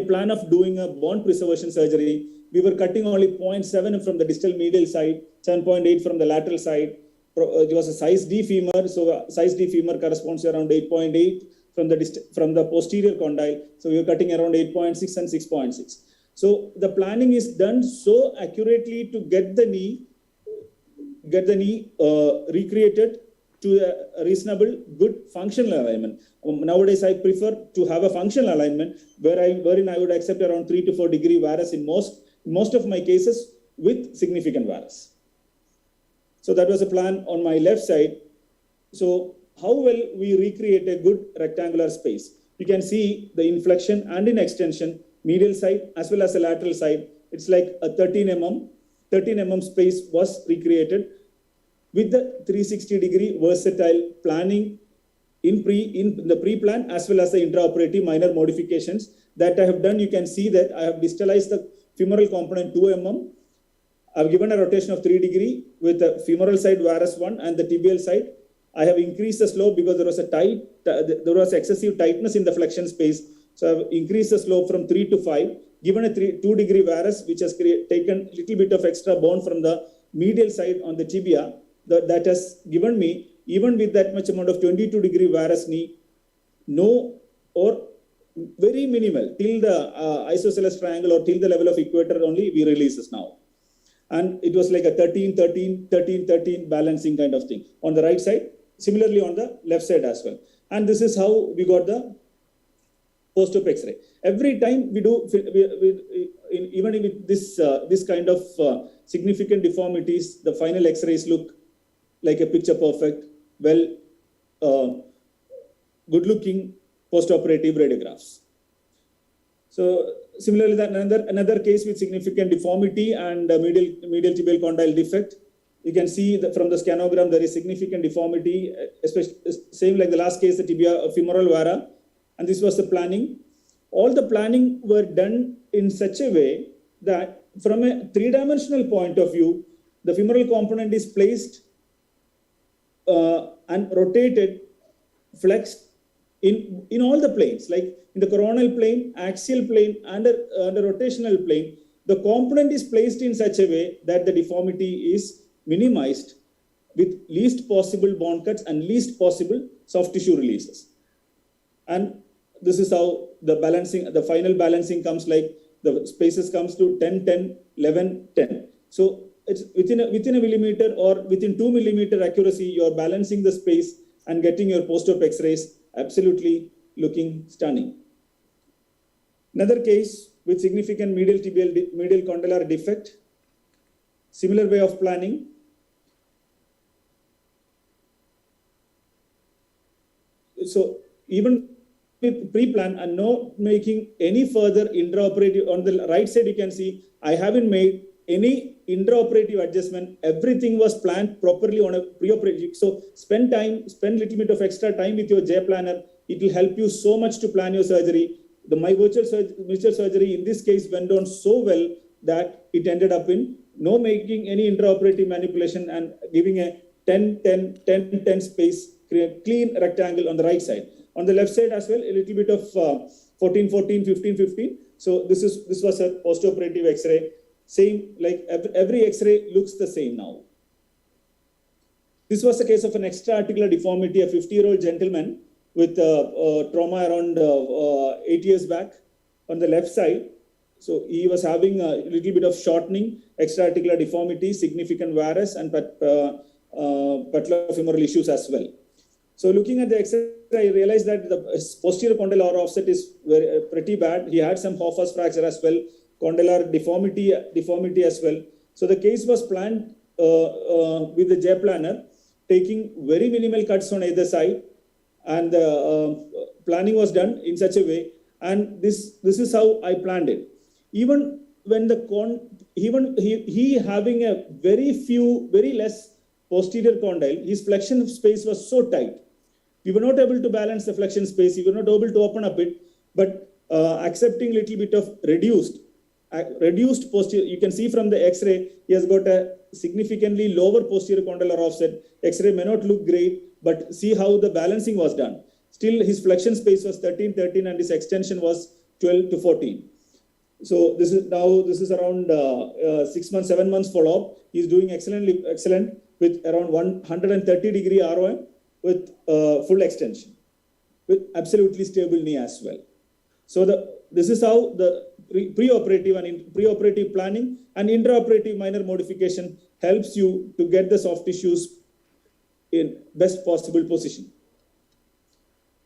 plan of doing a bone preservation surgery, we were cutting only 0.7 from the distal medial side, 7.8 from the lateral side. It was a size D femur, so size D femur corresponds to around 8.8 from the posterior condyle. So we were cutting around 8.6 and 6.6. So the planning is done so accurately to get the knee recreated to a reasonable, good functional alignment. Nowadays, I prefer to have a functional alignment wherein I would accept around 3 to 4 degree varus in most of my cases with significant varus. So that was a plan on my left side. So how well we recreate a good rectangular space? You can see the inflection and in extension, medial side as well as the lateral side. It's like a 13 mm space was recreated with the 360 degree versatile planning in the pre-plan as well as the intraoperative minor modifications that I have done. You can see that I have distalized the femoral component 2 mm. I've given a rotation of 3 degree with the femoral side varus 1 and the tibial side. I have increased the slope because there was excessive tightness in the flexion space. So I've increased the slope from 3 to 5, given a 2 degree varus, which has taken a little bit of extra bone from the medial side on the tibia. That has given me, even with that much amount of 22 degree varus knee, no or very minimal till the isosceles triangle or till the level of equator only we release this now. And it was like a 13, 13, 13, 13 balancing kind of thing on the right side, similarly on the left side as well. And this is how we got the post-op X-ray. Every time we do, even with this kind of significant deformities, the final X-rays look like a picture perfect, good-looking post-operative radiographs. So similarly, another case with significant deformity and medial tibial condyle defect. You can see that from the scanogram there is significant deformity, especially same like the last case, the tibia femoral vara. And this was the planning. All the planning were done in such a way that from a 3-dimensional point of view, the femoral component is placed and rotated, flexed in all the planes, like in the coronal plane, axial plane, and the rotational plane. The component is placed in such a way that the deformity is minimized with least possible bone cuts and least possible soft tissue releases. And this is how the final balancing comes, like the spaces comes to 10, 10, 11, 10. So it's within a millimeter or within 2 millimeter accuracy, you're balancing the space and getting your post-op x-rays absolutely looking stunning. Another case with significant medial condylar defect, similar way of planning. So even with pre-plan and not making any further intraoperative, on the right side you can see, I haven't made any intraoperative adjustment. Everything was planned properly on a pre-operative. So spend little bit of extra time with your J planner. It will help you so much to plan your surgery. My virtual surgery in this case went on so well that it ended up in no making any intraoperative manipulation and giving a 10-10-10-10 space, clean rectangle on the right side. On the left side as well, a little bit of 14-14, 15-15. So this was a post-operative X-ray. Same, like every X-ray looks the same now. This was a case of an extra-articular deformity, a 50-year-old gentleman with trauma around 8 years back on the left side. So he was having a little bit of shortening, extra-articular deformity, significant varus, and patellofemoral issues as well. So looking at the X-ray, I realized that the posterior condylar offset is pretty bad. He had some Hoffa's fracture as well, condylar deformity as well. So the case was planned with the J planner, taking very minimal cuts on either side, and planning was done in such a way. And this is how I planned it. Even when he having a very less posterior condyle, his flexion space was so tight. We were not able to balance the flexion space. We were not able to open up it, but accepting little bit of reduced posterior. You can see from the X-ray, he has got a significantly lower posterior condylar offset. X-ray may not look great, but see how the balancing was done. Still, his flexion space was 13-13, and his extension was 12-14. So this is around 6 months, 7 months follow-up. He's doing excellent with around 130-degree ROM with full extension, with absolutely stable knee as well. So this is how the pre-operative planning and intraoperative minor modification helps you to get the soft tissues in best possible position.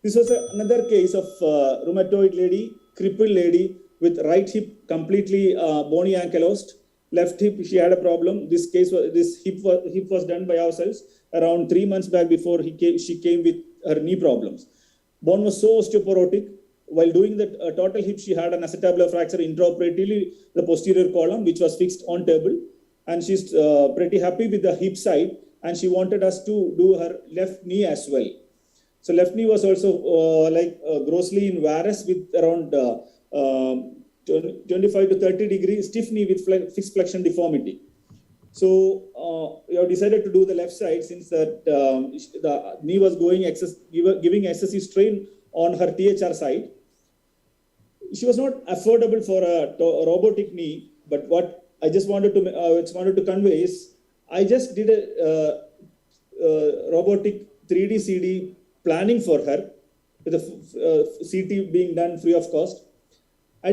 This was another case of rheumatoid lady, crippled lady with right hip completely bony ankylosed. Left hip, she had a problem. This hip was done by ourselves around 3 months back before she came with her knee problems. Bone was so osteoporotic. While doing the total hip, she had an acetabular fracture intraoperatively, the posterior column, which was fixed on table. And she's pretty happy with the hip side. And she wanted us to do her left knee as well. So left knee was also grossly in varus with around 25 to 30 degree stiff knee with fixed flexion deformity. So we have decided to do the left side since that the knee was giving excessive strain on her THR side. She was not affordable for a robotic knee, but what I just wanted to convey is I just did a robotic 3D CD planning for her with a CT being done free of cost. I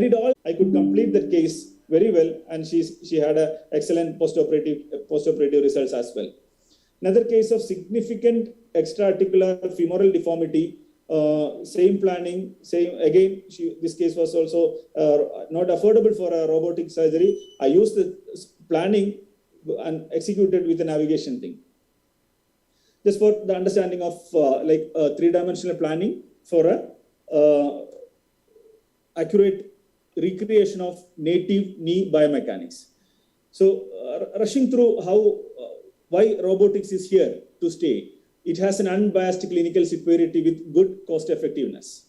could complete that case very well, and she had an excellent post-operative results as well. Another case of significant extra-articular femoral deformity, same planning, this case was also not affordable for a robotic surgery. I used the planning and executed with a navigation thing. Just for the understanding of three-dimensional planning for a accurate recreation of native knee biomechanics. So rushing through why robotics is here to stay. It has an unbiased clinical superiority with good cost effectiveness.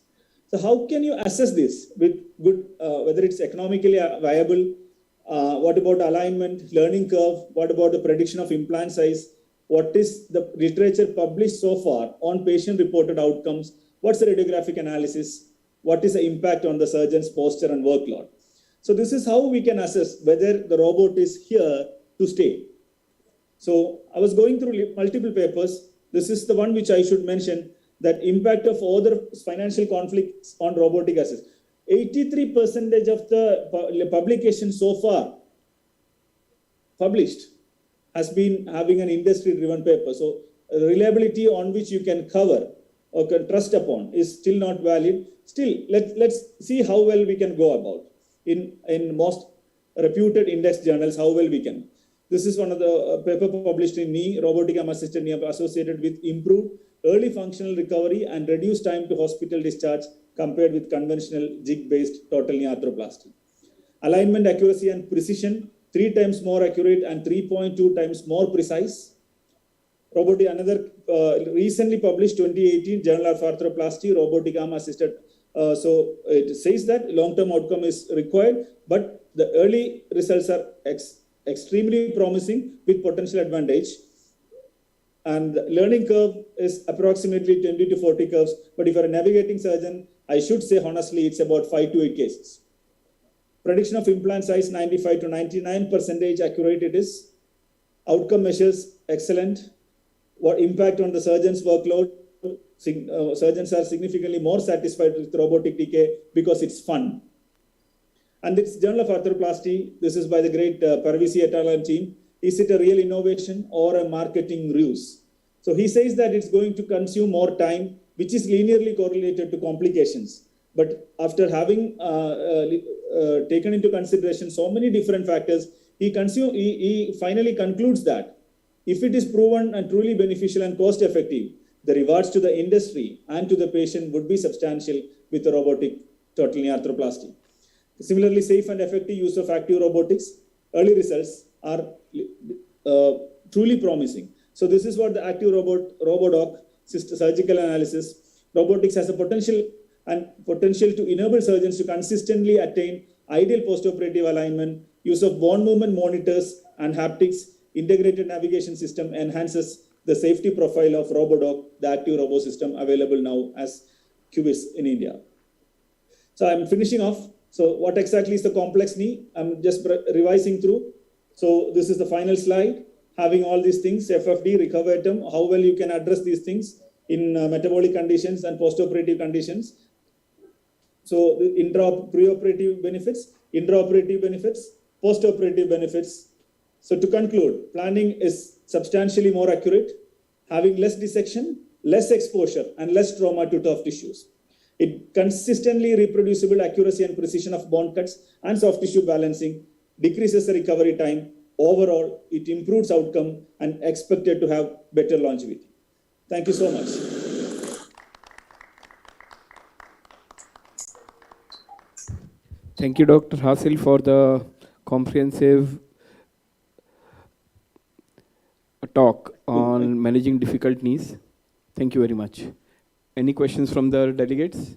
So how can you assess this with good, whether it's economically viable? What about alignment, learning curve? What about the prediction of implant size? What is the literature published so far on patient-reported outcomes? What's the radiographic analysis? What is the impact on the surgeon's posture and workload? So this is how we can assess whether the robot is here to stay. So I was going through multiple papers. This is the one which I should mention, that impact of other financial conflicts on robotic assist. 83% of the publications so far published has been having an industry-driven paper. So reliability on which you can cover or can trust upon is still not valid. Still, let's see how well we can go about in most reputed index journals, how well we can. This is one of the paper published in knee, robotic arm assisted knee associated with improved early functional recovery and reduced time to hospital discharge compared with conventional jig-based total knee arthroplasty. Alignment accuracy and precision, 3 times more accurate and 3.2 times more precise. Robotic, another recently published 2018 Journal of Arthroplasty, robotic arm assisted. So it says that long-term outcome is required, but the early results are extremely promising with potential advantage. And the learning curve is approximately 20 to 40 curves. But if you're a navigating surgeon, I should say honestly, it's about 5 to 8 cases. Prediction of implant size 95 to 99% accurate it is. Outcome measures excellent. What impact on the surgeon's workload? Surgeons are significantly more satisfied with robotic TK because it's fun. And this Journal of Arthroplasty, this is by the great Parvisi et al. Team. Is it a real innovation or a marketing ruse? So he says that it's going to consume more time, which is linearly correlated to complications. But after having taken into consideration so many different factors, he finally concludes that if it is proven and truly beneficial and cost effective, the rewards to the industry and to the patient would be substantial with the robotic total knee arthroplasty. Similarly, safe and effective use of active robotics, early results are truly promising. So this is what the active RoboDoc surgical analysis. Robotics has a potential to enable surgeons to consistently attain ideal postoperative alignment. Use of bone movement monitors and haptics, integrated navigation system enhances the safety profile of RoboDoc, the active robo system available now as QBIS in India. So I'm finishing off. So what exactly is the complex knee? I'm just revising through. So this is the final slide, having all these things, FFD, recovertum, how well you can address these things in metabolic conditions and postoperative conditions. So the pre-operative benefits, intraoperative benefits, postoperative benefits. So to conclude, planning is substantially more accurate, having less dissection, less exposure, and less trauma to tough tissues. It consistently reproducible accuracy and precision of bone cuts and soft tissue balancing, decreases the recovery time. Overall, it improves outcome and expected to have better longevity. Thank you so much. Thank you, Dr. Hasil, for the comprehensive talk on managing difficult knees. Thank you very much. Any questions from the delegates?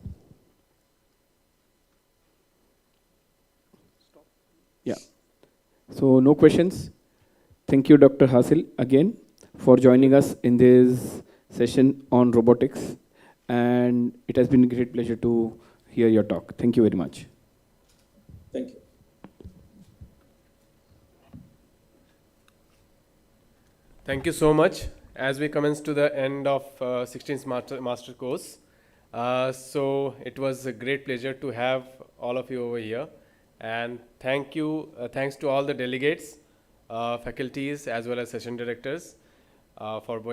Yeah. So no questions. Thank you, Dr. Hasil, again, for joining us in this session on robotics. And it has been a great pleasure to hear your talk. Thank you very much. Thank you. Thank you so much. As we commence to the end of 16th master course, so it was a great pleasure to have all of you over here. And thanks to all the delegates, faculties, as well as session directors for